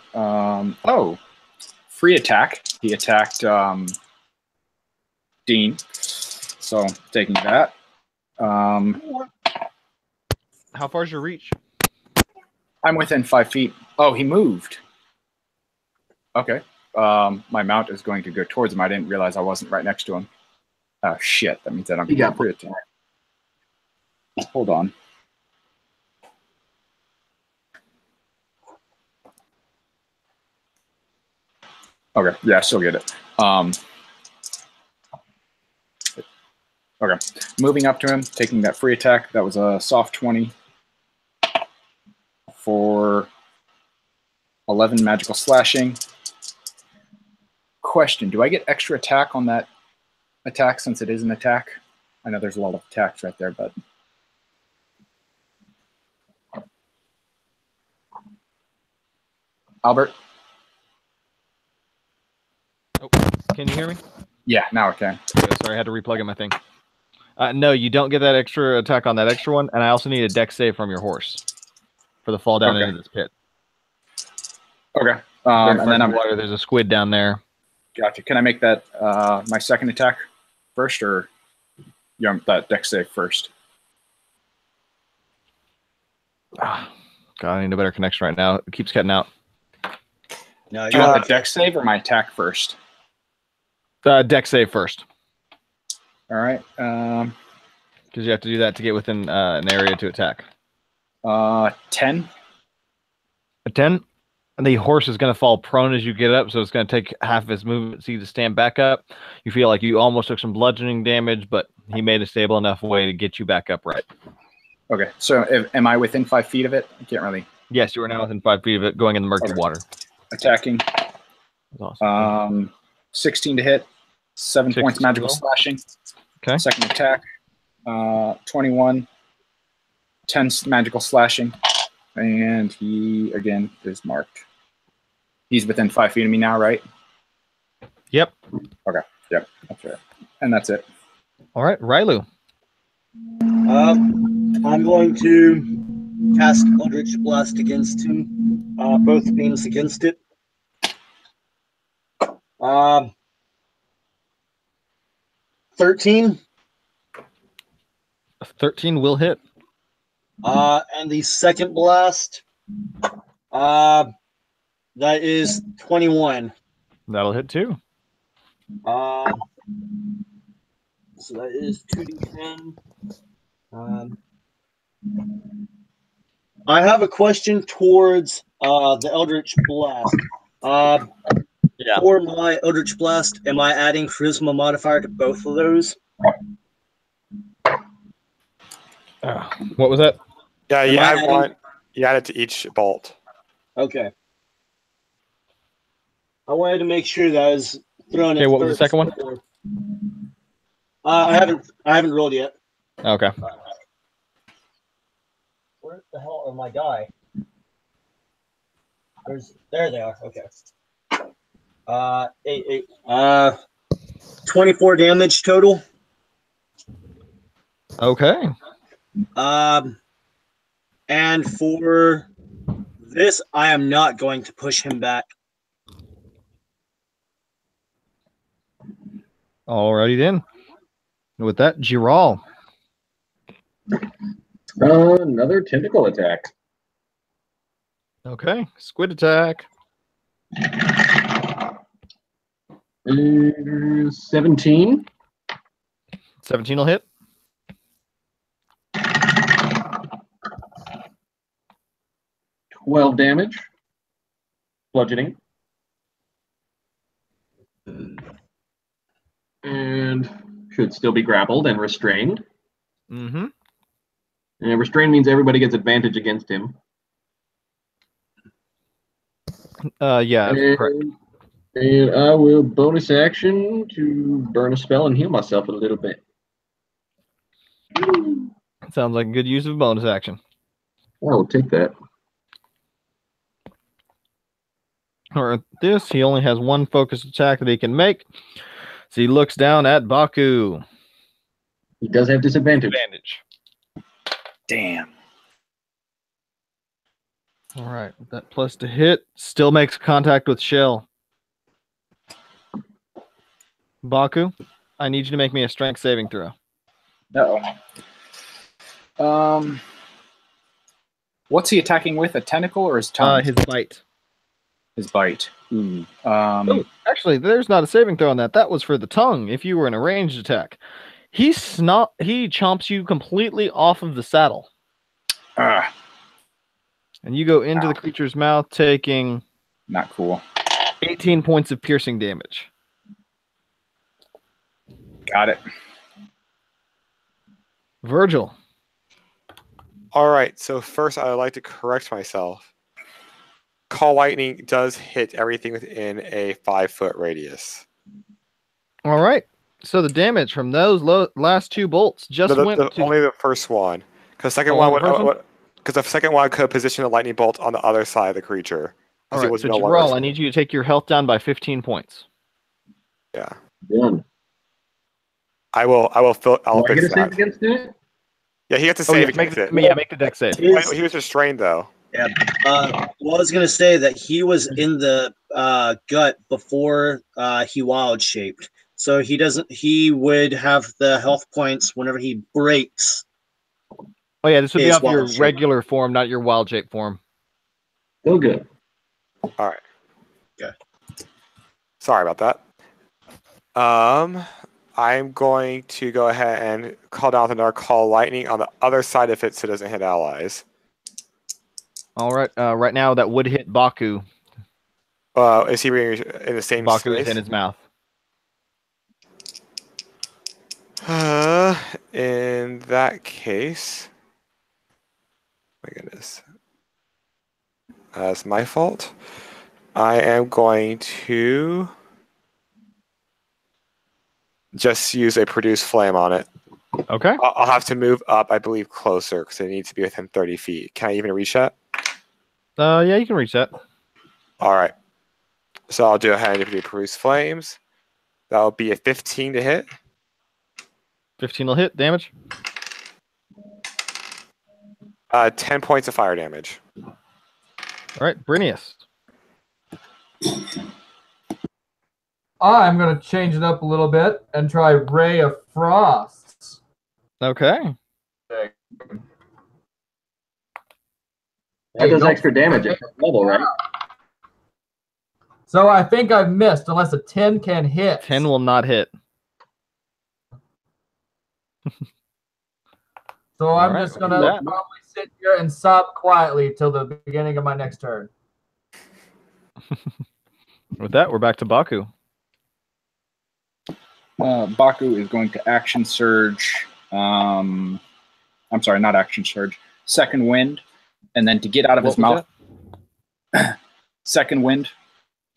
free attack. He attacked Dean, so taking that. How far is your reach? I'm within 5 feet. Oh, he moved. Okay. My mount is going to go towards him. I didn't realize I wasn't right next to him. Oh shit! That means that I'm getting free attack. Hold on. Okay, yeah, I still get it. Okay, moving up to him, taking that free attack. That was a soft 20 for 11 magical slashing. Question, do I get extra attack on that attack since it is an attack? I know there's a lot of attacks right there, but... Albert? Oh, can you hear me? Yeah, now I can. Okay, sorry, I had to replug in my thing. No, you don't get that extra attack on that extra one, and I also need a dex save from your horse for the fall down into this pit. Okay. And then I'm... water. There's a squid down there. Gotcha. Can I make that my second attack first, or that dex save first? God, I need a better connection right now. It keeps cutting out. No, Do you want the dex save or my attack first? Dex save first. All right. Because you have to do that to get within an area to attack. 10. A 10? And the horse is going to fall prone as you get up, so it's going to take half of his movement speed to stand back up. You feel like you almost took some bludgeoning damage, but he made a stable enough way to get you back upright. Okay, so am I within 5 feet of it? I can't really... Yes, you are now within 5 feet of it, going in the murky water. Attacking. That's awesome. 16 to hit. 7 points magical slashing. Okay. Second attack. 21. 10 magical slashing. And he, again, is marked. He's within 5 feet of me now, right? Yep. Okay. Yep. That's right. And that's it. All right, Rylu. I'm going to cast Eldritch Blast against him. Both beams against it. 13. 13 will hit. And the second blast, that is 21. That'll hit too. So that is 2d10. I have a question towards the Eldritch Blast. Yeah. For my Eldritch Blast, am I adding Charisma modifier to both of those? What was that? Yeah, Am you I add adding- one. You add it to each bolt. Okay. I wanted to make sure that I was throwing it. Okay, what was the first second one? before- I haven't rolled yet. Okay. Where the hell are my die? There they are. Okay. 8. 24 damage total. Okay. And for this, I am not going to push him back. Alrighty then. With that, Giral. Another tentacle attack. Okay. Squid attack. 17. 17 will hit. Twelve damage. Bludgeoning. And should still be grappled and restrained. Mm-hmm. And restrained means everybody gets advantage against him. Yeah, that's correct. And I will bonus action to burn a spell and heal myself a little bit. Sounds like a good use of bonus action. I will take that. Or this, he only has one focused attack that he can make. So he looks down at Baku. He does have disadvantage. Damn. All right, that plus to hit still makes contact with Shell. Baku, I need you to make me a strength saving throw. Uh-oh. What's he attacking with? A tentacle or his tongue? His bite. His bite. Ooh. Oh, actually, there's not a saving throw on that. That was for the tongue. If you were in a ranged attack, he chomps you completely off of the saddle, and you go into the creature's mouth, taking Not cool. 18 points of piercing damage. Got it. Virgil. All right. So first, I would like to correct myself. Call lightning does hit everything within a 5-foot radius. All right. So the damage from those last two bolts just went to only the first one, because Oh, the second one could position a lightning bolt on the other side of the creature. All 'cause it right. was So no longer- Giral, I need you to take your health down by 15 points. Yeah, Done. I will. Do I get fix a save that. against it? Yeah, he has to Oh, save yeah, make against the, it. yeah, make the deck save. He was restrained though. Well, I was going to say that he was in the gut before he wild shaped. So he would have the health points whenever he breaks. Oh yeah, this would be His off your wild shape. regular form, not your wild shape form. Still good. All right. Okay. Sorry about that. I'm going to go ahead and call down the Call Lightning on the other side of it so it doesn't hit allies. All right. Right now, that would hit Baku. Is he in the same Baku is space? in his mouth. In that case, my goodness, that's my fault. I am going to just use a produce flame on it. Okay. I'll have to move up, I believe, closer because it needs to be within 30 feet. Can I even reach that? Yeah, you can reach that. All right. So I'll do ahead and do produce flames. That'll be a 15 to hit. 15 will hit. Damage. 10 points of fire damage. All right, Brinius. I'm going to change it up a little bit and try Ray of Frost. Okay. anything. That does nope. extra damage at first level, right? So I think I've missed unless a 10 can hit. 10 will not hit. So All I'm right, just with gonna that. probably sit here and sob quietly till the beginning of my next turn. With that, we're back to Baku. Baku is going to action surge. I'm sorry, not action surge. Second wind, and then to get out of his mouth. Second wind.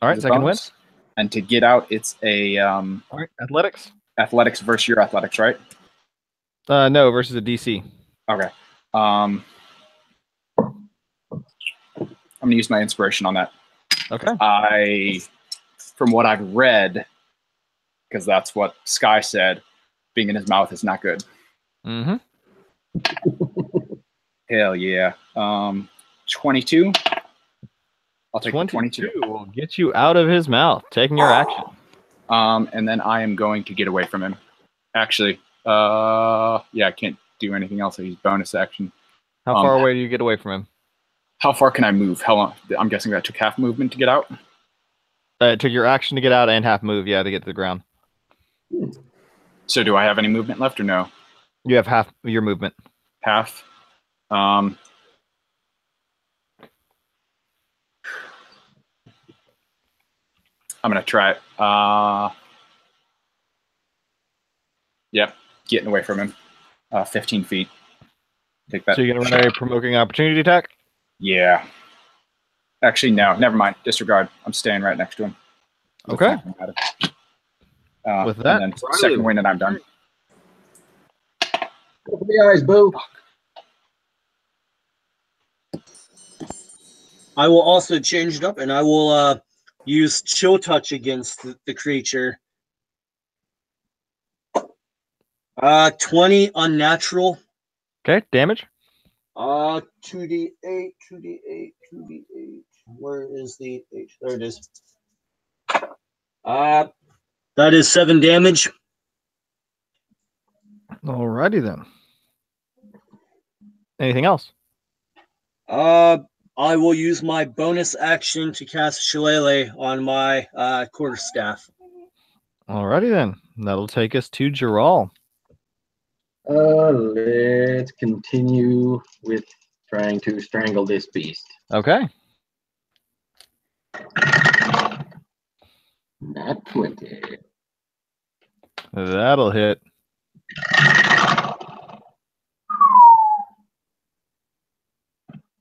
All right, second wind. And to get out, it's a All right, athletics. Athletics versus your athletics, right? No, versus a DC. Okay. I'm gonna use my inspiration on that. Okay. From what I've read, because that's what Sky said, being in his mouth is not good. Mm-hmm. Hell yeah. 22. I'll take 22 will get you out of his mouth, taking your action. And then I am going to get away from him. Actually, yeah, I can't do anything else. I use bonus action. How far away do you get away from him? How far can I move? How long? I'm guessing that took half movement to get out. It took your action to get out and half move, yeah, to get to the ground. So do I have any movement left or no? You have half your movement. Half. I'm gonna try it. Yep, getting away from him. 15 feet. Take that. So you're gonna run a provoking opportunity attack? Yeah. Actually, no. Never mind. Disregard. I'm staying right next to him. Okay. With that, and then second wind, and I'm done. Open the eyes, boo. I will also change it up, and I will use Chill Touch against the creature. 20 unnatural. Okay, damage. 2d8, 2d8, 2d8. Where is the 8? There it is. That is 7 damage. Alrighty then. Anything else? I will use my bonus action to cast Shillelagh on my quarterstaff. Alrighty then. That'll take us to Giral. Let's continue with trying to strangle this beast. Okay. Not 20. That'll hit.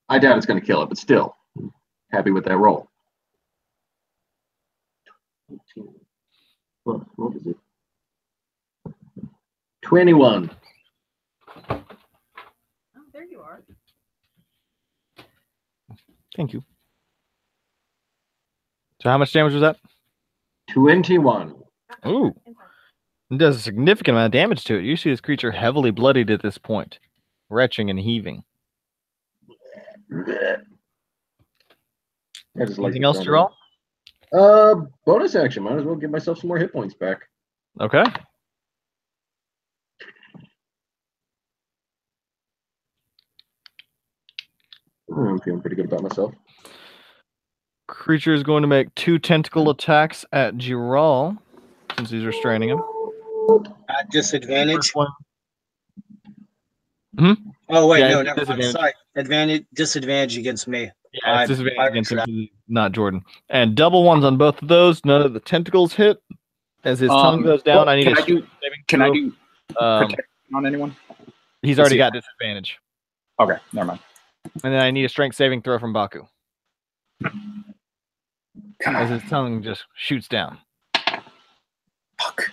I doubt it's going to kill it, but still, happy with that roll. What was it? 21. Oh, there you are. Thank you. So how much damage was that? 21. Ooh. It does a significant amount of damage to it. You see this creature heavily bloodied at this point, retching and heaving. Anything else, Giral? Bonus action. Might as well give myself some more hit points back. Okay. I'm feeling pretty good about myself. Creature is going to make 2 tentacle attacks at Giral, since he's restraining him. At disadvantage. Hmm? Oh wait, Yeah, no, it's never mind. disadvantage. Sorry, disadvantage against me. Yeah, it's disadvantage against him, not Jordan. And double ones on both of those. None of the tentacles hit. As his tongue goes down, I need can I do protection on anyone? He's already got disadvantage. Okay, never mind. And then I need a strength saving throw from Baku. As his tongue just shoots down. Fuck.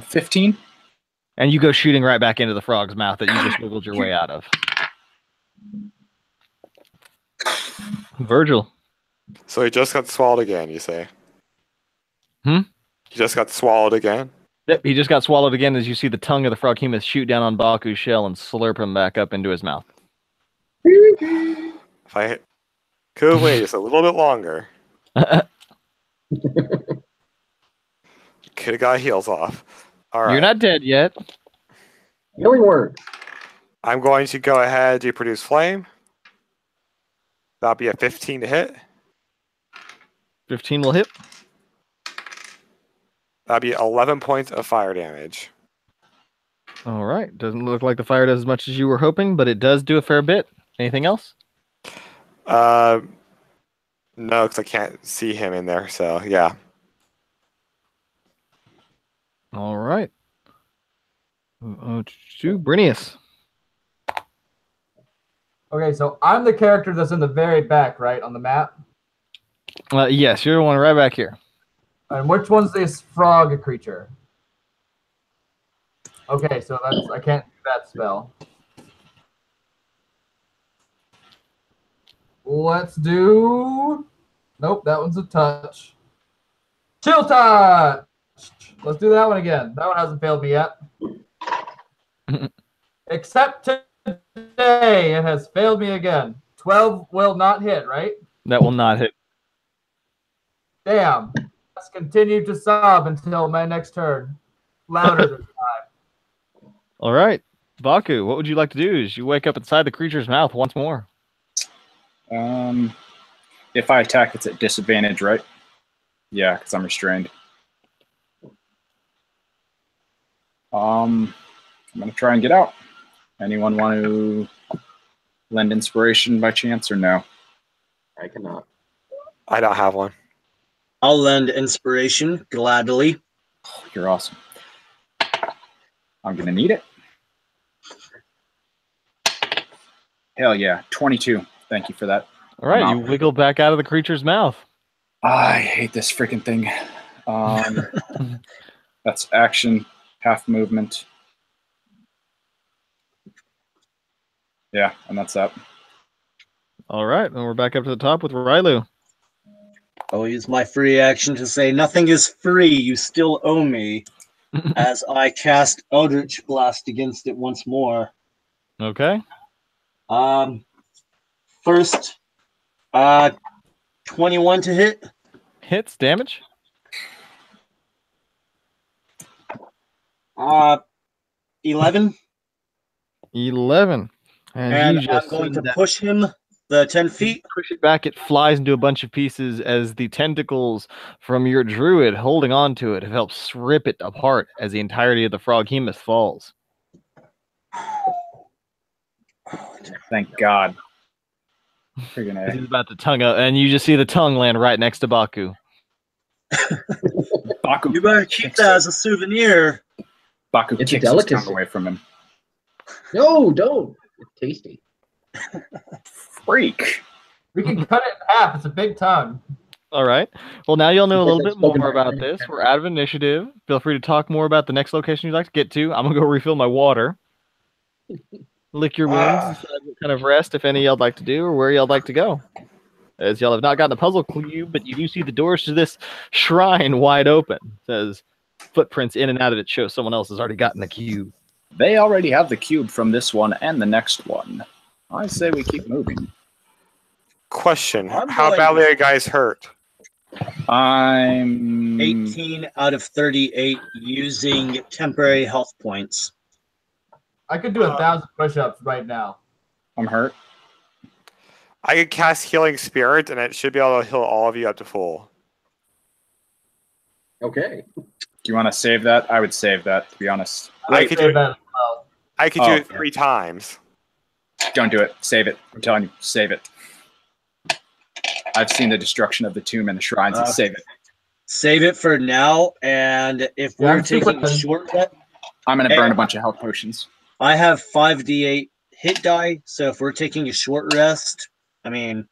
15. And you go shooting right back into the frog's mouth that you just wiggled your way out of. Virgil. So he just got swallowed again, you say? Hmm? He just got swallowed again? Yep, he just got swallowed again as you see the tongue of the froghemoth shoot down on Baku's shell and slurp him back up into his mouth. If I could wait just a little bit longer. Could have got heals off. All right. You're not dead yet. Healing word. I'm going to go ahead and do produce flame. That'll be a 15 to hit. 15 will hit. That'll be 11 points of fire damage. All right. Doesn't look like the fire does as much as you were hoping, but it does do a fair bit. Anything else? No, because I can't see him in there. So yeah. All right. To Brinius. Okay, so I'm the character that's in the very back, right, on the map? Yes, you're the one right back here. And which one's this frog creature? Okay, so I can't do that spell. Let's do... Nope, that one's a touch. Chill touch! Let's do that one again. That one hasn't failed me yet. Except today, it has failed me again. 12 will not hit, right? That will not hit. Damn. Let's continue to sob until my next turn. Louder this time. All right. Baku, what would you like to do? Is you wake up inside the creature's mouth once more. If I attack, it's at disadvantage, right? Yeah, because I'm restrained. I'm going to try and get out. Anyone want to lend inspiration by chance or no? I cannot. I don't have one. I'll lend inspiration gladly. Oh, you're awesome. I'm going to need it. Hell yeah. 22. Thank you for that. All right. You wiggle back out of the creature's mouth. I hate this freaking thing. That's action, half movement. Yeah, and that's that. All right. And we're back up to the top with Rylu. I'll use my free action to say, nothing is free, you still owe me, as I cast Eldritch Blast against it once more. Okay. First, 21 to hit. Hits, damage? 11. 11. And you I'm just going to push him the 10 feet. push it back. It flies into a bunch of pieces as the tentacles from your druid holding on to it have helped rip it apart as the entirety of the froghemoth falls. Thank God. Friggin' He's about to tongue out, and you just see the tongue land right next to Baku. Baku, You better keep that as a souvenir. Baku It's a kicks his delicacy. tongue away from him. No, don't. It's tasty. Freak. We can cut it in half. It's a big tongue. All right. Well, now you'll know a little bit Spoken more by about Brandon. this. We're out of initiative. Feel free to talk more about the next location you'd like to get to. I'm going to go refill my water. Lick your wounds, decide what kind of rest, if any, y'all'd like to do, or where y'all'd like to go. As y'all have not gotten a puzzle clue, but you do see the doors to this shrine wide open. It says footprints in and out of it show someone else has already gotten the cube. They already have the cube from this one and the next one. I say we keep moving. Question: I'm how going- badly are you guys hurt? I'm 18 out of 38 using temporary health points. I could do 1,000 push-ups right now. I'm hurt. I could cast Healing Spirit, and it should be able to heal all of you up to full. Okay. Do you want to save that? I would save that, to be honest. I could do Say it. that as well. I could do it 3 times. Don't do it. Save it. I'm telling you, save it. I've seen the destruction of the tomb and the shrines. And save it. Save it for now, and if Yeah, we're I'm super taking a done. short rest, I'm going to burn a bunch of health potions. I have 5d8 hit die, so if we're taking a short rest, I mean,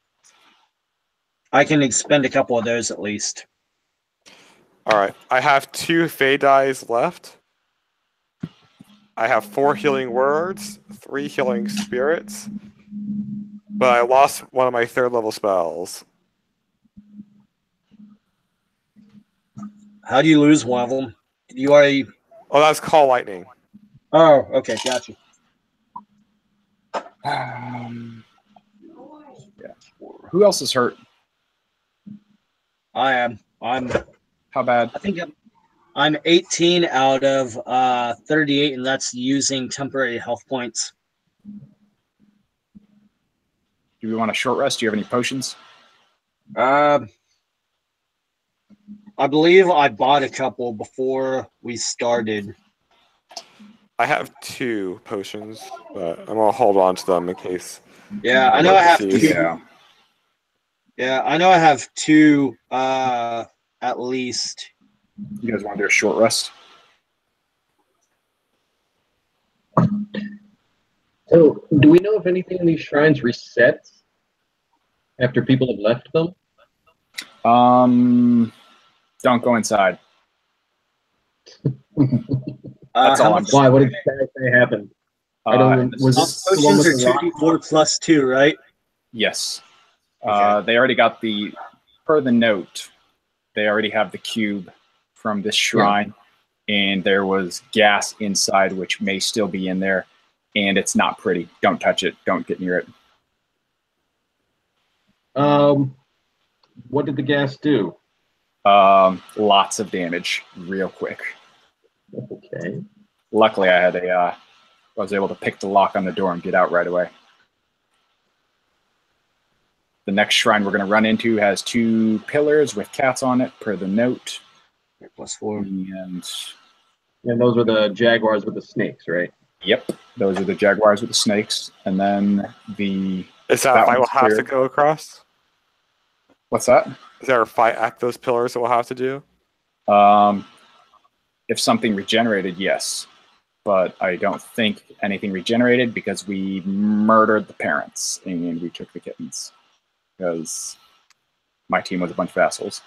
I can expend a couple of those at least. All right. I have 2 Fey dies left. I have 4 healing words, 3 healing spirits, but I lost one of my 3rd level spells. How do you lose one of them? You already... Oh, that's Call Lightning. Oh, okay, gotcha. Yeah. Who else is hurt? I am. I'm How bad? I think I'm 18 out of 38, and that's using temporary health points. Do we want a short rest? Do you have any potions? I believe I bought a couple before we started. I have 2 potions, but I'm gonna hold on to them in case. Yeah, I know I have Emergencies. 2. Yeah, I know I have 2 at least. You guys want to do a short rest? So, do we know if anything in these shrines resets after people have left them? Don't go inside. That's all I'm saying. Why? What did Sky say happened? I don't. Was this the one Potions with are the rock? 2d4 plus 2, right? Yes. Okay. They already got per the note, they already have the cube from this shrine, and there was gas inside, which may still be in there, and it's not pretty. Don't touch it. Don't get near it. What did the gas do? Lots of damage real quick. Okay. Luckily, I was able to pick the lock on the door and get out right away. The next shrine we're going to run into has 2 pillars with cats on it, per the note. Plus 4. And those were the jaguars with the snakes, right? yep, those are the jaguars with the snakes. And then Is that a fight we'll have to go across? What's that? Is there a fight at those pillars that we'll have to do? If something regenerated, yes. But I don't think anything regenerated because we murdered the parents and we took the kittens. Because my team was a bunch of assholes.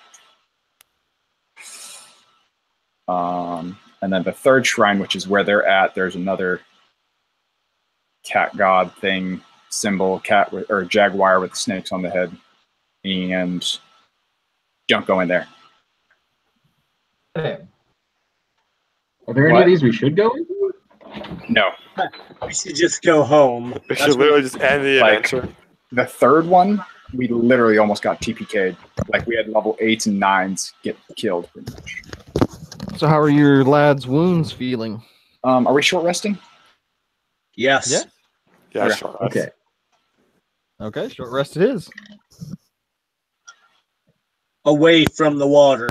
And then the third shrine, which is where they're at, there's another cat god thing, symbol, or jaguar with snakes on the head. And don't go in there. Okay. Are there any of these we should go into? No. We should just go home. We should literally just end the adventure. The third one, we literally almost got TPK'd. Like, we had level 8s and 9s get killed, pretty much. So how are your lads' wounds feeling? Are we short resting? Yes. Yeah. Yeah, Okay. sure. Okay. Okay, short rest it is. Away from the water.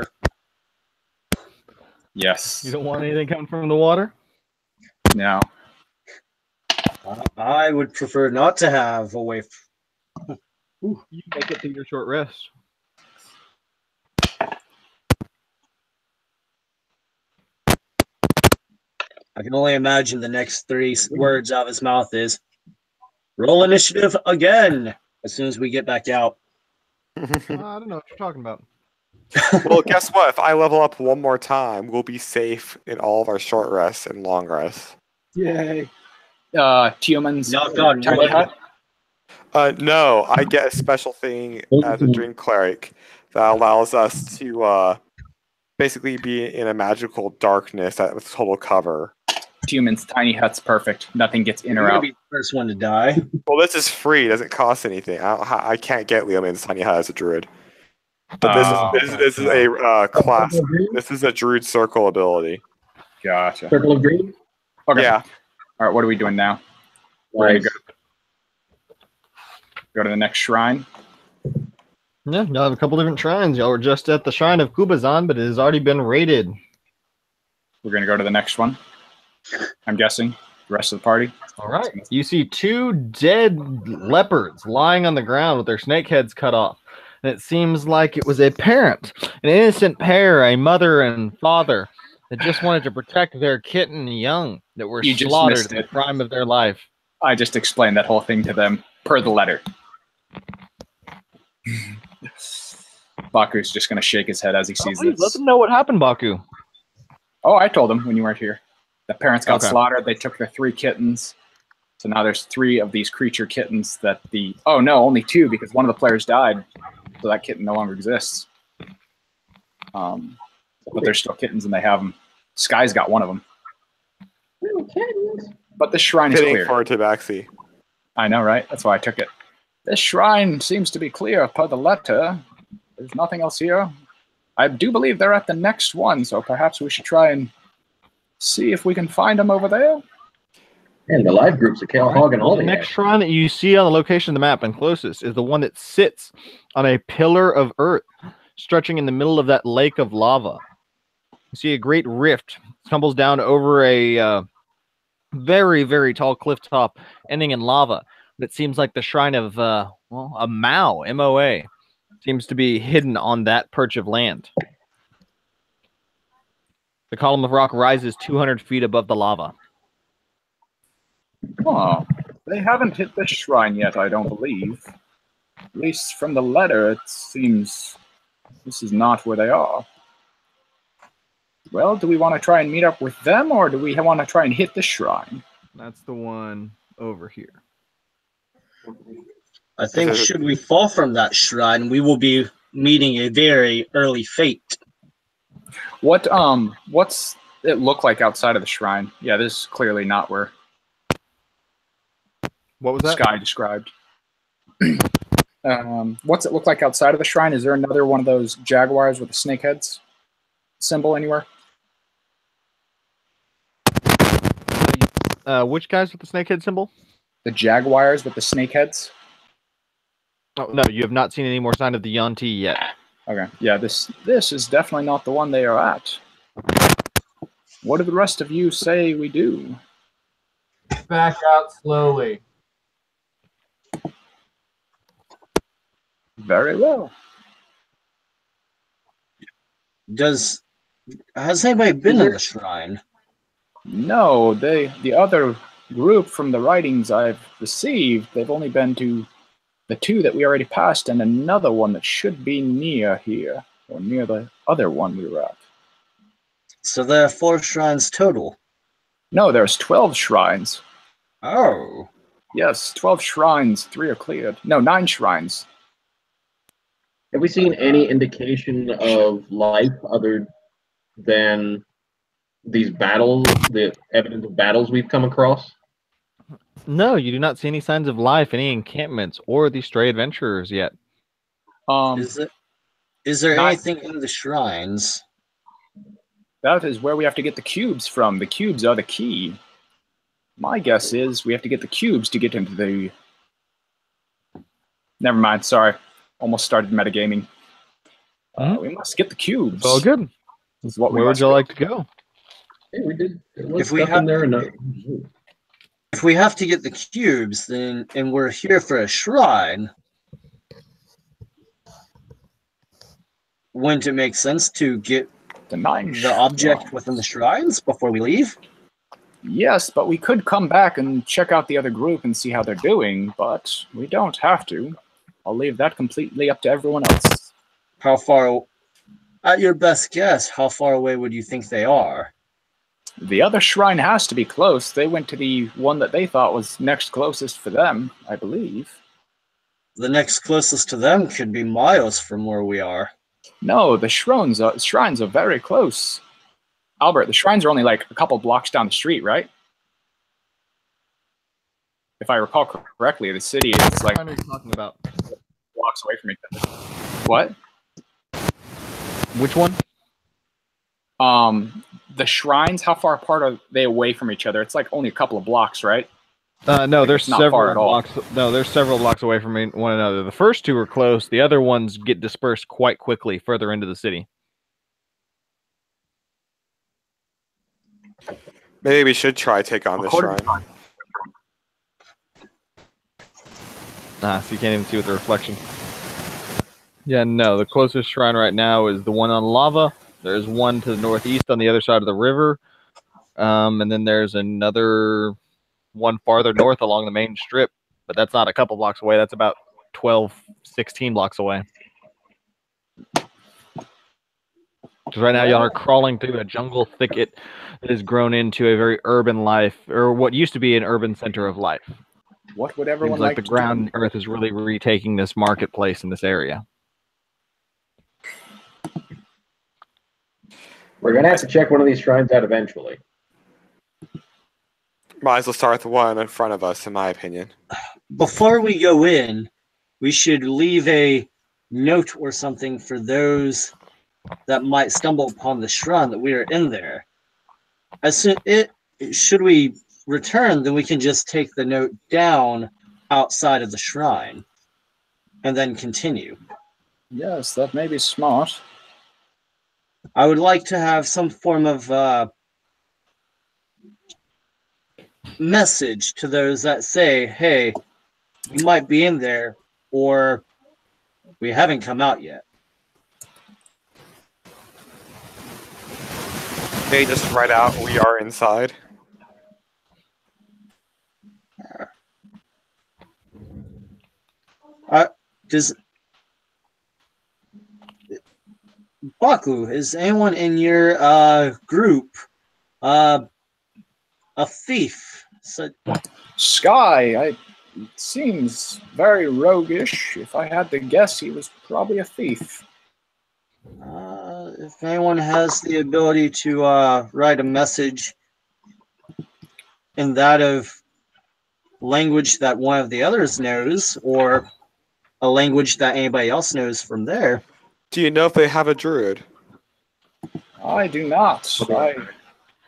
Yes. You don't want anything coming from the water? No. I would prefer not to have away. You make it to your short rest. I can only imagine the next 3 words out of his mouth is roll initiative again as soon as we get back out. I don't know what you're talking about. Well, guess what? If I level up one more time, we'll be safe in all of our short rests and long rests. Yay. Teoman's Knock on tiny wood. hut. No, I get a special thing as a Dream Cleric that allows us to basically be in a magical darkness with total cover. Teoman's tiny hut's perfect. Nothing gets in You're or gonna out. be the first one to die. Well, this is free. It doesn't cost anything. I can't get Leoman's tiny hut as a druid. But this is a class. This is a druid circle ability. Gotcha. Circle of Dreams? Okay. Yeah. All right, what are we doing now? We're going to go to the next shrine. Yeah, y'all have a couple different shrines. Y'all were just at the shrine of Kubazan, but it has already been raided. We're going to go to the next one. I'm guessing. The rest of the party. All right. You see 2 dead leopards lying on the ground with their snake heads cut off. And it seems like it was a parent, an innocent pair, a mother and father, that just wanted to protect their kitten young that were You just slaughtered missed in the it. prime of their life. I just explained that whole thing to them per the letter. Baku's just going to shake his head as he sees Please, let this. them know what happened, Baku. Oh, I told him when you weren't here. The parents got Okay. slaughtered. They took their 3 kittens. So now there's 3 of these creature kittens that oh no, only 2 because one of the players died. So that kitten no longer exists. But they're still kittens and they have them. Sky's got one of them. Little kittens. But this shrine is Fitting clear. for Tabaxi. I know, right? That's why I took it. This shrine seems to be clear per the letter. There's nothing else here. I do believe they're at the next one, so perhaps we should try and see if we can find them over there. And the live groups are hogging all The the next action. shrine that you see on the location of the map and closest is the one that sits on a pillar of earth stretching in the middle of that lake of lava. You see a great rift tumbles down over a very, very tall cliff top ending in lava. That seems like the shrine of, a Mao, M-O-A, seems to be hidden on that perch of land. The column of rock rises 200 feet above the lava. Oh, they haven't hit this shrine yet, I don't believe. At least from the letter, it seems this is not where they are. Well, do we want to try and meet up with them, or do we want to try and hit the shrine? That's the one over here. I think should we fall from that shrine, we will be meeting a very early fate. What's it look like outside of the shrine? Yeah, this is clearly not where What was that? Sky described. What's it look like outside of the shrine? Is there another one of those jaguars with the snake heads symbol anywhere? Which guys with the snakehead symbol? The jaguars with the snake heads? Oh, no, you have not seen any more sign of the Yanti yet. Okay, yeah, this is definitely not the one they are at. What do the rest of you say we do? Back out slowly. Very well. Has anybody been in the shrine? No, the other group from the writings I've received, they've only been to the two that we already passed and another one that should be near here, or near the other one we were at. So there are 4 shrines total. No, there's 12 shrines. Oh. Yes, 12 shrines, 3 are cleared. No, 9 shrines. Have we seen any indication of life other than these battles, the evidence of battles we've come across? No, you do not see any signs of life, any encampments, or the stray adventurers yet. Is there anything in the shrines? That is where we have to get the cubes from. The cubes are the key. My guess is we have to get the cubes to get into the... Never mind, sorry. Almost started metagaming. We must get the cubes. Oh, good. This is what Where would you like to go? Hey, we did. If we have If we have to get the cubes, then and we're here for a shrine, wouldn't it make sense to get the object within the shrines before we leave? Yes, but we could come back and check out the other group and see how they're doing, but we don't have to. I'll leave that completely up to everyone else. How far, at your best guess, how far away would you think they are? The other shrine has to be close. They went to the one that they thought was next closest for them, I believe. The next closest to them could be miles from where we are. No, the shrines are very close. Albert, the shrines are only like a couple blocks down the street, right? If I recall correctly, the city is like What are you talking about? blocks away from each other. What? Which one? The shrines, how far apart are they away from each other? It's like only a couple of blocks, right? No, there's not far several at all. blocks. No, there's several blocks away from one another. The first 2 are close. The other ones get dispersed quite quickly further into the city. Maybe we should try take on this shrine. So you can't even see with the reflection. Yeah, no, the closest shrine right now is the one on lava. There's one to the northeast on the other side of the river. And then there's another one farther north along the main strip. But that's not a couple blocks away. That's about 12, 16 blocks away. Because right now y'all are crawling through a jungle thicket that has grown into a very urban life, or what used to be an urban center of life. What would everyone Seems like the to ground do? earth is really retaking this marketplace in this area. We're gonna have to check one of these shrines out eventually. Might as well start with the one in front of us, in my opinion. Before we go in, we should leave a note or something for those that might stumble upon the shrine that we are in there. Should we return, then we can just take the note down outside of the shrine and then continue. Yes, that may be smart. I would like to have some form of message to those that say, hey, you might be in there, or we haven't come out yet. They just write out, we are inside. Does Baku, is anyone in your group a thief? So, Sky, it seems very roguish. If I had to guess, he was probably a thief. if anyone has the ability to write a message in that of language that one of the others knows, or a language that anybody else knows from there. Do you know if they have a druid? I do not. I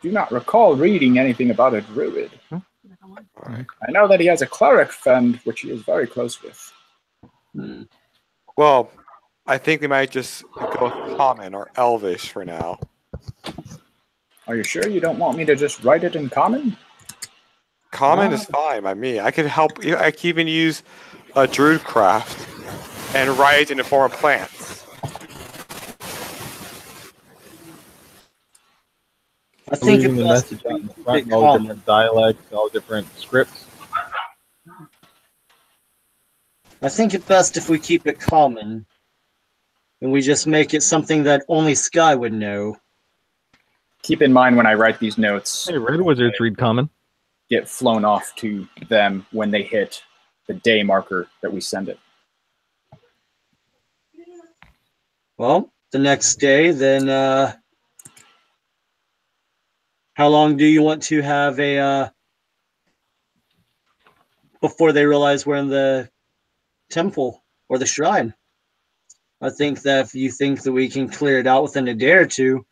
do not recall reading anything about a druid. Alright. I know that he has a cleric friend, which he is very close with. Well, I think they might just go with common or elvish for now. Are you sure you don't want me to just write it in common? Common is fine by me. I can help. I can even use a druid craft and write it in the form of plants. I think Leaving the it's best message if out we in the keep front, it in all common. different dialects, all different scripts. I think it's best if we keep it common, and we just make it something that only Sky would know. Keep in mind when I write these notes, Hey, red wizards read common. get flown off to them when they hit the day marker that we send it. Well, the next day, then, how long do you want to have before they realize we're in the temple or the shrine? I think that if you think that we can clear it out within a day or two,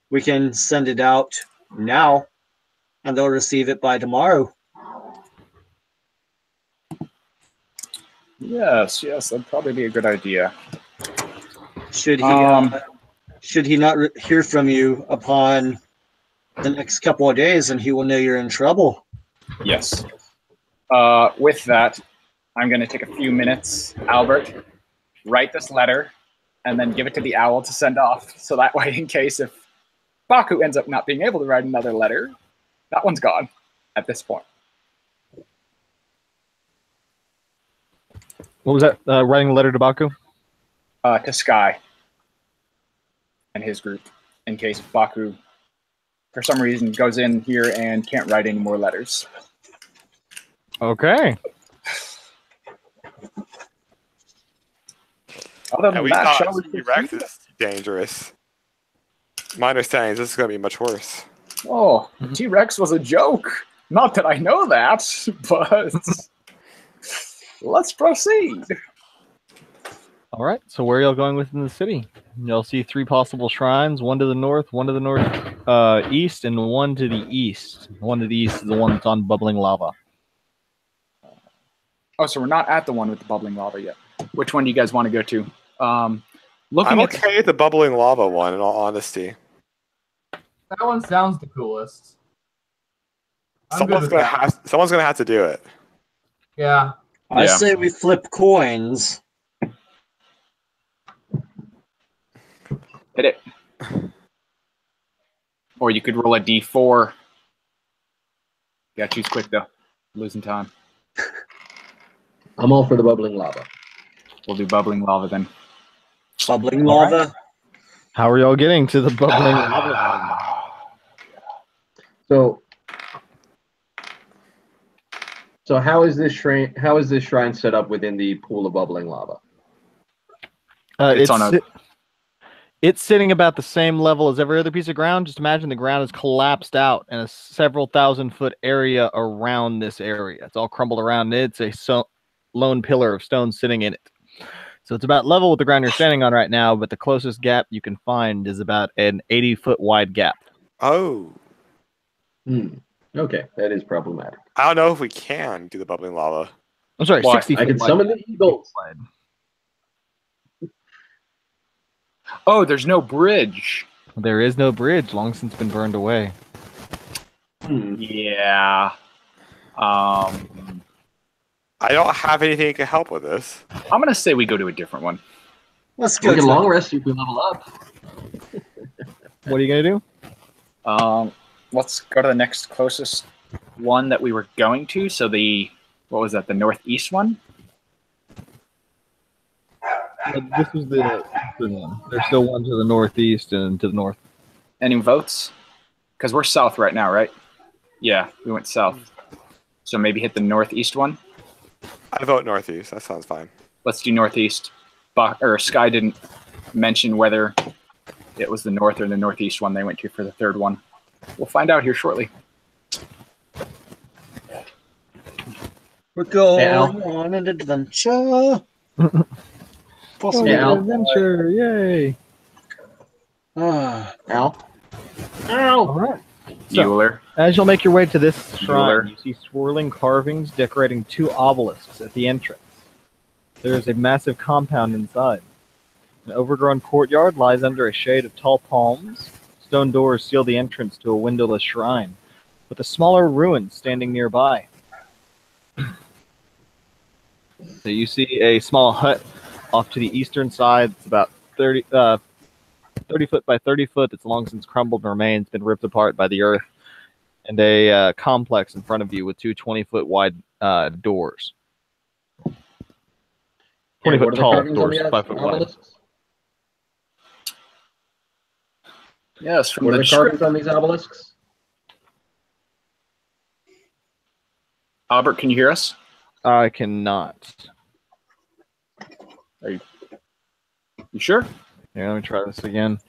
we can send it out now, and they'll receive it by tomorrow. Yes, that'd probably be a good idea. Should he not hear from you upon the next couple of days, and he will know you're in trouble. Yes. With that, I'm going to take a few minutes, Albert, write this letter, and then give it to the owl to send off. So that way, in case if Baku ends up not being able to write another letter, that one's gone at this point. What was that? Writing a letter to Baku? To Sky and his group, in case Baku, for some reason, goes in here and can't write any more letters. Okay. Other than And we that, thought shall we T-Rex proceed? is dangerous. My understanding is this is going to be much worse. Oh, T-Rex was a joke. Not that I know that, but let's proceed. All right. So where are y'all going within the city? You'll see 3 possible shrines: one to the north, one to the north east, and one to the east. The one to the east is the one that's on bubbling lava. Oh, so we're not at the one with the bubbling lava yet. Which one do you guys want to go to? I'm Looking at okay with the bubbling lava one, in all honesty. That one sounds the coolest. I'm good Someone's with gonna that. someone's gonna have to do it. Yeah. I Yeah. say we flip coins. hit it. Or you could roll a d4. You gotta choose quick though. Losing time. I'm all for the bubbling lava. We'll do bubbling lava then. Bubbling All lava. How are y'all getting to the bubbling lava? So how is this shrine? How is this shrine set up within the pool of bubbling lava? It's on a- It's sitting about the same level as every other piece of ground. Just imagine the ground is collapsed out in a several 1,000-foot area around this area. It's all crumbled around it. It's a lone pillar of stone sitting in it. So it's about level with the ground you're standing on right now, but the closest gap you can find is about an 80-foot wide gap. Oh, Hmm. Okay, that is problematic. I don't know if we can do the bubbling lava. I'm sorry, Why? 60 I feet can wide. summon the eagles. Oh, there's no bridge. There is no bridge, long since been burned away. Yeah. I don't have anything that can help with this. I'm gonna say we go to a different one. Let's go. We can to long rest if we level up. What are you gonna do? Let's go to the next closest one that we were going to. So what was that? The northeast one? This was the eastern one. There's still one to the northeast and to the north. Any votes? Because we're south right now, right? Yeah, we went south. So maybe hit the northeast one. I vote northeast. That sounds fine. Let's do northeast. Sky didn't mention whether it was the north or the northeast one they went to for the third one. We'll find out here shortly. We're going Hey, Al. on an adventure. Possibly. Yeah, Al. Adventure, yay! Ah, Al? All right. So, Bueller. as you'll make your way to this shrine, Bueller. you see swirling carvings decorating 2 obelisks at the entrance. There is a massive compound inside. An overgrown courtyard lies under a shade of tall palms. Stone doors seal the entrance to a windowless shrine, with a smaller ruin standing nearby. So you see a small hut off to the eastern side. It's about 30 foot by 30 foot. It's long since crumbled and remains, been ripped apart by the earth. And a complex in front of you with 2 20-foot wide doors. 20-foot tall doors, 5 foot wide. Yes, from What are the the carvings on these obelisks? Albert, can you hear us? I cannot. You sure? Here, let me try this again.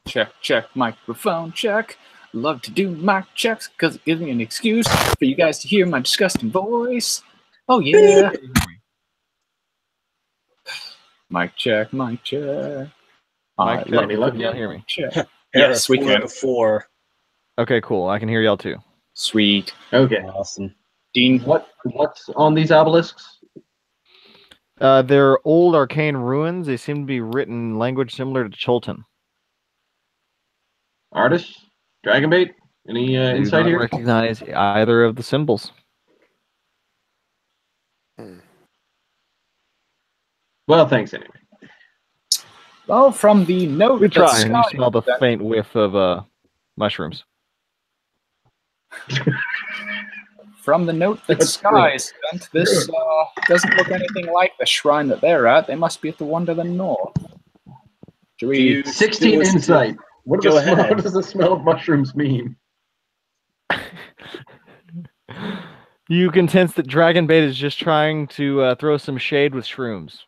Check, microphone check. Love to do mic checks because it gives me an excuse for you guys to hear my disgusting voice. Oh, yeah. Mic check, mic check. Mike, let me look. can y'all hear me? Check. Yes, we can. 4. Okay, cool. I can hear y'all too. Sweet. Okay. Awesome. Dean, What's on these obelisks? They're old arcane ruins. They seem to be written in language similar to Chultan. Artists? Dragonbait? Any I do insight not here? recognize either of the symbols. Well, thanks anyway. well, from the note We that try, and you Scott smell the sent- faint whiff of mushrooms. From the note that That's Sky good. sent, this doesn't look anything like the shrine that they're at. They must be at the one to the north. Should we? 16 insight. What Go does, the smell, ahead. what does the smell of mushrooms mean? You can sense that Dragonbait is just trying to throw some shade with shrooms.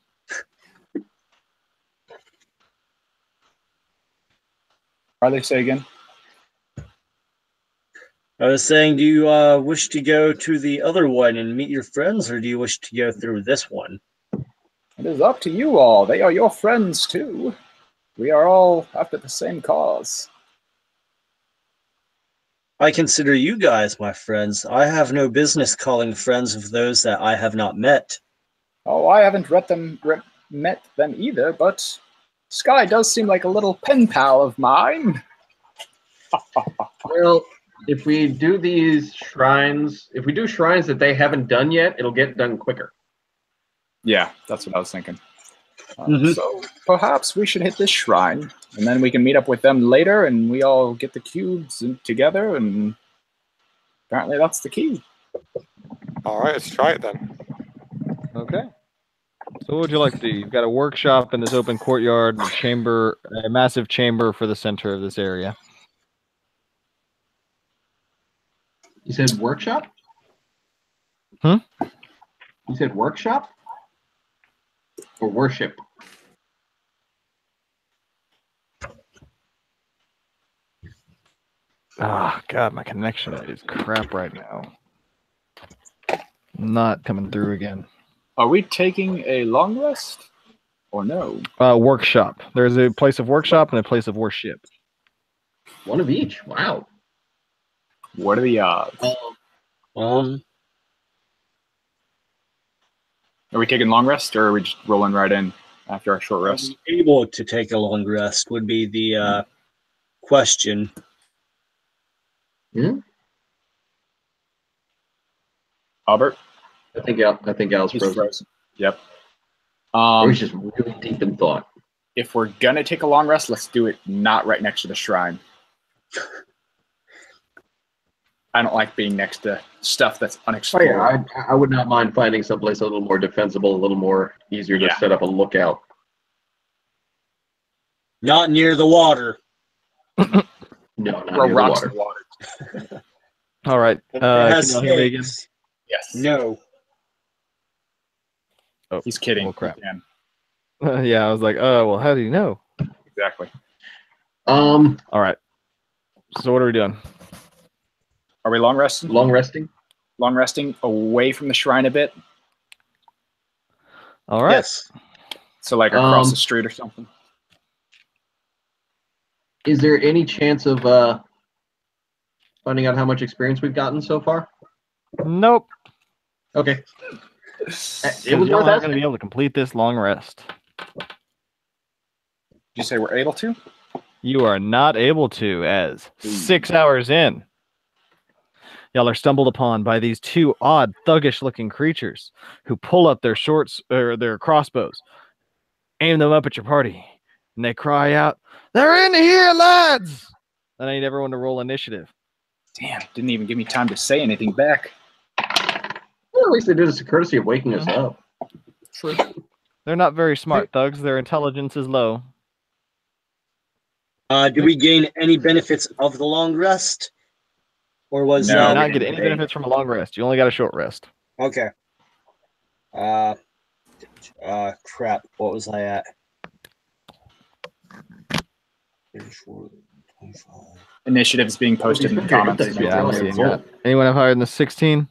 Riley, say again. I was saying, do you wish to go to the other one and meet your friends, or do you wish to go through this one? It is up to you all. They are your friends too. We are all after the same cause. I consider you guys my friends. I have no business calling friends of those that I have not met. Oh, I haven't met them either, but Sky does seem like a little pen pal of mine. Well, if we do these shrines, if we do shrines that they haven't done yet, it'll get done quicker. Yeah, that's what I was thinking. Mhm. So perhaps we should hit this shrine, and then we can meet up with them later, and we all get the cubes together, and apparently that's the key. All right, let's try it then. Okay. So what would you like to do? You've got a workshop in this open courtyard, and a massive chamber for the center of this area. You said workshop? Hmm? You said workshop? Or worship? Ah, God, my connection is crap right now. Not coming through again. Are we taking a long rest, or no? Workshop. There's a place of workshop and a place of worship. One of each. Wow. What are the odds? Um, Are we taking long rest, or are we just rolling right in after our short rest? able to take a long rest would be the question. Albert? I think Al's He's frozen. frozen. Yep. Or he's just really deep in thought. If we're gonna take a long rest, let's do it not right next to the shrine. I don't like being next to stuff that's Oh unexplored. yeah, I would not mind finding someplace a little more defensible, a little more easier to set up a lookout. Not near the water. No, not Throw near rocks the in water. the water. All right. It Can has y'all hear me again? snakes. Yes. No. Oh, He's kidding. well, crap. He can. Yeah, I was like, well, how do you know? Exactly. All right. So what are we doing? Are we long resting? Long resting? Long resting away from the shrine a bit. All right. Yes. So like across the street or something. Is there any chance of finding out how much experience we've gotten so far? Nope. Okay. It Because was y'all worth aren't going to asking. be able to complete this long rest. Did you say we're able to? You are not able to, as 6 hours in, y'all are stumbled upon by these two odd, thuggish-looking creatures who pull up their their crossbows, aim them up at your party, and they cry out, "They're in here, lads!" And I need everyone to roll initiative. Damn, didn't even give me time to say anything back. Well, at least they did us a courtesy of waking us up. True. They're not very smart thugs. Their intelligence is low. Do we gain any benefits of the long rest? Or was You No, do we not didn't get any pay. benefits from a long rest. You only got a short rest. Okay. Crap. What was I at? 34, 25. Initiative is being posted in the comments. Yeah, I'm seeing that. Anyone have higher than the 16?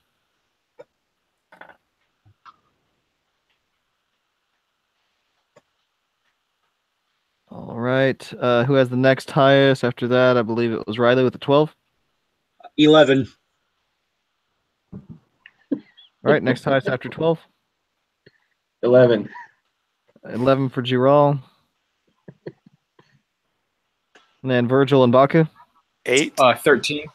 All right. Who has the next highest? After that, I believe it was Riley with the 12. 11. All right. Next highest after 12. 11. 11 for Giral. And then Virgil and Baku. 8. 13.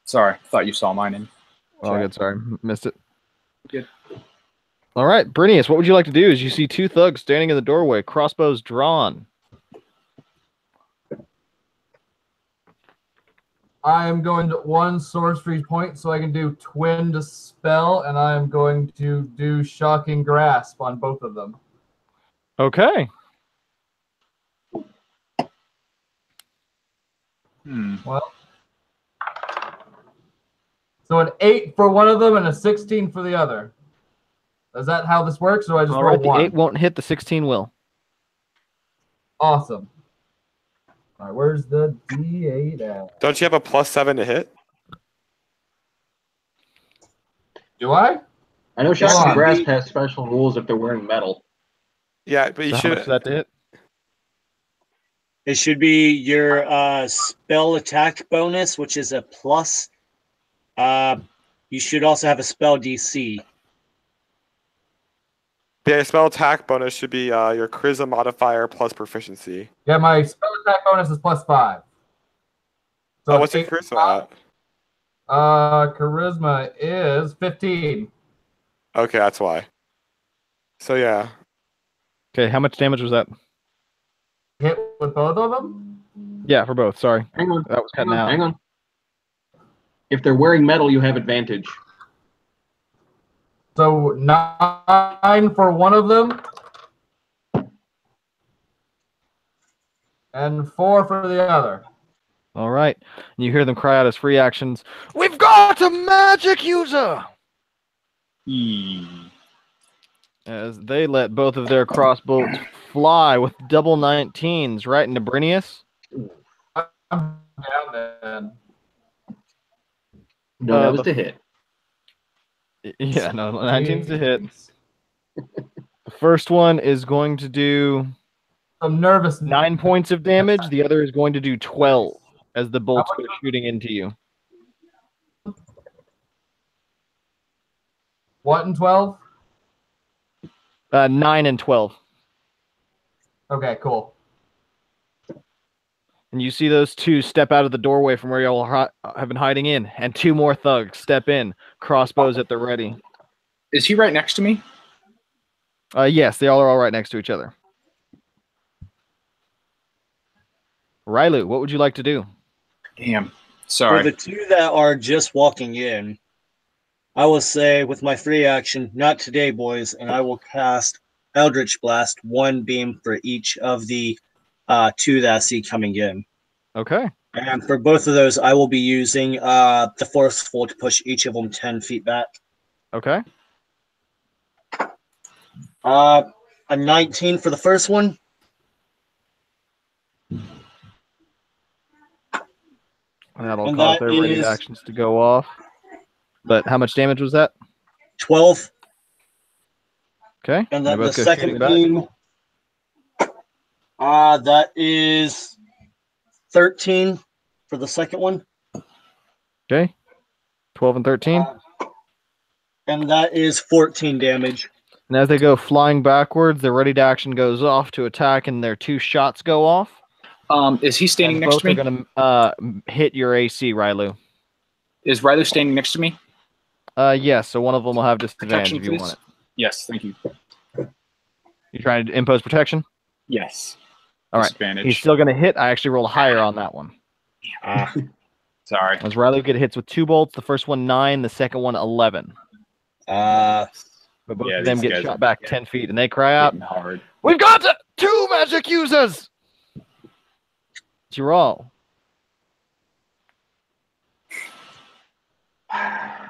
Sorry, thought you saw mine in. Oh, good. Sorry. Missed it. Good. All right. Brinius, what would you like to do? Is you see two thugs standing in the doorway, crossbows drawn. I am going to 1 sorcery point so I can do twin dispel, and I am going to do shocking grasp on both of them. Okay. Well, so an 8 for one of them and a 16 for the other. Is that how this works, or do I just All roll right. The 1? 8 won't hit. The 16 will. Awesome. All right, where's the D8 at? Don't you have a +7 to hit? Do I? I know Come Shocking on. Grasp has special rules if they're wearing metal. Yeah, but you So how much is should. that to hit? It should be your spell attack bonus, which is a plus. You should also have a spell DC. Yeah, spell attack bonus should be your charisma modifier plus proficiency. Yeah, my spell attack bonus is +5. So Oh, what's your it's charisma at? charisma is 15. Okay, that's why. So yeah. Okay. How much damage was that? Hit with both of them? Yeah, for both. Sorry. Hang on. That was cutting out. Hang on. If they're wearing metal, you have advantage. So 9 for one of them. And 4 for the other. All right. And you hear them cry out as free actions. We've got a magic user! As they let both of their crossbows fly with double 19s right into Brinius. I'm down then. No, that was the hit. Yeah, no, 19's to hit. The first one is going to do some nervousness. 9 points of damage. The other is going to do 12 as the bolts How go shooting into you. What in 12? 9 and 12. Okay, cool. And you see those two step out of the doorway from where y'all have been hiding in, and 2 more thugs step in, crossbows at the ready. Is he right next to me? Yes, they all are all right next to each other. Rylu, what would you like to do? Damn. For Sorry. the 2 that are just walking in, I will say with my free action, not today, boys, and I will cast Eldritch Blast, 1 beam for each of the 2 that I see coming in. Okay. And for both of those, I will be using the Forceful to push each of them 10 feet back. Okay. A 19 for the first one. And that'll And cause that their ready is- actions to go off. But how much damage was that? 12. Okay. And they then the both go second shooting back. beam, that is 13 for the second one. Okay. 12 and 13. And that is 14 damage. And as they go flying backwards, their ready to action goes off to attack, and their 2 shots go off. Is he standing And next both to me? are going to hit your AC, Rylu. Is Rylu standing next to me? Yes, so one of them will have disadvantage Protection, if you please. want it. Yes, thank you. You trying to impose protection? Yes. All right. Disadvantage. He's still going to hit. I actually rolled higher on that one. Sorry. As Rylu get hits with 2 bolts, the first one 9, the second one 11. But both Yeah, of them these get guys shot are back 10 feet, and they cry out, hitting hard. "We've got 2 magic users!" It's your roll. I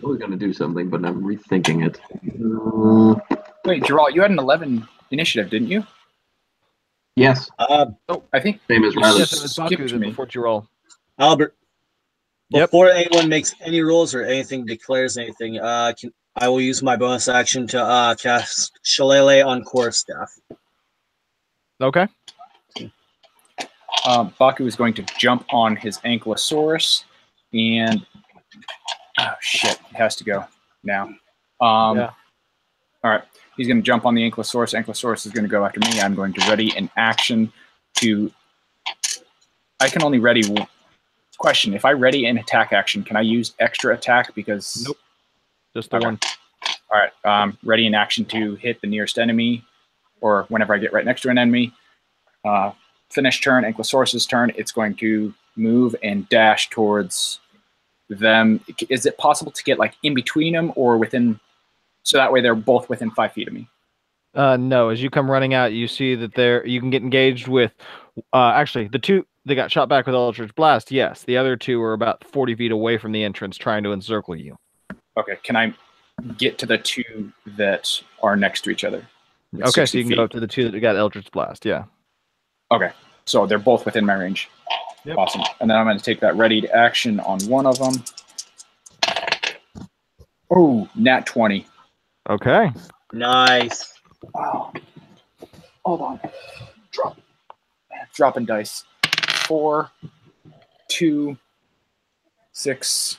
was going to do something, but I'm rethinking it. Wait, Gerald, you had an 11 initiative, didn't you? Yes, Oh, I think same as you Riley. Yes, it was skipped Baku me. before you roll. Albert, Yep. before anyone makes any rolls or anything declares anything, I will use my bonus action to cast Shillelagh on core staff. Okay. Baku is going to jump on his Ankylosaurus, and oh shit, it has to go now. Yeah. All right, he's going to jump on the Ankylosaurus. Ankylosaurus is going to go after me. I'm going to ready an action to. I can only ready. Question: if I ready an attack action, can I use extra attack? Because Nope. Just the Okay. one. All right, ready an action to hit the nearest enemy, or whenever I get right next to an enemy. Finish turn, Ankylosaurus's turn. It's going to move and dash towards them. Is it possible to get like in between them or within? So that way they're both within 5 feet of me. No, as you come running out, you see that you can get engaged with. Actually, the 2 they got shot back with Eldritch Blast. Yes, the other 2 are about 40 feet away from the entrance, trying to encircle you. Okay, can I get to the 2 that are next to each other? At Okay, 60 so you can feet? go up to the 2 that got Eldritch Blast. Yeah. Okay, so they're both within my range. Yep. Awesome. And then I'm going to take that ready to action on one of them. Oh, nat 20. Okay. Nice. Wow. Hold on. Dropping dice. 4, 2, 6,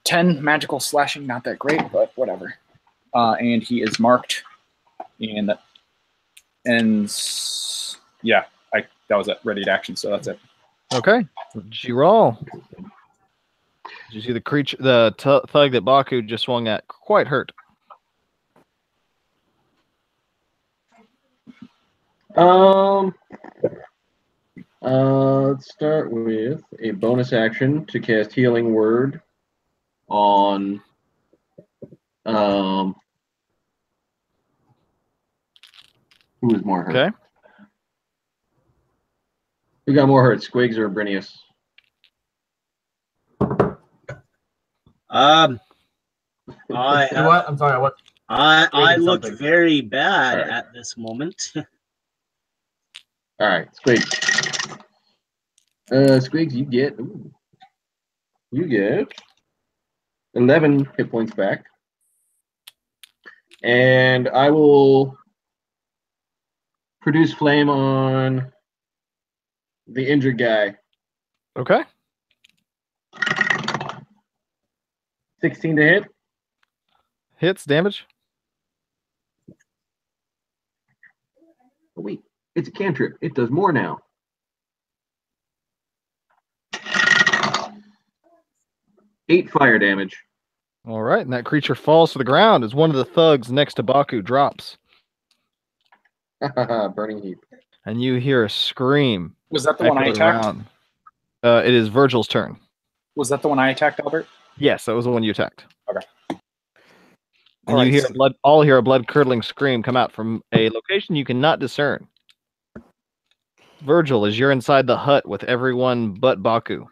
10 magical slashing. Not that great, but whatever. And he is marked. And that ends. Yeah, that was it. Ready to action, so that's it. Okay. Did you roll? Did you see the creature, the thug that Baku just swung at? Quite hurt. Let's start with a bonus action to cast Healing Word on who is more hurt? Okay. Who got more hurt, Squigs or Brinius? I You what? I'm sorry. What? I looked Something. very bad All right. at this moment. All right, Squigs. Squigs, you get 11 hit points back. And I will produce flame on the injured guy. Okay. 16 to hit. Hits damage. Oh, wait, it's a cantrip. It does more now. 8 fire damage. All right, and that creature falls to the ground as one of the thugs next to Baku drops, Burning heap. and you hear a scream. Was that the one I echo attacked? around. It is Virgil's turn. Was that the one I attacked, Albert? Yes, that was the one you attacked. Okay. And you hear all hear a blood-curdling scream come out from a location you cannot discern. Virgil, as you're inside the hut with everyone but Baku.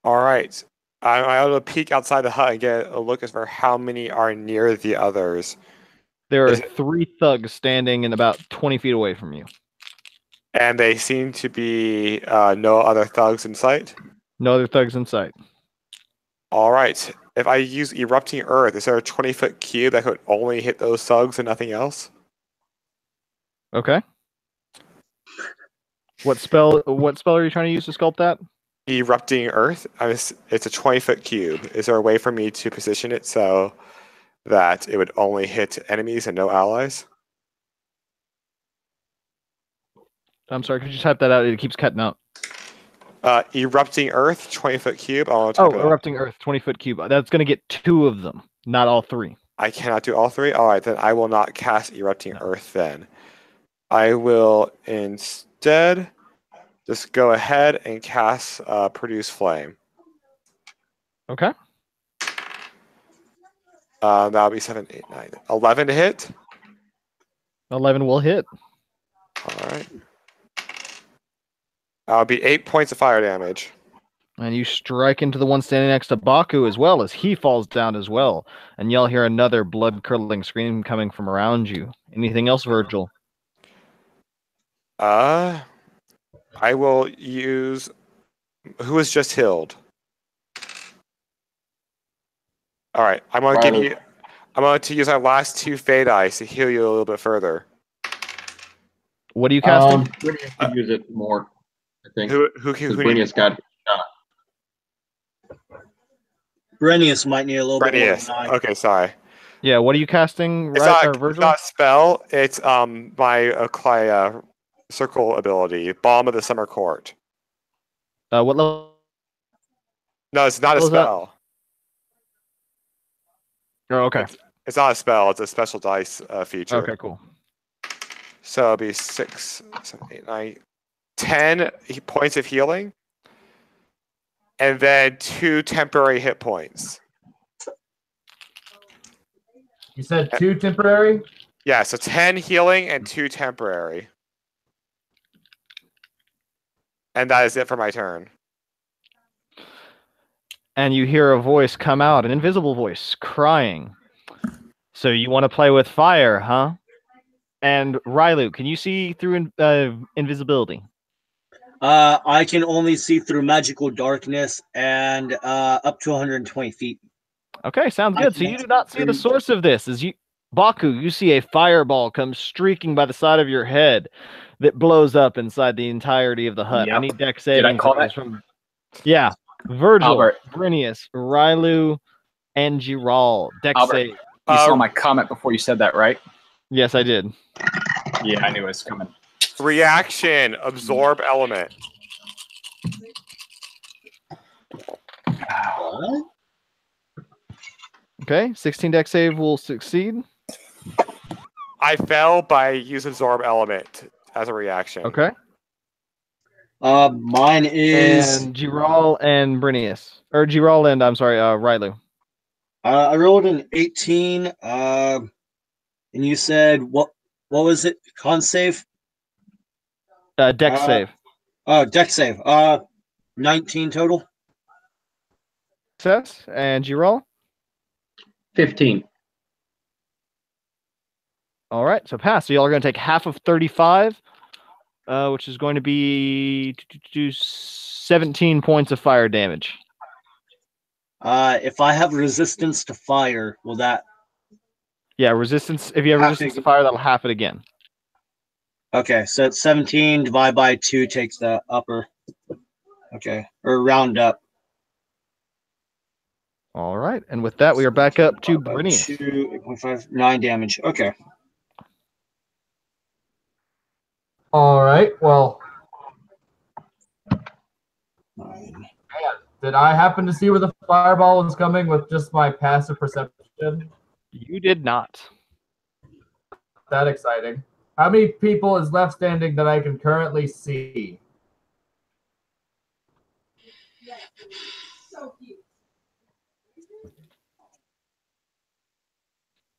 All right. I'm able to peek outside the hut and get a look as for how many are near the others. There are Is it- 3 thugs standing in about 20 feet away from you. And they seem to be no other thugs in sight. No other thugs in sight. All right. If I use Erupting Earth, is there a 20-foot cube that could only hit those thugs and nothing else? Okay. What spell are you trying to use to sculpt that? Erupting Earth. It's a 20-foot cube. Is there a way for me to position it so that it would only hit enemies and no allies? I'm sorry, could you type that out? It keeps cutting out. Erupting Earth, 20-foot cube. Erupting Earth, 20-foot cube. That's going to get 2 of them, not all 3. I cannot do all 3? All right, then I will not cast Erupting Earth then. I will instead just go ahead and cast Produce Flame. Okay. That'll be 7, 8, 9, 11 to hit. 11 will hit. All right. That'll be 8 points of fire damage. And you strike into the one standing next to Baku as well as he falls down as well. And y'all hear another blood-curdling scream coming from around you. Anything else, Virgil? I will use... Who was just healed? All right, I'm going to give you... I'm going to use our last 2 Fade Eyes to heal you a little bit further. What are you casting? Brinius could use it more, I think. Who Brinius got shot. Brenius might need a little bit more Brenius. than I. Okay, sorry. Yeah, what are you casting, It's right, not, Virgil? it's not a spell. It's my circle ability, Balm of the Summer Court. What level? No, it's not a What was that? spell. Oh, okay. It's not a spell. It's a special dice feature. Okay, cool. So it'll be 6, 7, 8, 9, 10 points of healing, and then 2 temporary hit points. You said 2 temporary? Yeah, so 10 healing and 2 temporary. And that is it for my turn. And you hear a voice come out, an invisible voice, crying. So you want to play with fire, huh? And Rylu, can you see through invisibility? I can only see through magical darkness and up to 120 feet. Okay, sounds good. So you do not see the source of this. Baku, you see a fireball come streaking by the side of your head that blows up inside the entirety of the hut. Yep. I need deck Did I saving call throws that? from Virgil, Albert. Brinius, Rylu, and Giral. Deck Albert. save. You saw my comment before you said that, right? Yes, I did. Yeah, I knew it was coming. Reaction, absorb element. What? Okay, 16 deck save will succeed. I fell by use absorb element as a reaction. Okay. Mine is. And Giral and Brinius. Or Giral and, I'm sorry, Rylu. I rolled an 18. And you said what was it? Con save? Deck save. Deck save. 19 total. Success. And Giral? 15. All right, so pass. So y'all are going to take half of 35, which is going to be 17 points of fire damage. If I have resistance to fire, will that Yeah, resistance. If you have Half resistance it- to fire, that'll half it again. Okay, so it's 17 divided by 2 takes the upper. Okay, or round up. All right, and with that, we are back up to By Brinius. 2, 8.5, 9 damage. Okay. All right. Well, 9. did I happen to see where the fireball was coming with just my passive perception? You did not. That exciting. How many people is left standing that I can currently see?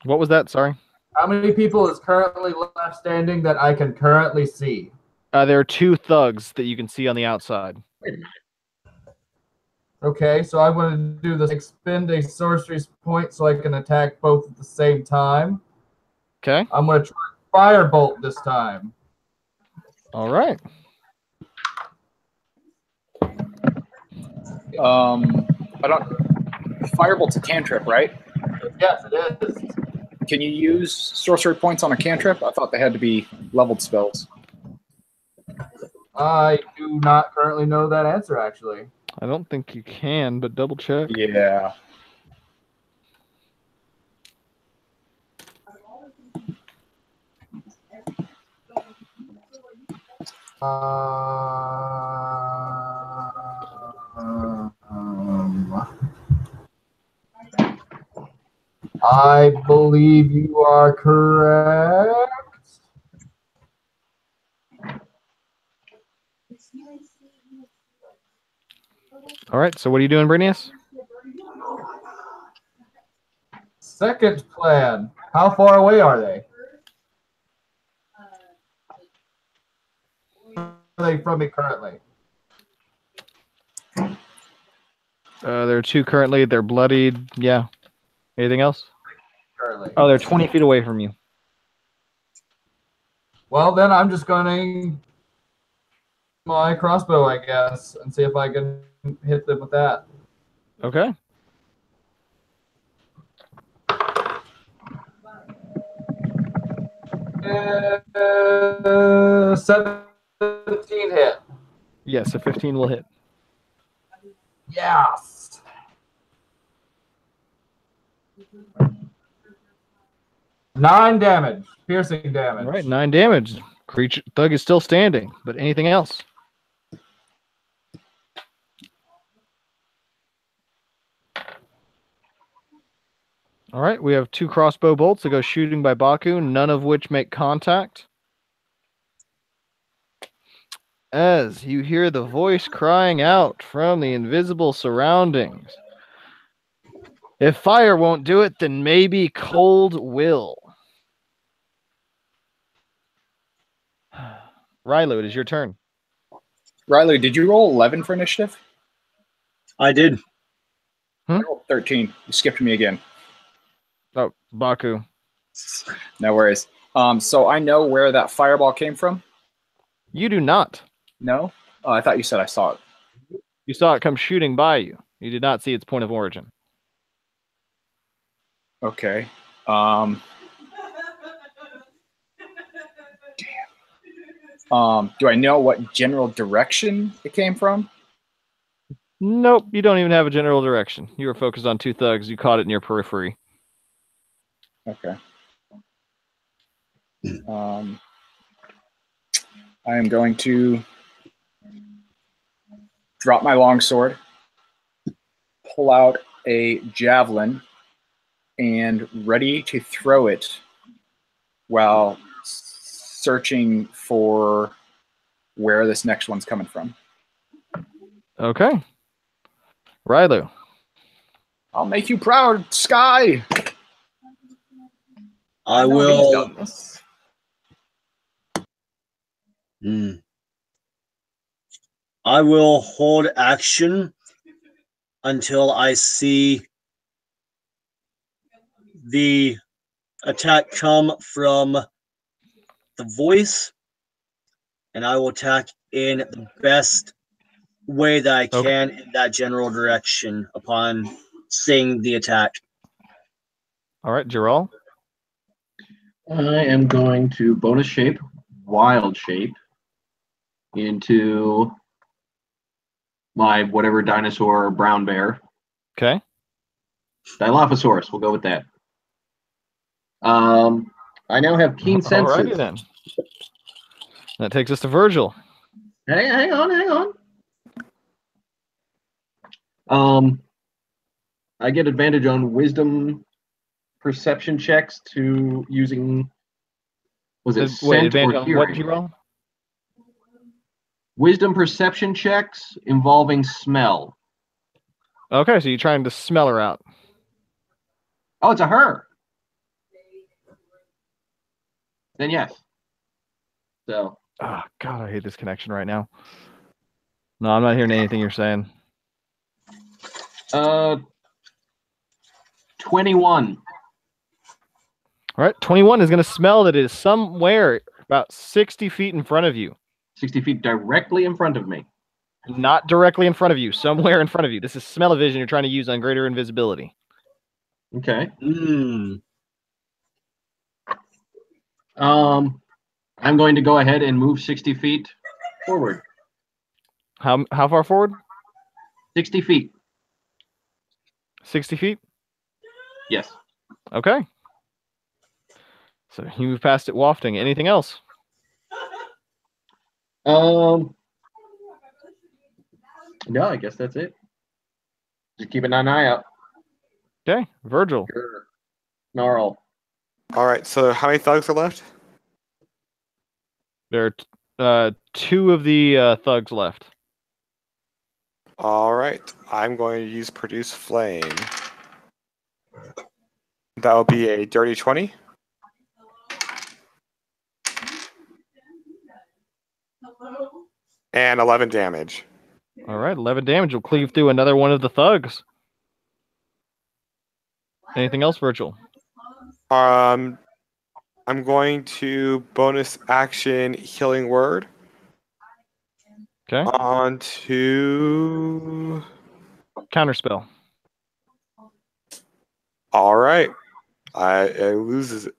What was that? Sorry. How many people is currently left standing that I can currently see? There are 2 thugs that you can see on the outside. Okay, so I'm going to do this. Expend a sorcery's point so I can attack both at the same time. Okay. I'm going to try firebolt this time. All right. I don't. Firebolt's a cantrip, right? Yes, it is. Can you use sorcery points on a cantrip? I thought they had to be leveled spells. I do not currently know that answer, actually. I don't think you can, but double check. Yeah. I believe you are correct. All right, so what are you doing, Brinius? Second plan. How far away are they? Are they from me currently? There are 2 currently. They're bloodied. Yeah. Anything else? Currently. Oh, they're 20 feet away from you. Well, then I'm just going to my crossbow, I guess, and see if I can hit them with that. Okay. Uh, 17 hit. Yes, a 15 will hit. Yes. Nine damage, piercing damage. All right, 9 damage. Creature thug is still standing, but anything else? All right, we have 2 crossbow bolts that go shooting by Baku, none of which make contact. As you hear the voice crying out from the invisible surroundings. If fire won't do it, then maybe cold will. Rylo, it is your turn. Riley, did you roll 11 for initiative? I did. I rolled 13. You skipped me again. Oh, Baku. No worries. So I know where that fireball came from. You do not. No? Oh, I thought you said I saw it. You saw it come shooting by you. You did not see its point of origin. Okay. Do I know what general direction it came from? Nope, you don't even have a general direction. You were focused on 2 thugs. You caught it in your periphery. Okay. I am going to drop my longsword, pull out a javelin, and ready to throw it while searching for where this next one's coming from. Okay. Rylo. I'll make you proud, Sky. I know will. he's done this. I will hold action until I see the attack come from the voice, and I will attack in the best way that I can in that general direction upon seeing the attack. All right, Gerald. I am going to bonus shape, wild shape, into my whatever dinosaur brown bear. Okay. Dilophosaurus, we'll go with that. I now have keen senses. Alrighty then. That takes us to Virgil. Hang on. I get advantage on wisdom perception checks to using. Was it scent advantage or on hearing? what did you roll? Wisdom perception checks involving smell. Okay, so you're trying to smell her out. Oh, it's a her. Then yes. So. Oh, God, I hate this connection right now. No, I'm not hearing anything you're saying. 21. All right, 21 is going to smell that it is somewhere about 60 feet in front of you. 60 feet directly in front of me. Not directly in front of you, somewhere in front of you. This is smell-o-vision you're trying to use on greater invisibility. Okay. Mm. I'm going to go ahead and move 60 feet forward. How far forward? 60 feet. 60 feet? Yes. Okay. So you move past it wafting. Anything else? No, I guess that's it. Just keeping an eye out. Okay, Virgil. Sure. Snarl. All right. So how many thugs are left? There are 2 of the thugs left. All right. I'm going to use produce flame. That will be a dirty 20. And 11 damage. All right, 11 damage will cleave through another one of the thugs. Anything else, Virgil? I'm going to bonus action healing word. Okay. On to Counterspell. all right. It loses it.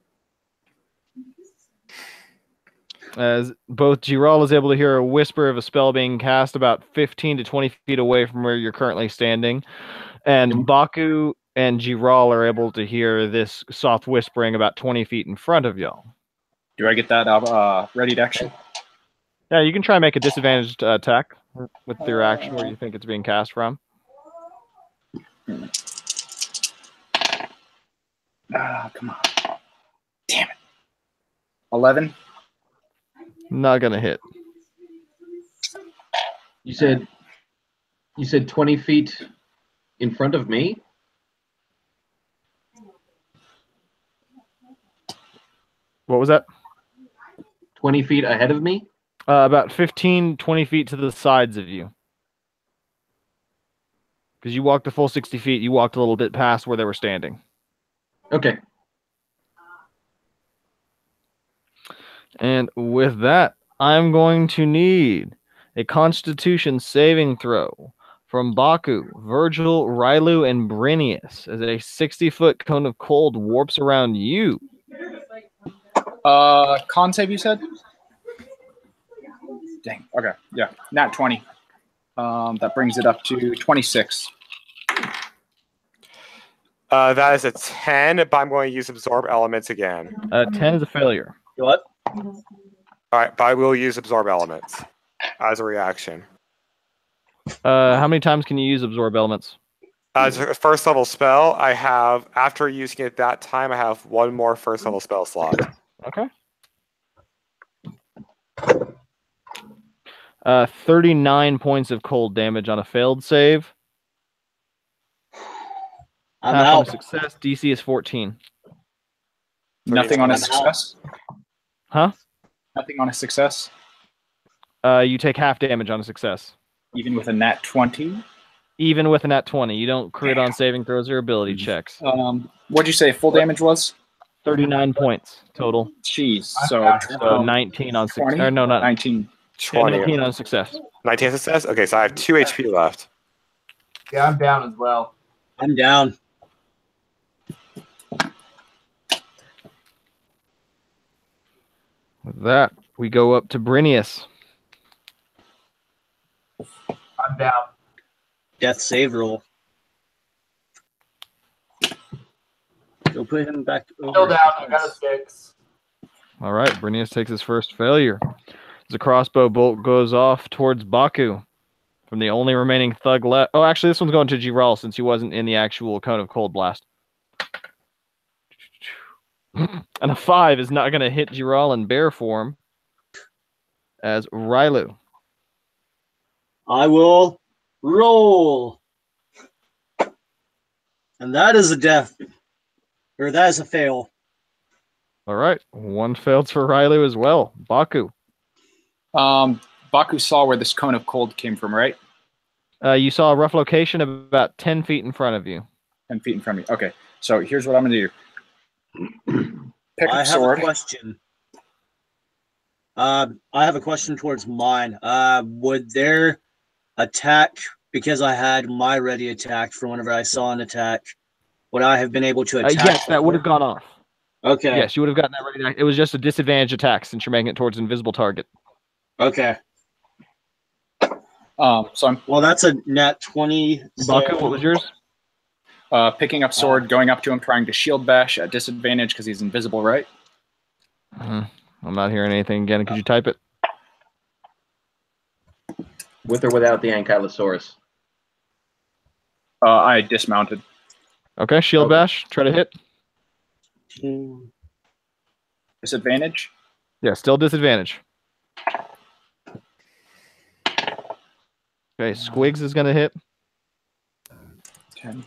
As both Giral is able to hear a whisper of a spell being cast about 15 to 20 feet away from where you're currently standing, and Baku and Giral are able to hear this soft whispering about 20 feet in front of y'all. Do I get that ready to action? Yeah, you can try and make a disadvantaged attack with your action where you think it's being cast from. Come on. Damn it. 11? Not gonna hit. You said 20 feet in front of me? What was that? 20 feet ahead of me? About 15, 20 feet to the sides of you. Because you walked the full 60 feet, you walked a little bit past where they were standing. Okay. And with that, I'm going to need a Constitution saving throw from Baku, Virgil, Rylu, and Brinius as a 60-foot cone of cold warps around you. Con save, you said? Dang. Okay. Yeah. Nat 20. That brings it up to 26. That is a 10, but I'm going to use absorb elements again. 10 is a failure. What? All right, but I will use absorb elements as a reaction. How many times can you use absorb elements? As a first level spell, I have, after using it that time, I have 1 more first level spell slot. Okay. 39 points of cold damage on a failed save. I'm Half on a out. success. DC is 14. Nothing on a I'm success? Huh? Nothing on a success? You take half damage on a success. Even with a nat 20? Even with a nat 20. You don't crit on saving throws or ability checks. What'd you say full damage was? 39 points total. Jeez. So 19 on 20? success. No, not 19. 20. 19 on success. 19 success? Okay, so I have 2 HP left. Yeah, I'm down as well. I'm down. With that, we go up to Brinius. I'm down. Death save roll. Go put him back over. Still down. I got a 6. All right, Brinius takes his first failure. As a crossbow bolt goes off towards Baku from the only remaining thug left. Oh, actually, this one's going to Giral since he wasn't in the actual cone of cold blast. And a 5 is not going to hit Giral in bear form as Rylu. I will roll. And that is a death. Or that is a fail. All right, 1 failed for Rylu as well. Baku. Baku saw where this cone of cold came from, right? You saw a rough location about 10 feet in front of you. 10 feet in front of me. Okay, so here's what I'm going to do. Pick I up have sword. a question. I have a question towards mine. Would their attack, because I had my ready attack for whenever I saw an attack, would I have been able to attack? Yes, that would have gone off. Okay. Yes, you would have gotten that ready. It was just a disadvantage attack since you're making it towards an invisible target. Okay. So I'm Well, that's a nat 20. Baku, what was yours? picking up sword, going up to him, trying to shield bash at disadvantage because he's invisible, right? I'm not hearing anything again. Could you type it? With or without the Ankylosaurus? I dismounted. Okay, shield Okay. bash. Try to hit. Disadvantage? Yeah, still disadvantage. Okay, Squigs is going to hit. 10.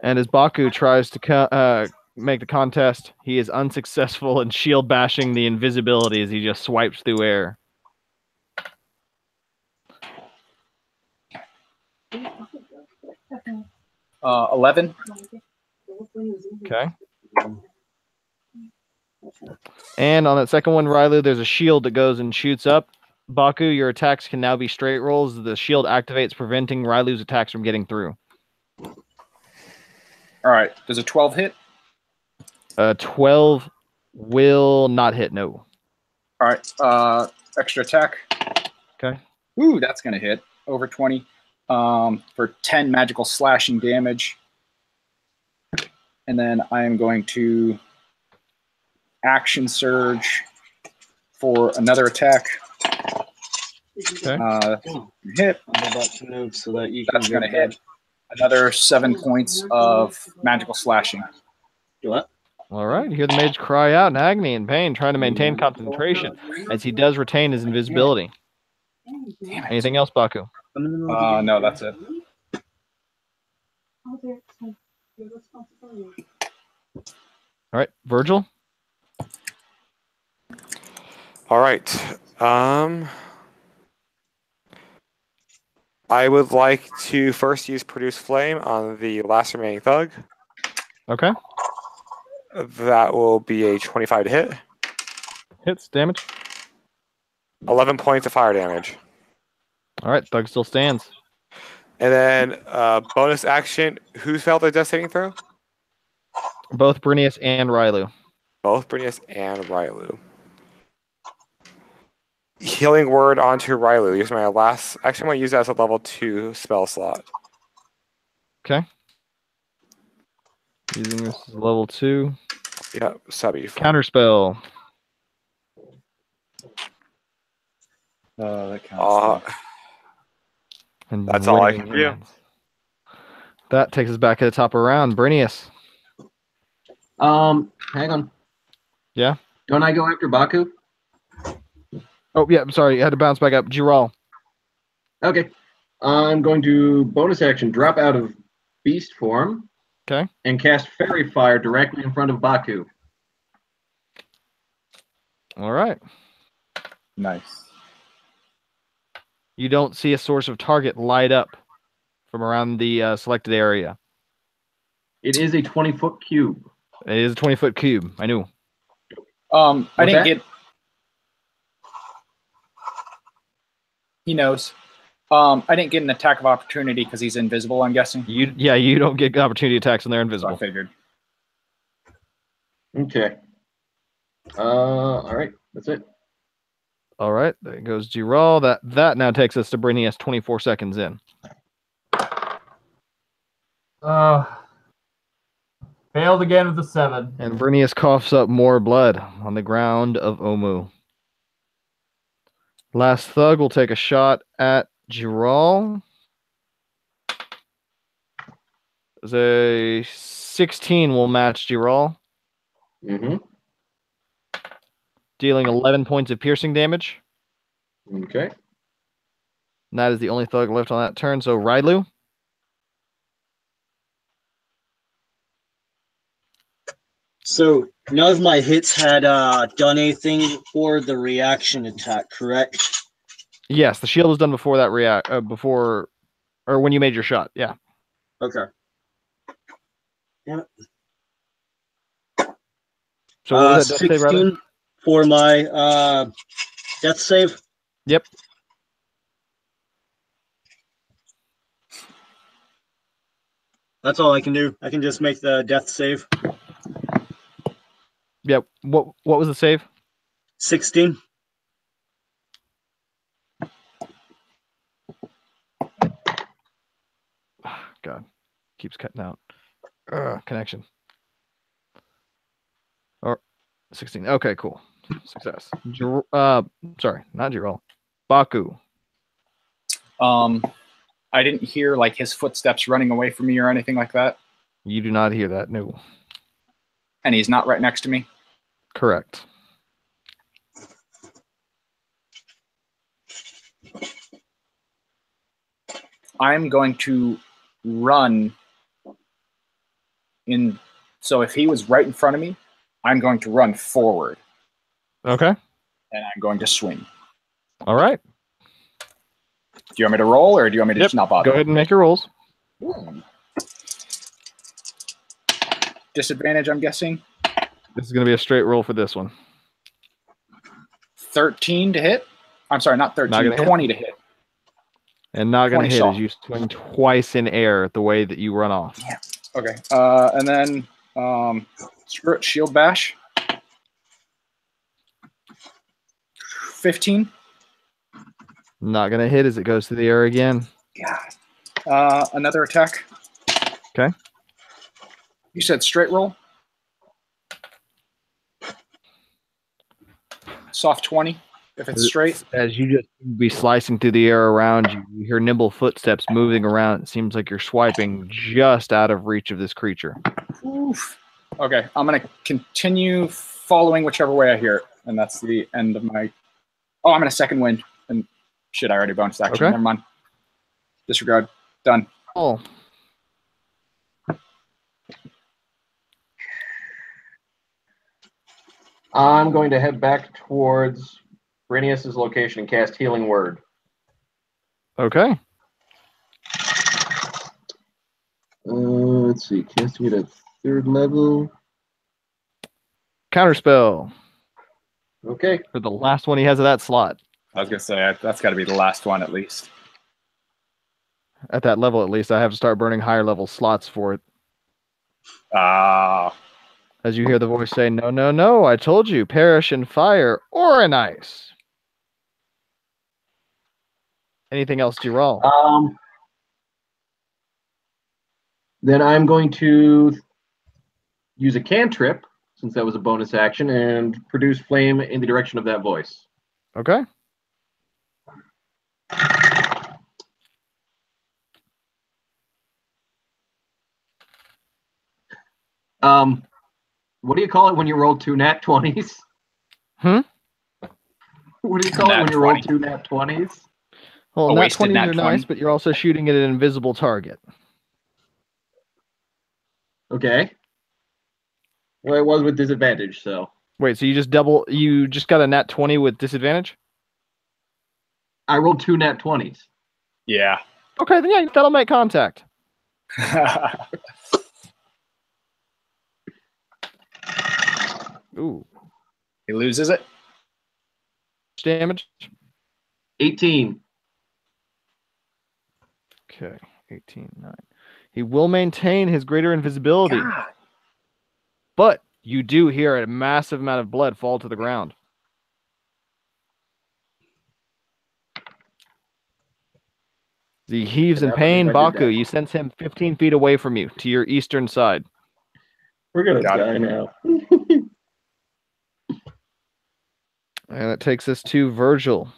And as Baku tries to make the contest, he is unsuccessful in shield bashing the invisibility as he just swipes through air. Uh, 11. Okay. And on that second one, Rylu, there's a shield that goes and shoots up. Baku, your attacks can now be straight rolls. The shield activates, preventing Rylu's attacks from getting through. All right. Does a 12 hit? 12 will not hit, no. All right. Extra attack. Okay. Ooh, that's going to hit. Over 20 for 10 magical slashing damage. And then I am going to action surge for another attack. Okay. Hit. I'm about to move so that you That's can going to hit. Another 7 points of magical slashing. Do what? All right. You hear the mage cry out in agony and pain, trying to maintain concentration as he does retain his invisibility. Damn it. Anything else, Baku? No, that's it. All right. Virgil? All right. I would like to first use Produce Flame on the last remaining thug. Okay. That will be a 25 to hit. Hits, damage. 11 points of fire damage. All right. Thug still stands. And then bonus action. Who failed their death saving throw? Both Brinius and Rylu. Both Brinius and Rylu. Healing word onto Rylu. Use my last. Actually, I'm going to use that as a level 2 spell slot. Okay. Using this as level 2. Yeah, subby. Counterspell. That counts. And That's all I Raining can do. Hands. That takes us back to the top of round. Brinius. Hang on. Yeah? Don't I go after Baku? Oh, yeah. I'm sorry. I had to bounce back up. Giral. Okay. I'm going to bonus action drop out of beast form. Okay. And cast Fairy Fire directly in front of Baku. All right. Nice. You don't see a source of target light up from around the selected area. It is a 20-foot cube. It is a 20-foot cube. I knew. I didn't that? get. He knows. I didn't get an attack of opportunity because he's invisible, I'm guessing. You don't get opportunity attacks when they're So I invisible. figured. Okay. All right. That's it. All right, there goes Giral. That now takes us to Brinius 24 seconds in. Failed again with the 7. And Brinius coughs up more blood on the ground of Omu. Last Thug will take a shot at Giral. A 16 will match Giral, Mm-hmm. dealing 11 points of piercing damage. Okay. And that is the only Thug left on that turn. So Railu. So none of my hits had done anything for the reaction attack, correct? Yes, the shield was done before that or when you made your shot. Yeah. Okay. Yeah. So what was that death save, rather? 16 for my death save. Yep. That's all I can do. I can just make the death save. Yep. What was the save? 16. God, keeps cutting out. Connection. Or 16. Okay, cool. Success. Sorry, not Giral. Baku. I didn't hear like his footsteps running away from me or anything like that. You do not hear that. No. And he's not right next to me. Correct. I'm going to run in. So if he was right in front of me, I'm going to run forward. Okay. And I'm going to swing. All right. Do you want me to roll or do you want me to just not bother? Go ahead and make your rolls. Disadvantage, I'm guessing. This is going to be a straight roll for this one. 13 to hit. I'm sorry, not 13, Not 20 to hit. And not going to 20 hit shot. as you swing twice in air the way that you run off. Yeah. Okay. And then screw it, shield bash. 15. Not going to hit as it goes to the air again. Yeah. Another attack. Okay. You said straight roll? Soft 20, if it's straight. As you just be slicing through the air around you, you hear nimble footsteps moving around. It seems like you're swiping just out of reach of this creature. Oof. Okay, I'm going to continue following whichever way I hear it. And that's the end of my... Oh, I'm in a second wind. And shit, I already bonus action. Okay. Never mind. Disregard. Done. Oh. I'm going to head back towards Brinius' location and cast Healing Word. Okay. Let's see. Casting it at 3rd level. Counterspell. Okay. For the last one he has of that slot. I was going to say, that's got to be the last one at least. At that level, at least, I have to start burning higher level slots for it. Ah. As you hear the voice say, "No, no, no, I told you, perish in fire or in ice." Anything else, Giral? Then I'm going to use a cantrip, since that was a bonus action, and produce flame in the direction of that voice. Okay. What do you call it when you roll 2 nat 20s? Hmm? What do you call it when you roll 2 nat 20s? Well, A nat wasted 20s nat are 20. nice, but you're also shooting at an invisible target. Okay. Well, it was with disadvantage, so. Wait, so you just got a nat 20 with disadvantage? I rolled 2 nat 20s. Yeah. Okay, then yeah, that'll make contact. Ooh. He loses it. Damage? 18. Okay, 18, 9. He will maintain his greater invisibility, God. but you do hear a massive amount of blood fall to the ground. He heaves in That pain. means I did Baku, that. you sense him 15 feet away from you, to your eastern side. We're gonna Got it. die now. And that takes us to Virgil.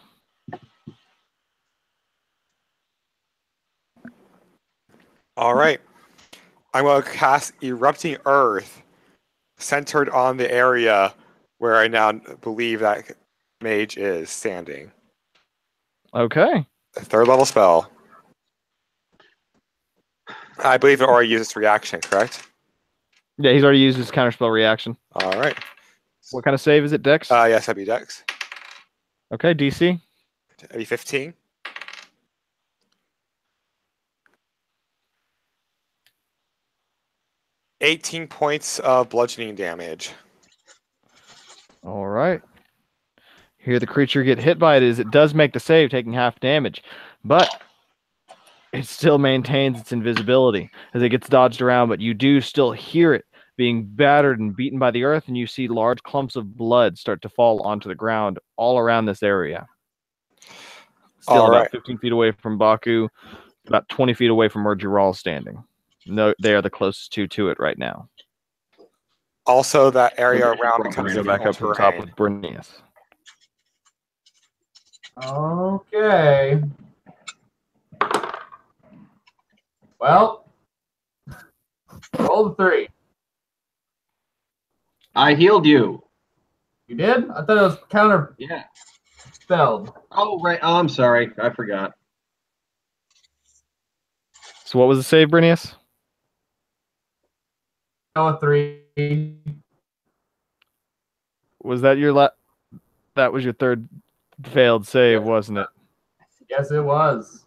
All right. I'm going to cast Erupting Earth, centered on the area where I now believe that mage is standing. Okay. A 3rd level spell. I believe it already used its reaction, correct? Yeah, he's already used his counterspell reaction. All right. What kind of save is it, Dex? Yes, that'd be Dex. Okay, DC. That'd be 15. $18 points of bludgeoning damage. All right. Here the creature get hit by it is it does make the save, taking half damage, but it still maintains its invisibility as it gets dodged around, but you do still hear it being battered and beaten by the earth, and you see large clumps of blood start to fall onto the ground all around this area. Still All about right. 15 feet away from Baku, about 20 feet away from where Giral standing. No, they are the closest to it right now. Also, that area around We're becomes going to go back up to the top terrain. with Brinius. Okay. Well, roll the 3. I healed you. You did? I thought it was counter Yeah. spelled. Oh, right. Oh, I'm sorry. I forgot. So what was the save, Brinius? Oh, a 3. Was that your that was your third failed save, wasn't it? Yes, it was.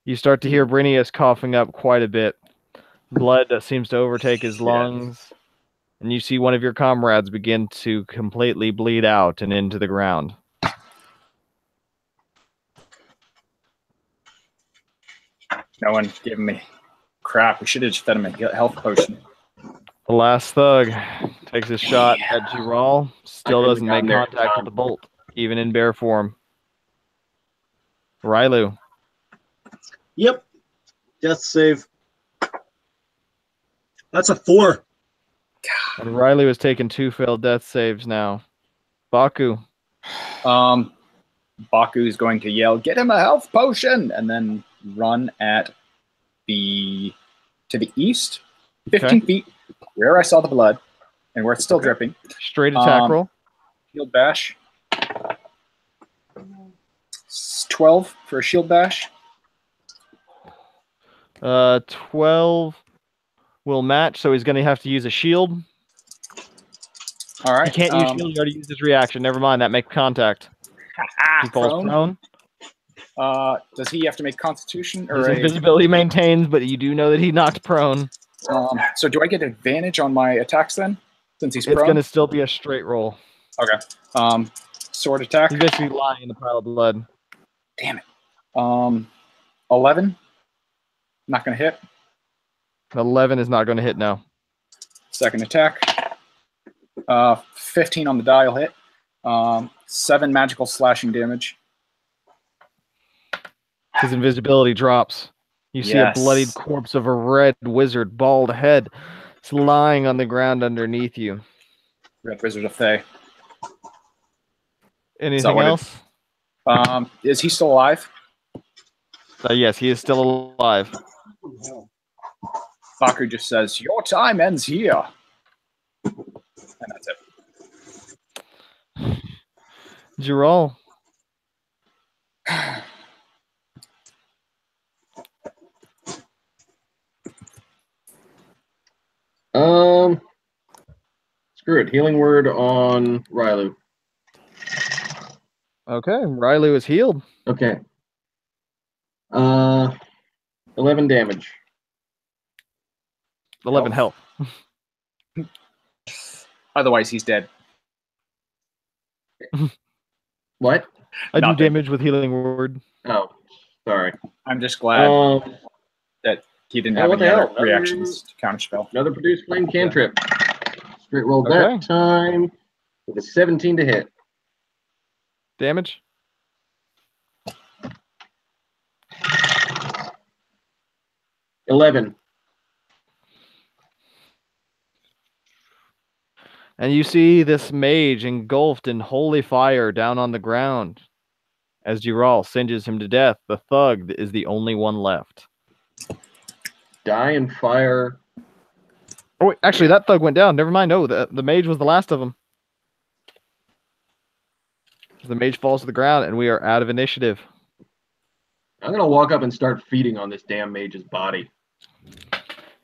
You start to hear Brinius coughing up quite a bit. Blood that seems to overtake his lungs. And you see one of your comrades begin to completely bleed out and into the ground. No one gave me crap. We should have just fed him a health potion. The last thug takes a shot at Giral. Still could've doesn't make gotten there in contact time. with the bolt, even in bear form. Rylu. Yep. Death save. That's a 4. And Rylu has taken 2 failed death saves now. Baku. Baku is going to yell, "Get him a health potion!" and then run at to the east, 15 feet, where I saw the blood, and where it's still dripping. Straight attack roll. Shield bash. 12 for a shield bash. 12 will match, so he's going to have to use a shield. All right. He can't use shield. He already used his reaction. Never mind. That makes contact. He falls prone. Does he have to make Constitution His or invisibility maintains, but you do know that he knocked prone. so do I get advantage on my attacks then, since he's It's prone? going to still be a straight roll. Okay. Sword attack. He's basically lying in the pile of blood. Damn it. 11. Not going to hit. 11 is not going to hit now. Second attack. 15 on the dial hit. 7 magical slashing damage. His invisibility drops. You see a bloodied corpse of a red wizard, bald head. It's lying on the ground underneath you. Red Wizard of Thay. Anything what it- else? Is he still alive? Yes, he is still alive. Baku just says, "Your time ends here." And that's it. Giral. Screw it. Healing word on Rylu. Okay, Rylu is healed. Okay. 11 damage. 11 health. Otherwise, he's dead. What? I do Nothing. damage with healing word. Oh, sorry. I'm just glad that he didn't have what any the other hell? reactions to counterspell. Another produce flame cantrip. Straight rolled Okay. that time with a 17 to hit. Damage? $11. And you see this mage engulfed in holy fire down on the ground. As Giral singes him to death, the thug is the only one left. Die in fire. Oh, wait, actually, that thug went down. Never mind. No, the mage was the last of them. The mage falls to the ground, and we are out of initiative. I'm going to walk up and start feeding on this damn mage's body.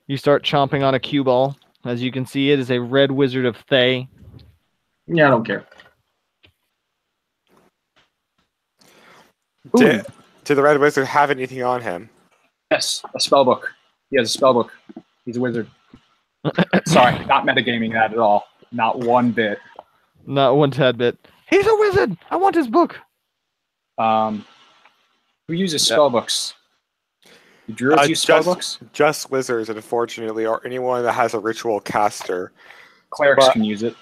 You start chomping on a cue ball. As you can see, it is a red wizard of Thay. Yeah, I don't care. Did the red wizard have anything on him? Yes, a spellbook. He has a spellbook. He's a wizard. Sorry, not metagaming that at all. Not one bit. Not one tad bit. He's a wizard! I want his book! Who uses spellbooks? Do druids use spellbooks? Just wizards, unfortunately, or anyone that has a ritual caster. Clerics can use it.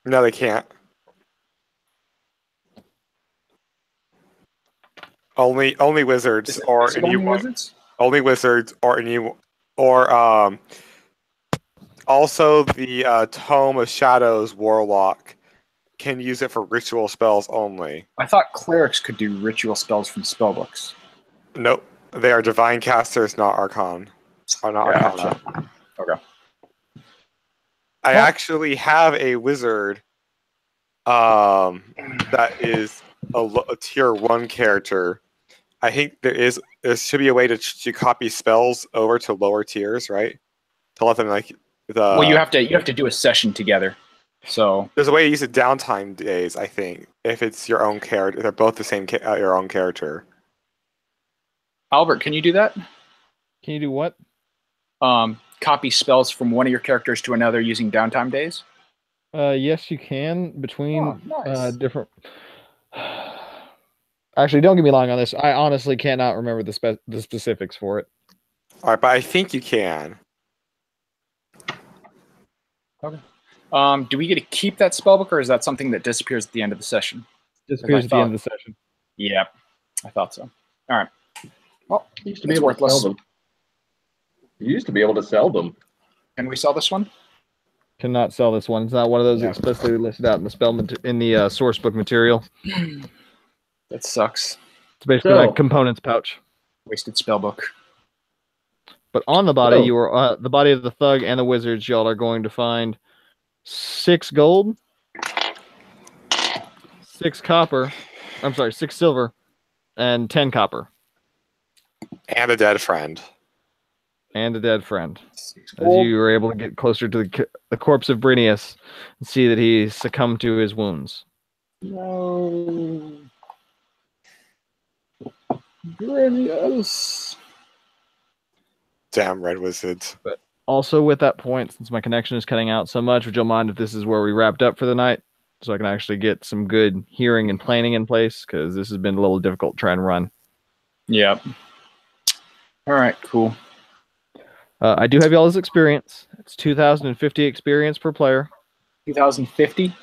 No, they can't. Only wizards or anyone. Only wizards or anyone. Or also the Tome of Shadows warlock can use it for ritual spells only. I thought clerics could do ritual spells from spellbooks. Nope. They are divine casters, not archon. Or not arcana. Okay. I actually have a wizard that is a tier 1 character. I think there should be a way to copy spells over to lower tiers, right? To let them well, you have to do a session together. So there's a way to use it downtime days, I think, if it's your own character. They're both the same your own character. Albert, can you do that? Can you do what? Copy spells from one of your characters to another using downtime days? Yes, you can. Between nice. different... Actually, don't get me lying on this. I honestly cannot remember the specifics for it. All right, but I think you can. Okay. Do we get to keep that spellbook, or is that something that disappears at the end of the session? Disappears at the end of the session. Yeah, I thought so. All right. Well, You used to be able to sell them. You used to be able to sell them. Can we sell this one? Cannot sell this one. It's not one of those explicitly listed out in the source book material. That sucks. It's basically like components pouch. Wasted spellbook. But on the body, you are the body of the thug and the wizards. Y'all are going to find 6 gold, 6 copper. I'm sorry, 6 silver, and 10 copper. And a dead friend. And a dead friend. As you were able to get closer to the corpse of Brinius and see that he succumbed to his wounds. No. Brinius. Damn red wizards. But also with that point, since my connection is cutting out so much, would you mind if this is where we wrapped up for the night? So I can actually get some good hearing and planning in place, because this has been a little difficult to try and run. Yep. All right, cool. I do have y'all's experience. It's 2,050 experience per player. 2,050?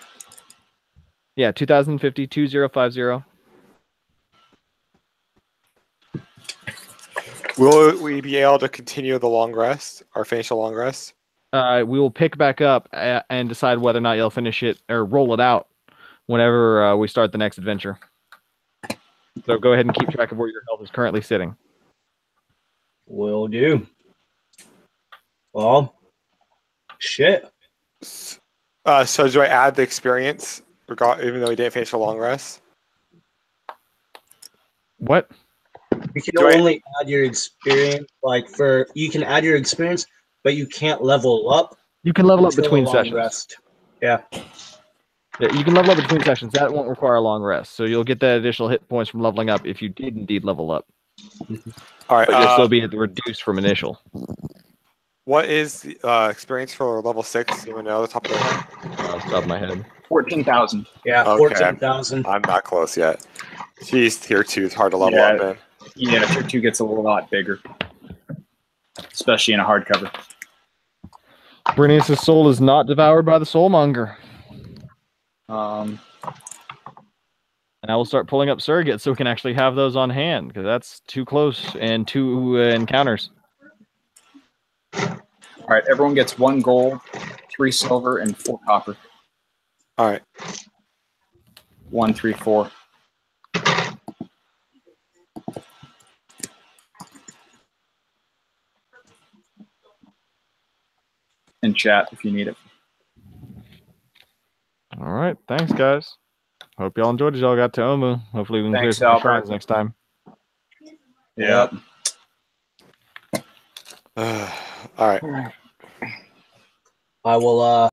Yeah, 2,050, 2050. Will we be able to continue the long rest or finish the long rest? We will pick back up and decide whether or not you'll finish it or roll it out whenever we start the next adventure. So go ahead and keep track of where your health is currently sitting. Will do. Well, shit. So do I add the experience, even though we didn't finish a long rest? What? You can only add your experience, you can add your experience, but you can't level up. You can level up between sessions. Rest. Yeah. Yeah, you can level up between sessions. That won't require a long rest. So you'll get that additional hit points from leveling up if you did indeed level up. All right. But you'll still be reduced from initial. What is the experience for level 6? Do you know the top of your head? Off the top of my head. 14,000. Yeah, Okay. 14,000. I'm not close yet. She's tier 2. It's hard to level up in. Yeah, tier 2 gets a lot bigger, especially in a hardcover. Bernice's soul is not devoured by the soulmonger. Um, And I will start pulling up surrogates so we can actually have those on hand, because that's too close and 2 encounters. all right, everyone gets 1 gold, 3 silver, and 4 copper. All right. 1, 3, 4. In chat if you need it. All right, thanks, guys. Hope y'all enjoyed it. Y'all got to Omu. Hopefully we can clear Thanks, some more Albert. shrines next time. Yeah. All right. I will